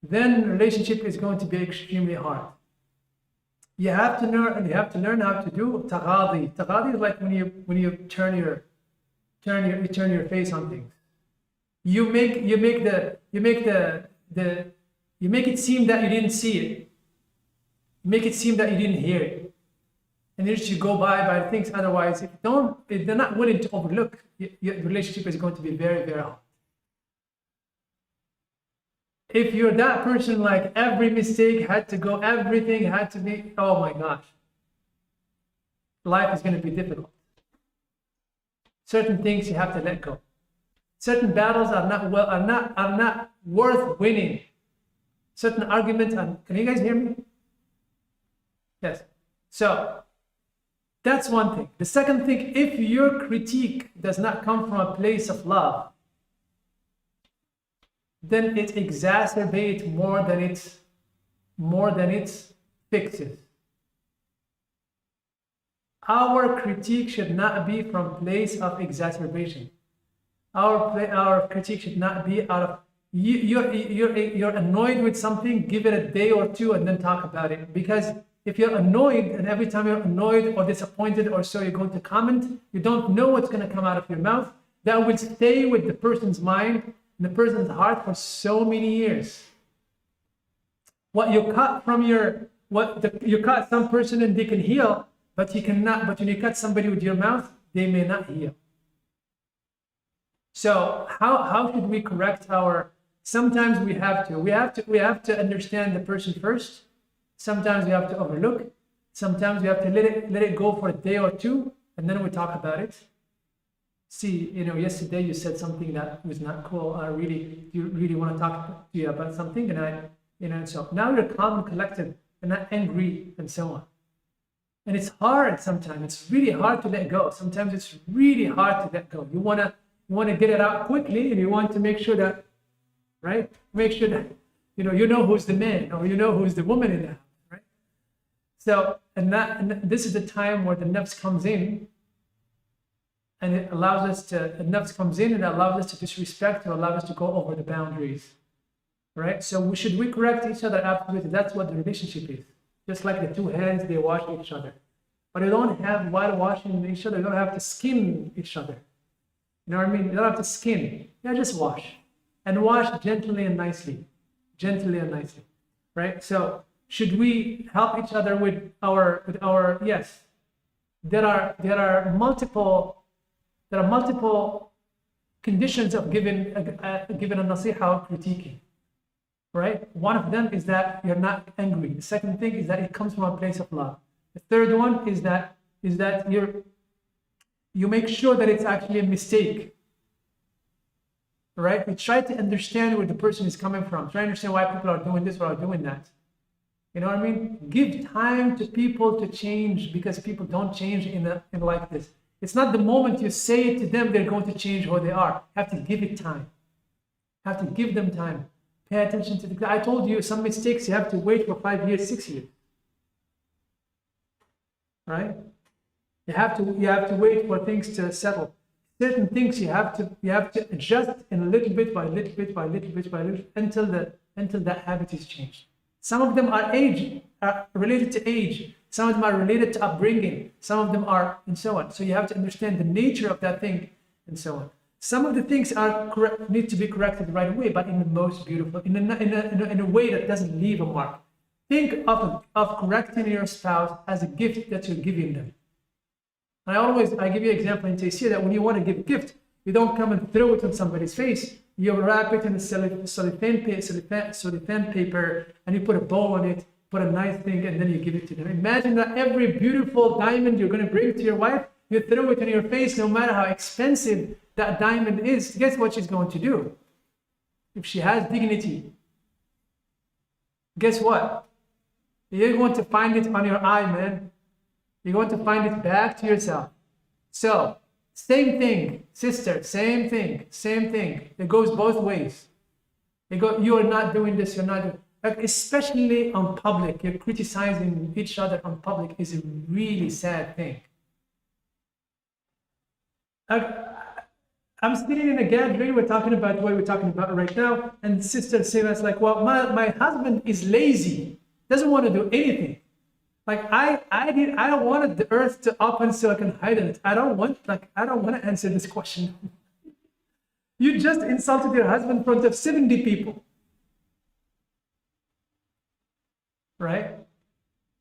then relationship is going to be extremely hard. You have to learn how to do taghadi. Taghadi is like when you turn your face on things. You make it seem that you didn't see it. Make it seem that you didn't hear it. And then you go by things. Otherwise, if they're not willing to overlook, your relationship is going to be very, very hard. If you're that person, like every mistake had to go, everything had to be, oh my gosh, life is going to be difficult. Certain things you have to let go. Certain battles are not worth winning. Certain arguments are, can you guys hear me? Yes. So that's one thing. The second thing, if your critique does not come from a place of love, then it exacerbates more than it fixes. Our critique should not be from place of exacerbation. Our critique should not be out of you're annoyed with something, give it a day or two and then talk about it. Because if you're annoyed and every time you're annoyed or disappointed or so you're going to comment, you don't know what's going to come out of your mouth. That will stay with the person's mind and the person's heart for so many years. What you cut from you cut some person and they can heal, but you cannot. But when you cut somebody with your mouth, they may not heal. So how should we correct our? Sometimes we have to understand the person first. Sometimes we have to overlook. Sometimes we have to let it go for a day or two, and then we talk about it. See, yesterday you said something that was not cool. You really want to talk to you about something, and so now you're calm and collected and not angry and so on. And it's hard sometimes. It's really hard to let go. Sometimes it's really hard to let go. You want to get it out quickly, and you want to make sure that, right? Make sure that you know who's the man or you know who's the woman in the house, right? So, and this is the time where the nafs comes in. And it allows us to, the nafs comes in and allows us to disrespect or allows us to go over the boundaries, right? So should we correct each other? Absolutely. That's what the relationship is. Just like the two hands, they wash each other. But you don't have while washing each other, you don't have to skin each other. You know what I mean? You don't have to skin. Yeah, just wash. And wash gently and nicely. Gently and nicely, right? So should we help each other with our yes. There are multiple conditions of giving a nasiha or critiquing, right? One of them is that you're not angry. The second thing is that it comes from a place of love. The third one is that you make sure that it's actually a mistake, right? We try to understand where the person is coming from. Try to understand why people are doing this or are doing that. You know what I mean? Give time to people to change, because people don't change in like this. It's not the moment you say it to them, they're going to change who they are. You have to give it time. You have to give them time. Pay attention to I told you some mistakes you have to wait for 5 years, 6 years. Right? You have to wait for things to settle. Certain things you have to adjust in a little bit by little bit by little bit by little until that habit is changed. Some of them are related to age. Some of them are related to upbringing. Some of them are, and so on. So you have to understand the nature of that thing, and so on. Some of the things need to be corrected right away, but in the most beautiful, in a way that doesn't leave a mark. Think of correcting your spouse as a gift that you're giving them. I give you an example in Taysir that when you want to give a gift, you don't come and throw it on somebody's face. You wrap it in a cellophane paper, and you put a bow on it, put a nice thing, and then you give it to them. Imagine that every beautiful diamond you're going to bring to your wife, you throw it in your face, no matter how expensive that diamond is. Guess what she's going to do? If she has dignity, guess what? You're going to find it on your eye, man. You're going to find it back to yourself. So, same thing, sister, same thing, same thing. It goes both ways. You are not doing this, you're not doing, like, especially on public, you're criticizing each other on public is a really sad thing. I'm sitting in a gathering, we're talking about what we're talking about right now, and sister Sarah's like, well, my husband is lazy, doesn't want to do anything. Like I don't want the earth to open so I can hide in it. I don't want to answer this question. You just insulted your husband in front of 70 people. Right?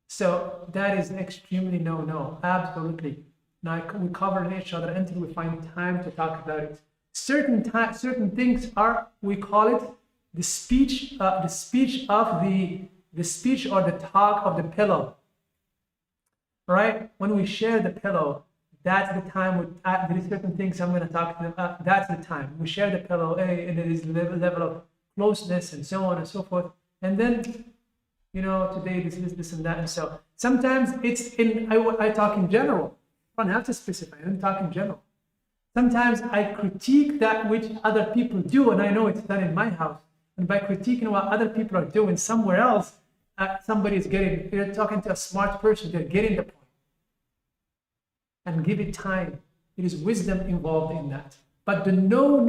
So that is extremely no, absolutely. Now we cover each other until we find time to talk about it. Certain things are, we call it the speech or the talk of the pillow. Right? When we share the pillow, that's the time. There is certain things I'm going to talk to them. That's the time we share the pillow, and there is level of closeness and so on and so forth. And then, today this and that. And so sometimes it's I talk in general. I don't have to specify. I don't talk in general. Sometimes I critique that which other people do, and I know it's done in my house. And by critiquing what other people are doing somewhere else, you're talking to a smart person, they're getting the point. And give it time. It is wisdom involved in that. But the no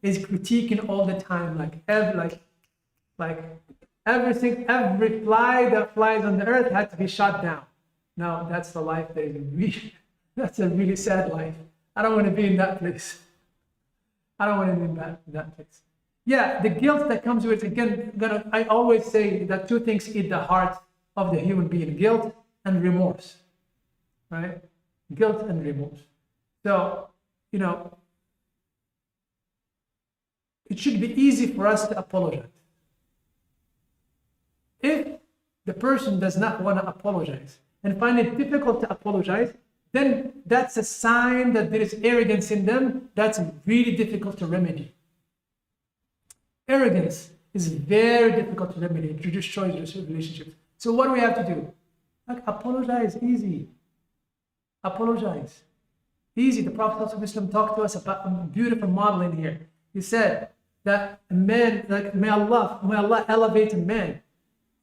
is critiquing all the time, like everything, every fly that flies on the earth had to be shot down. No, that's the life that is that's a really sad life. I don't want to be in that place. I don't want to be in that place. Yeah, the guilt that comes with it, again, I always say that two things eat the heart of the human being, guilt and remorse, right? Guilt and remorse. So, it should be easy for us to apologize. If the person does not want to apologize and find it difficult to apologize, then that's a sign that there is arrogance in them that's really difficult to remedy. Arrogance is very difficult to remedy. It destroys relationships. So what do we have to do? Apologize, easy. Apologize. Easy. The Prophet ﷺ talked to us about a beautiful model in here. He said that a man, may Allah elevate a man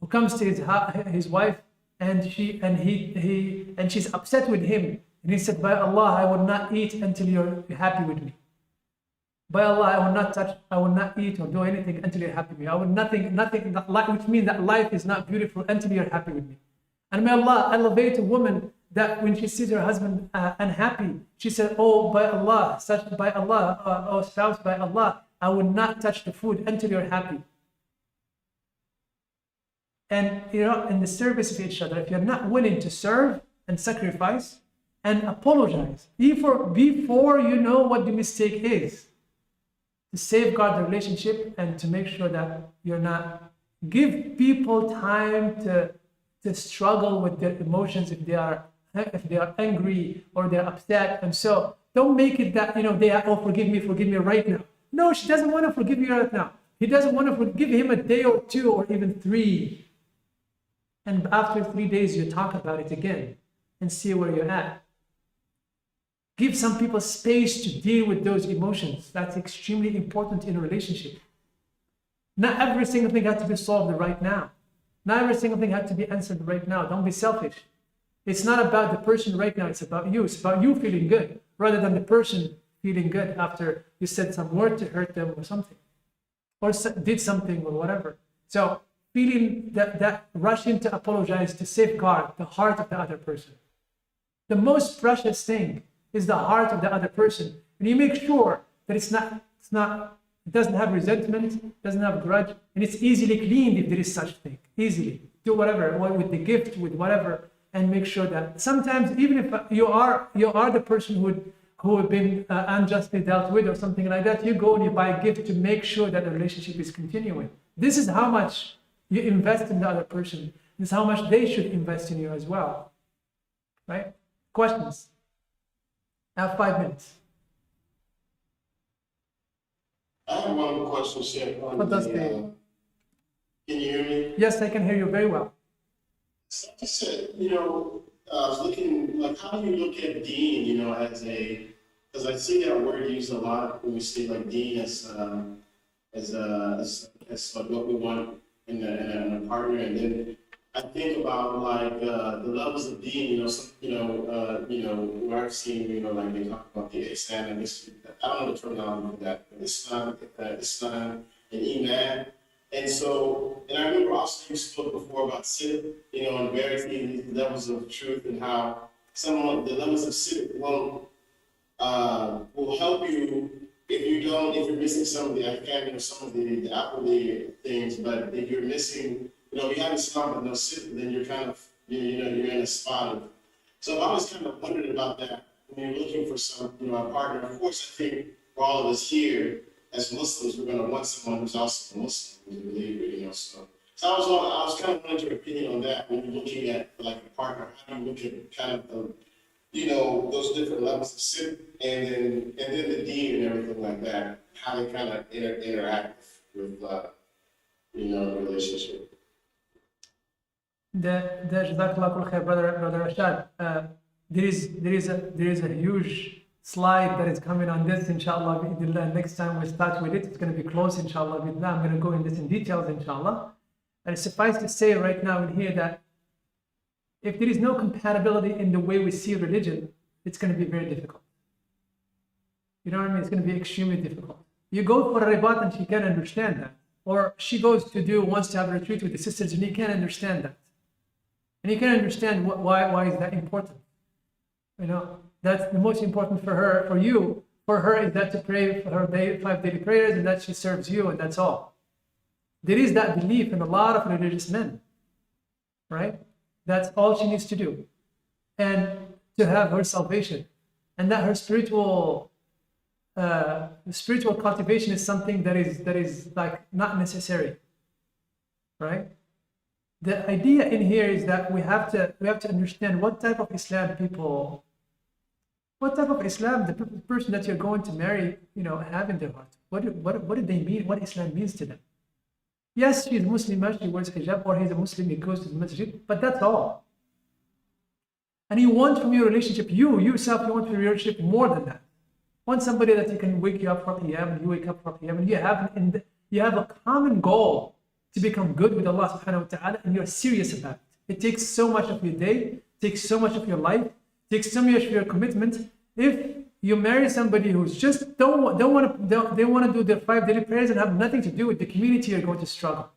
who comes to his wife and she's upset with him. And he said, by Allah, I will not eat until you're happy with me. By Allah, I will not touch, I will not eat or do anything until you're happy with me. I will nothing, which means that life is not beautiful until you're happy with me. And may Allah elevate a woman that when she sees her husband unhappy, she said, oh, by Allah, oh spouse, by Allah, I will not touch the food until you're happy. And, in the service of each other, if you're not willing to serve and sacrifice and apologize, before you know what the mistake is, to safeguard the relationship and to make sure that you're not, give people time to struggle with their emotions if they are angry or they're upset. And so don't make it that, they are, oh, forgive me right now. No, she doesn't want to forgive you right now. He doesn't want to forgive him a day or two or even 3. And after 3 days, you talk about it again and see where you're at. Give some people space to deal with those emotions. That's extremely important in a relationship. Not every single thing has to be solved right now. Not every single thing has to be answered right now. Don't be selfish. It's not about the person right now. It's about you. It's about you feeling good rather than the person feeling good after you said some word to hurt them or something, or did something or whatever. So feeling that rushing to apologize to safeguard the heart of the other person. The most precious thing is the heart of the other person. And you make sure that it doesn't have resentment, doesn't have grudge, and it's easily cleaned if there is such thing. Easily. Do whatever, with the gift, with whatever, and make sure that sometimes, even if you are the person who have been unjustly dealt with or something like that, you go and you buy a gift to make sure that the relationship is continuing. This is how much you invest in the other person. This is how much they should invest in you as well. Right? Questions? I have 5 minutes. I have one question, Chef. Can you hear me? Yes, I can hear you very well. I said, I was looking, like, how do you look at Dean, you know, as a, because I see that word used a lot when we say like Dean as like what we want in a partner, and then I think about like the levels of Dean, you know, where I've seen, you know, like they talk about the Islam, and this, I don't know the terminology for that, but Islam and Iman. And so, and I remember also you spoke before about civic, you know, and various these levels of truth, and how some of the levels of civic will help you if you're missing some of the academic or some of the outwardly things, but if you're missing, you know, if you have Islam but no civic, then you're kind of, you know, you're in a spot of. So I was kind of wondering about that when you're looking for some, you know, a partner. Of course, I think for all of us here, as Muslims, we're going to want someone who's also a Muslim, who's a believer, you know. So I was kind of wanting your opinion on that when you're looking at like a partner. How do you look at kind of the, you know, those different levels of sin, and then the deed and everything like that, how they kind of interact with you know, the relationship. Jazakallah kul khair, brother Rashad. There is a huge slide that is coming on this, inshallah. Next time we start with it, it's going to be close, inshallah. I'm going to go in this in details, inshallah. And suffice to say right now in here that if there is no compatibility in the way we see religion, it's going to be very difficult. You know what I mean? It's going to be extremely difficult. You go for a ribat and she can't understand that. Or she wants to have a retreat with the sisters and he can't understand that. And you can't understand why is that important. You know, that's the most important for her, for you. For her is that to pray for her 5 daily prayers and that she serves you, and that's all. There is that belief in a lot of religious men, right? That's all she needs to do. And to have her salvation. And that her spiritual cultivation is something that is like not necessary, right? The idea in here is that we have to understand what type of Islam the person that you're going to marry, you know, have in their heart. What do they mean? What Islam means to them? Yes, she's Muslim, she wears hijab, or he's a Muslim, he goes to the masjid, but that's all. And you want from your relationship, you yourself, you want from your relationship more than that. You want somebody that you can wake you up for Qiyam, and you wake up for Qiyam, and you have a common goal to become good with Allah subhanahu wa ta'ala, and you're serious about it. It takes so much of your day, it takes so much of your life, it takes so much of your commitment. If you marry somebody who's just they want to do their 5 daily prayers and have nothing to do with the community, you're going to struggle.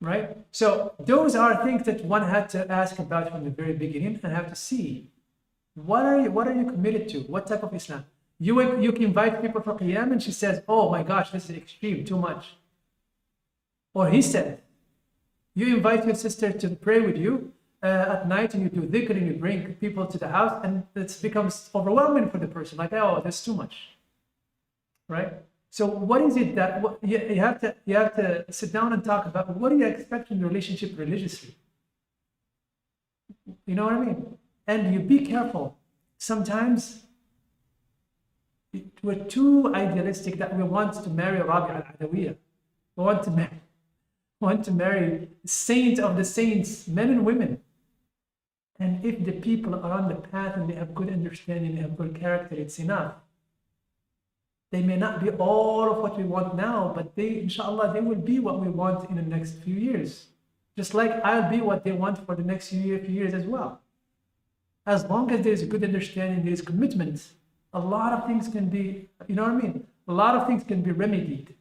Right? So those are things that one had to ask about from the very beginning and have to see. What are you committed to? What type of Islam? You can invite people for Qiyam and she says, oh my gosh, this is extreme, too much. Or he said, you invite your sister to pray with you at night and you do dhikr and you bring people to the house and it becomes overwhelming for the person. Like, oh, that's too much. Right? So what is it that you have to sit down and talk about? What do you expect in the relationship religiously? You know what I mean? And you be careful. Sometimes we're too idealistic that we want to marry Rabi al-Adawiyya. We want to marry saint of the saints, men and women. And if the people are on the path and they have good understanding, they have good character, it's enough. They may not be all of what we want now, but inshallah, they will be what we want in the next few years. Just like I'll be what they want for the next few years as well. As long as there's a good understanding, there's commitment, a lot of things can be, you know what I mean? A lot of things can be remedied.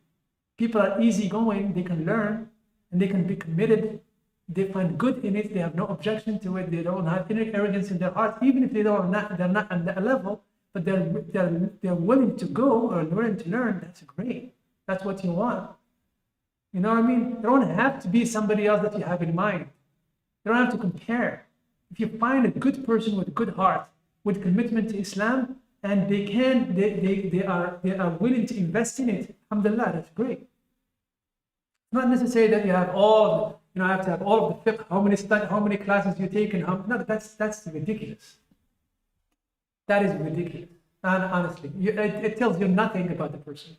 People are easygoing, they can learn, and they can be committed. They find good in it, they have no objection to it, they don't have inner arrogance in their heart, even if they're not on that level, but they're willing to go or willing to learn. That's great. That's what you want. You know what I mean? They don't have to be somebody else that you have in mind. They don't have to compare. If you find a good person with a good heart, with commitment to Islam, and they are willing to invest in it, alhamdulillah, that's great. It's not necessary that you have have to have all of the fiqh, how many classes you take, and no, that's ridiculous. That is ridiculous. And honestly, it tells you nothing about the person,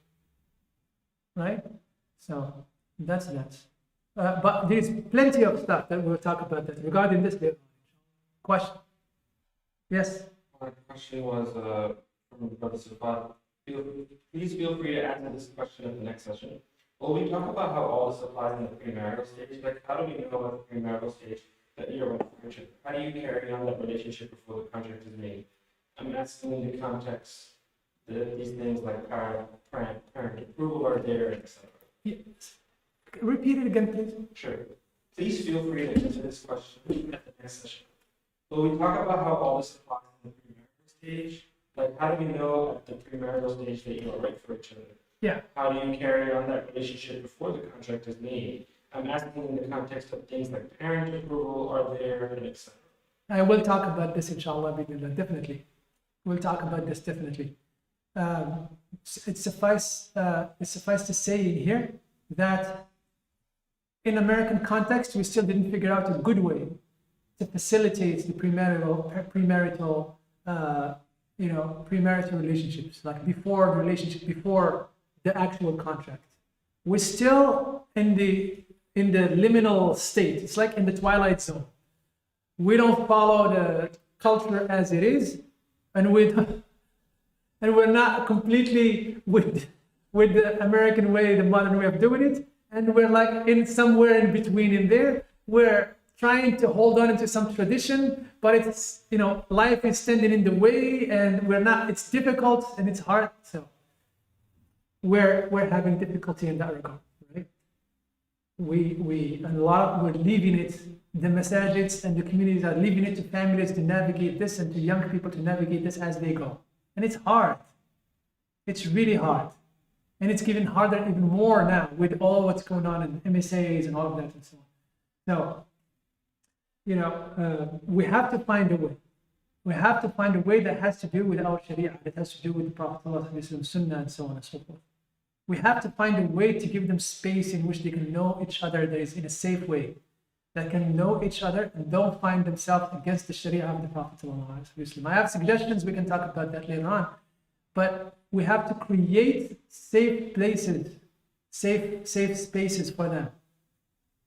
right? So that's that. But there's plenty of stuff that we'll talk about that regarding this later. Question? Yes? My question was from Brother Safat. Please feel free to answer this question at the next session. Well, we talk about how all this applies in the premarital stage. Like, how do we know about the premarital stage that you're with a friendship? How do you carry on that relationship before the contract is made? I'm asking in the context that these things like parent approval are there, etc. Yes. Repeat it again, please. Sure. Please feel free to answer this question at the next session. Well, we talk about how all this applies in the premarital stage. Like, how do we know at the premarital stage that you are right for each other? Yeah. How do you carry on that relationship before the contract is made? I'm asking in the context of things like parent approval are there, and etc. I will talk about this, inshallah, definitely. We'll talk about this definitely. It suffice to say in here that in American context, we still didn't figure out a good way to facilitate the premarital relationships, like before the actual contract. We're still in the liminal state. It's like in the twilight zone. We don't follow the culture as it is, and we're not completely with the American way, the modern way of doing it, and we're like in somewhere in between in there. We're trying to hold on to some tradition, but it's, life is standing in the way, and it's difficult and it's hard. So we're having difficulty in that regard, right? We're leaving it, the masajids and the communities are leaving it to families to navigate this and to young people to navigate this as they go. And it's hard. It's really hard. And it's getting harder even more now with all what's going on in MSAs and all of that and so on. So, we have to find a way. We have to find a way that has to do with our Sharia, that has to do with the Prophet ﷺ, Sunnah, and so on and so forth. We have to find a way to give them space in which they can know each other that is in a safe way, that can know each other and don't find themselves against the Sharia of the Prophet ﷺ. I have suggestions, we can talk about that later on, but we have to create safe places, safe spaces for them.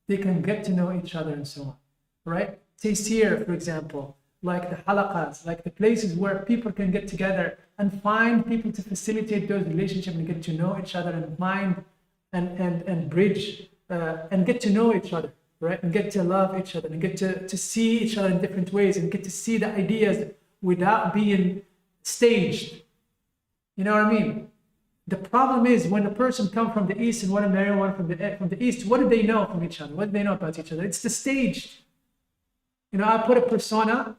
They can get to know each other and so on, right? Taysir, for example, like the halaqas, like the places where people can get together and find people to facilitate those relationships and get to know each other and find and bridge and get to know each other, right? And get to love each other and get to see each other in different ways and get to see the ideas without being staged. You know what I mean? The problem is when a person comes from the East and want to marry one from the East, what do they know from each other? What do they know about each other? It's the staged. I put a persona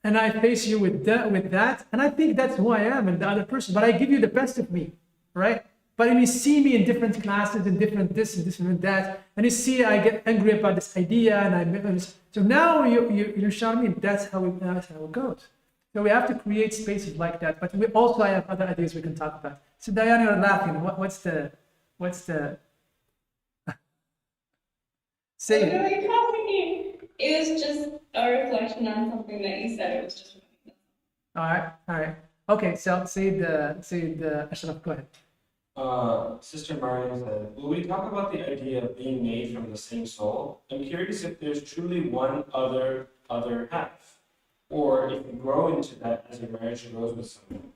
and I face you with that, and I think that's who I am and the other person, but I give you the best of me, right? But when you see me in different classes and different this and this and that, and you see I get angry about this idea, and so now you show me that's how it goes. So we have to create spaces like that, but we also have other ideas we can talk about. So Diana, you're laughing. What's the say it? It was just a reflection on something that you said. It was just. All right. Okay, so say the Ashraf, go ahead. Sister Mario said, will we talk about the idea of being made from the same soul? I'm curious if there's truly one other half, or if you grow into that as your marriage grows with someone.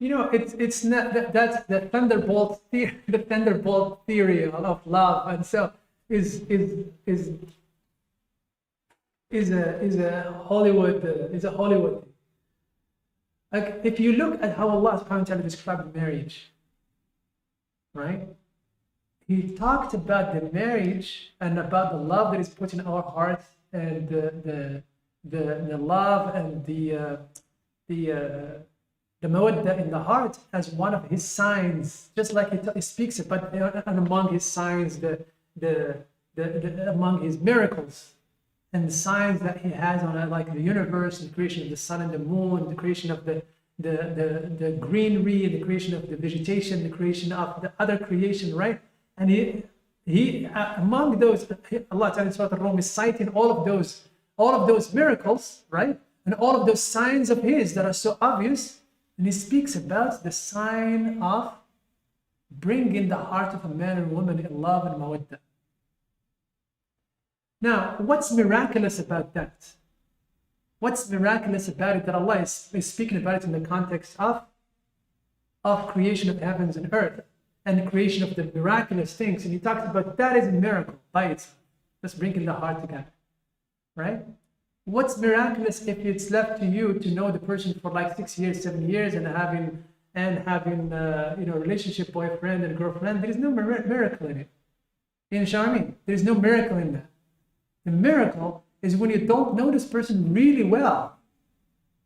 It's not that's the thunderbolt theory. The thunderbolt theory of love, and so is a Hollywood thing. Like if you look at how Allah subhanahu wa ta'ala described marriage, right? He talked about the marriage and about the love that is put in our hearts and the love and the mawadda in the heart as one of his signs, just like he speaks about, and among his signs, among his miracles and the signs that he has on like the universe, the creation of the sun and the moon, the creation of the greenery, the creation of the vegetation, the creation of the other creation, right? And he among those, Allah Ta'ala in Surah Al-Rum is citing all of those miracles, right? And all of those signs of his that are so obvious. And he speaks about the sign of bringing the heart of a man and woman in love and mawadda. Now, what's miraculous about that? What's miraculous about it that Allah is speaking about it in the context of creation of heavens and earth and creation of the miraculous things? And he talks about that is a miracle by itself, just bringing the heart together, right? What's miraculous if it's left to you to know the person for like 6 years, 7 years, and having relationship, boyfriend and girlfriend? There is no miracle in it. You know what I mean? There is no miracle in that. The miracle is when you don't know this person really well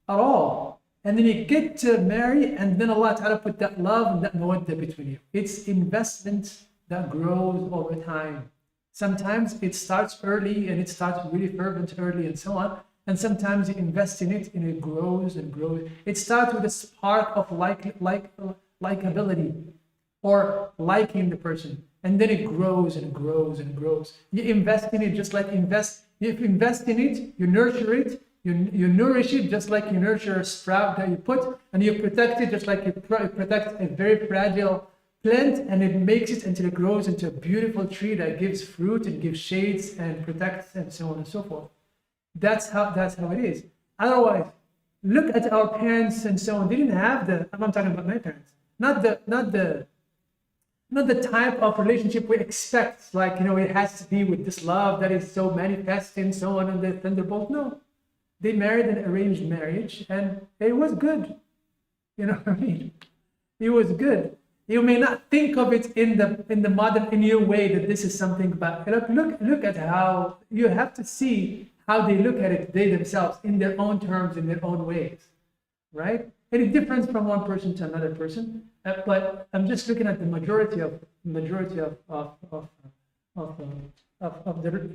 at all, and then you get to marry, and then Allah Ta'ala put that love and that mawadda between you. It's investment that grows over time. Sometimes it starts early and it starts really fervent early and so on. And sometimes you invest in it and it grows and grows. It starts with a spark of likability or liking the person. And then it grows and grows and grows. You invest in it just like you invest in it, you nurture it, you nourish it just like you nurture a sprout that you put, and you protect it just like you protect a very fragile plant, and it makes it until it grows into a beautiful tree that gives fruit and gives shades and protects and so on and so forth. That's how it is. Otherwise, look at our parents and so on. They didn't have I'm talking about my parents. Not the type of relationship we expect, like, it has to be with this love that is so manifest and so on and the thunderbolt. No. They married an arranged marriage and it was good. You know what I mean? It was good. You may not think of it in the modern, in your way that this is something, but look at how you have to see how they look at it, they themselves, in their own terms, in their own ways, right? And it differs from one person to another person. But I'm just looking at the majority of the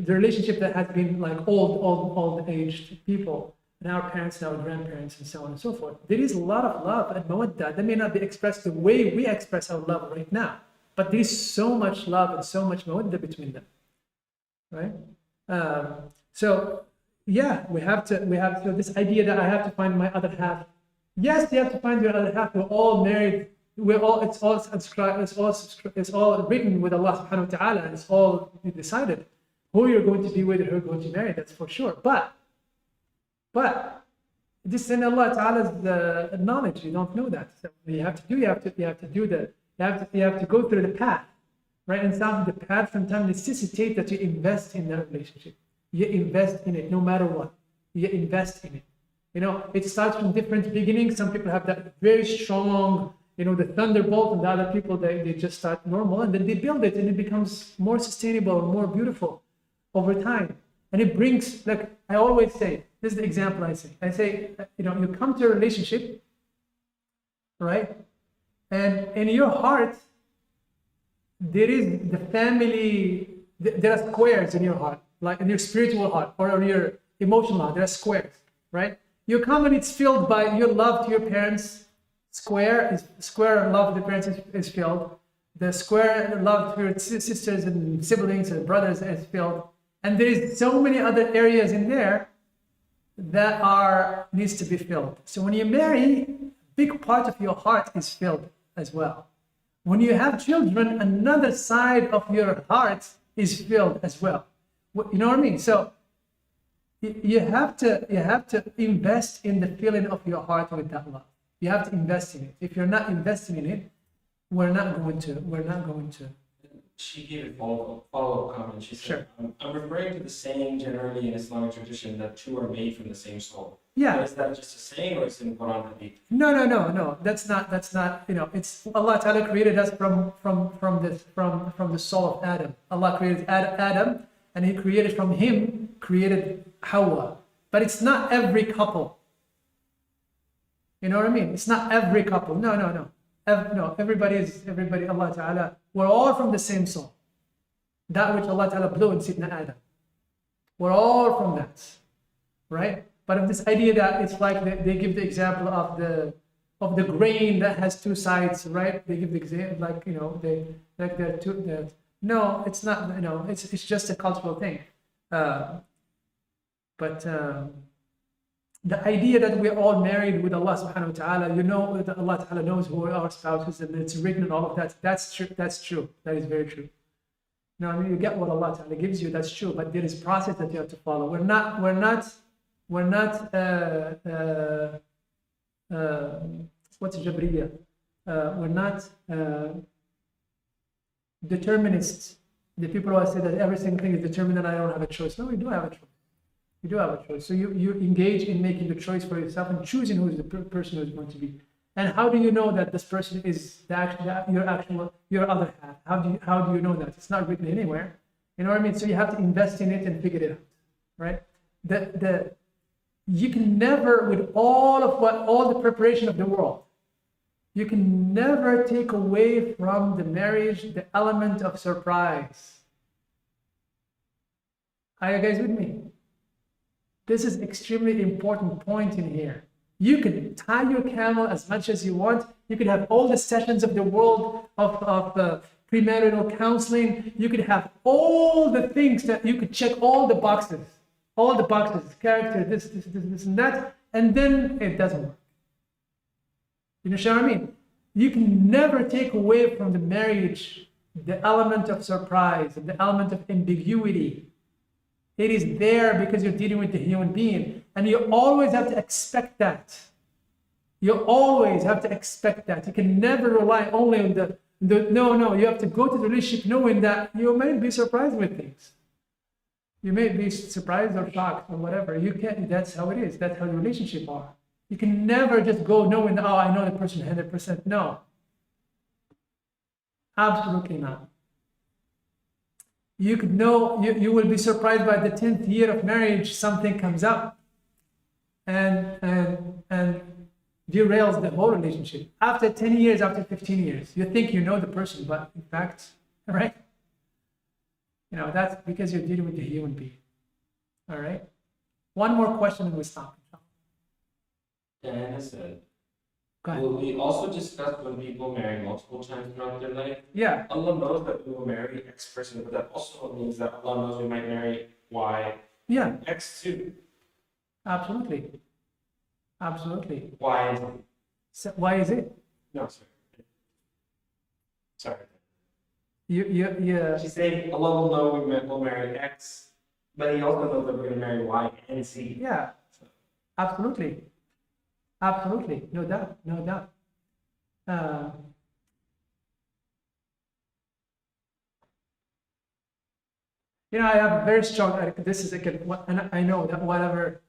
relationship that has been like old aged people, and our parents and our grandparents and so on and so forth. There is a lot of love and mawadda that may not be expressed the way we express our love right now, but there is so much love and so much mawadda between them, right? So yeah, we have to this idea that I have to find my other half. Yes, you have to find your other half. We're all married. It's all subscribed. It's all written with Allah Subhanahu wa Taala. It's all decided who you're going to be with and who you're going to marry. That's for sure. But this is in Allah Ta'ala's knowledge. You don't know that. So you have to go through the path, right? And the path sometimes necessitates that you invest in that relationship. You invest in it, no matter what. You invest in it. It starts from different beginnings. Some people have that very strong, the thunderbolt, and the other people, they just start normal, and then they build it, and it becomes more sustainable, more beautiful over time. And it brings, like I always say, this is the example I say, you come to a relationship, right? And in your heart, there is the family, there are squares in your heart, like in your spiritual heart or in your emotional heart, there are squares, right? You come and it's filled by your love to your parents. Square love to the parents is filled. The square love to your sisters and siblings and brothers is filled. And there is so many other areas in there that needs to be filled. So when you marry, a big part of your heart is filled as well. When you have children, another side of your heart is filled as well. You know what I mean? So you have to invest in the filling of your heart with that love. You have to invest in it. If you're not investing in it, we're not going to. She gave a follow-up comment. She said, Sure. I'm referring to the saying generally in Islamic tradition that two are made from the same soul. Yeah. So is that just a saying, or is it in Quran Hadith? No. That's not. It's Allah Ta'ala created us from the soul of Adam. Allah created Adam, and He created from him Hawa. But it's not every couple. You know what I mean? It's not every couple. No. Everybody, Allah Ta'ala, we're all from the same soul. That which Allah Ta'ala blew in Sidna Adam. We're all from that. Right? But of this idea that it's like they give the example of the grain that has two sides, right? They give the example like they're two. No, it's not. It's just a cultural thing. But the idea that we're all married with Allah Subhanahu wa Taala, that Allah Ta'ala knows who our spouses, and it's written and all of that. That's true. That is very true. No, I mean, you get what Allah Ta'ala gives you, that's true, but there is process that you have to follow. What's Jabriya? We're not determinists. The people who say that every single thing is determined and I don't have a choice. No, you do have a choice. You do have a choice. So you engage in making the choice for yourself and choosing who is the person who is going to be. And how do you know that this person is your other half? How do you know that? It's not written anywhere. You know what I mean? So you have to invest in it and figure it out, right? You can never, with all the preparation of the world, you can never take away from the marriage the element of surprise. Are you guys with me? This is extremely important point in here. You can tie your camel as much as you want. You could have all the sessions of the world of premarital counseling. You could have all the things that you could check all the boxes, character, this and that, and then it doesn't work. You know what I mean? You can never take away from the marriage the element of surprise and the element of ambiguity. It is there because you're dealing with the human being, and you always have to expect that. You always have to expect that. You can never rely only on no. You have to go to the relationship knowing that you may be surprised with things. You may be surprised or shocked or whatever. You can't. That's how it is. That's how the relationship are. You can never just go knowing, oh, I know the person 100%. No. Absolutely not. You could know, you will be surprised by the 10th year of marriage, something comes up and derails the whole relationship. After 10 years, after 15 years, you think you know the person, but in fact, right? You know, that's because you're dealing with the human being. All right? One more question and we stop. Diana said, Go ahead. will we also discuss when people marry multiple times throughout their life? Yeah. Allah knows that we will marry X person, but that also means that Allah knows we might marry Y. Yeah. X too. Absolutely. Absolutely. Why is it? So why is it? No, sorry. Sorry. You She's saying Allah will know we'll marry X, but He also knows that we're going to marry Y and Z. Yeah. Absolutely. Absolutely. No doubt. No doubt. You know, I have a very strong, this is again, and I know that whatever,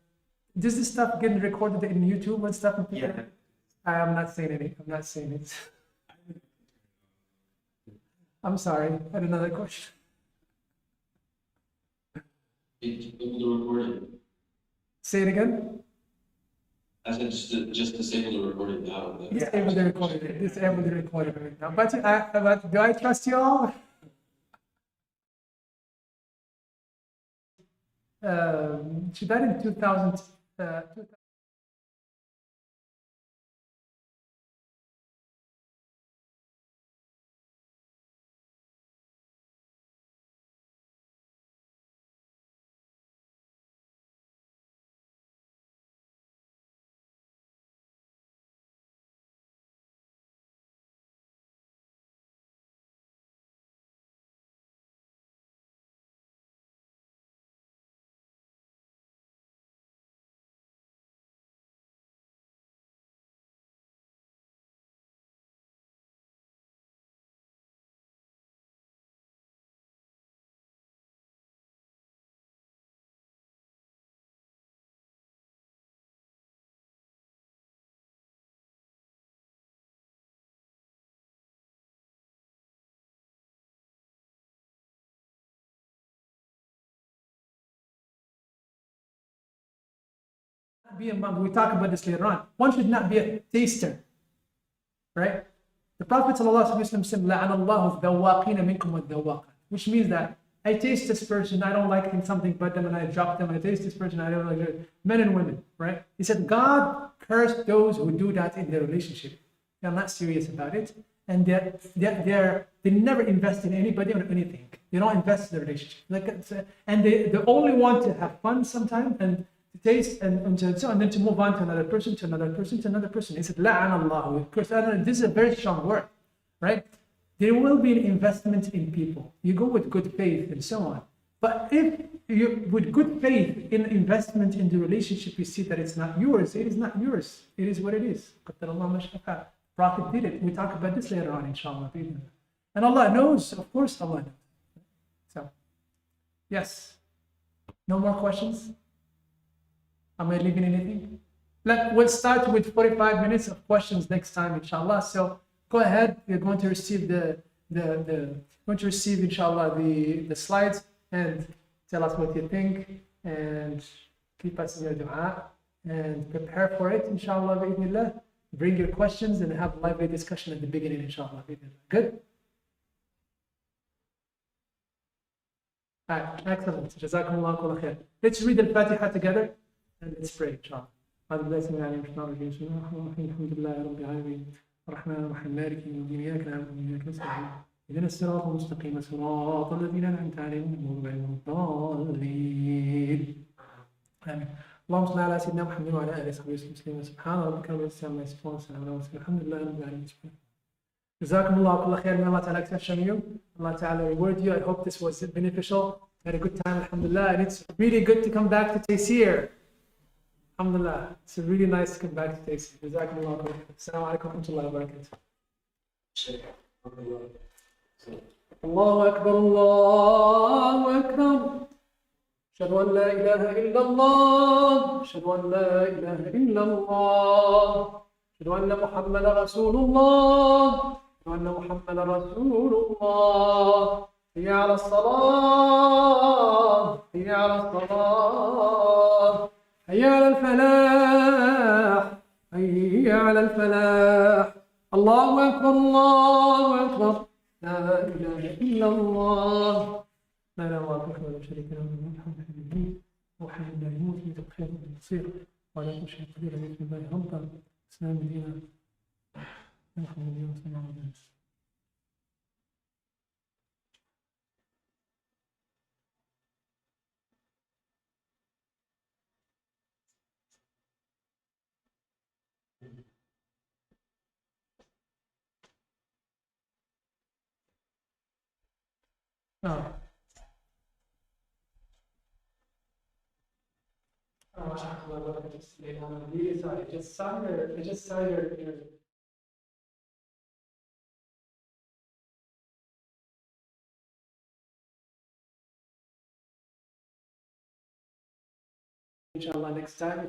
does this stuff getting recorded in YouTube and stuff? Yeah. I'm not saying it. I'm not saying it. I'm sorry. I had another question. Disable the recording. Say it again. I said just disable the recording now. Disable the recording. Disable the recording right now. But do I trust you all? She died in 2000. Be a monk. We talk about this later on. One should not be a taster, right? The Prophet ﷺ said, "La'anallahu dhawaqina minkum wa-dhawaqat," which means that I taste this person, I don't like something but them, and I drop them. I taste this person, I don't like it. Men and women, right? He said, God cursed those who do that in their relationship. They're not serious about it, and they never invest in anybody or anything. They don't invest in the relationship. And they only want to have fun sometimes and taste and then to move on to another person, to another person, to another person. He said, La'anallahu. This is a very strong word, right? there will be an investment in people. You go with good faith and so on. But if you, with good faith in investment in the relationship, you see that it's not yours, it is not yours. It is what it is. Prophet did it. We talk about this later on, inshallah. And Allah knows, of course, Allah knows. So, yes. No more questions? Am I leaving anything? We'll start with 45 minutes of questions next time, inshallah. So go ahead. You're going to receive inshallah, the slides, and tell us what you think, and keep us in your dua, and prepare for it, inshallah, bi'idhnillah. Bring your questions and have a lively discussion at the beginning, inshallah. Good? All right, excellent. Jazakumullah kulla khair. Let's read the Fatiha together and let's pray, inshallah. اهدنا الصراط المستقيم صراط الذين أنعمت عليهم غير المغضوب عليهم آمين. اللهم صل على سيدنا محمد وعلى آله وصحبه وسلم. سبحان ربك رب العزة عما يصفون وسلام على المرسلين الحمد لله رب العالمين. Jazakumullah kulla khair. May Allah Ta'ala accept from you. Allah Ta'ala reward you. I hope this was beneficial. Had a good time, alhamdulillah. And it's really good to come back to Taysir. Alhamdulillah. It's really nice to come back to Taysir. Jazakumullah kulla khair. Assalamu alaikum wa rahmatullahi wa barakatuh. الله أكبر الله أكبر أشهد أن لا إله إلا الله أشهد أن لا إله إلا الله أشهد أن محمدا رسول الله أشهد أن محمدا رسول الله حي على الصلاة حي على الصلاة حي على الفلاح حي على الفلاح الله أكبر الله أكبر لا إله إلا الله لا إله إلا الله وحده لا شريك له له الحمد لله وحي لا يموت له الخير والنصير ولا تشرك به بسم الله ربا اسلام دينا محمد صلى الله عليه وسلم. Oh, I'm really sorry. I just saw your inshallah next time.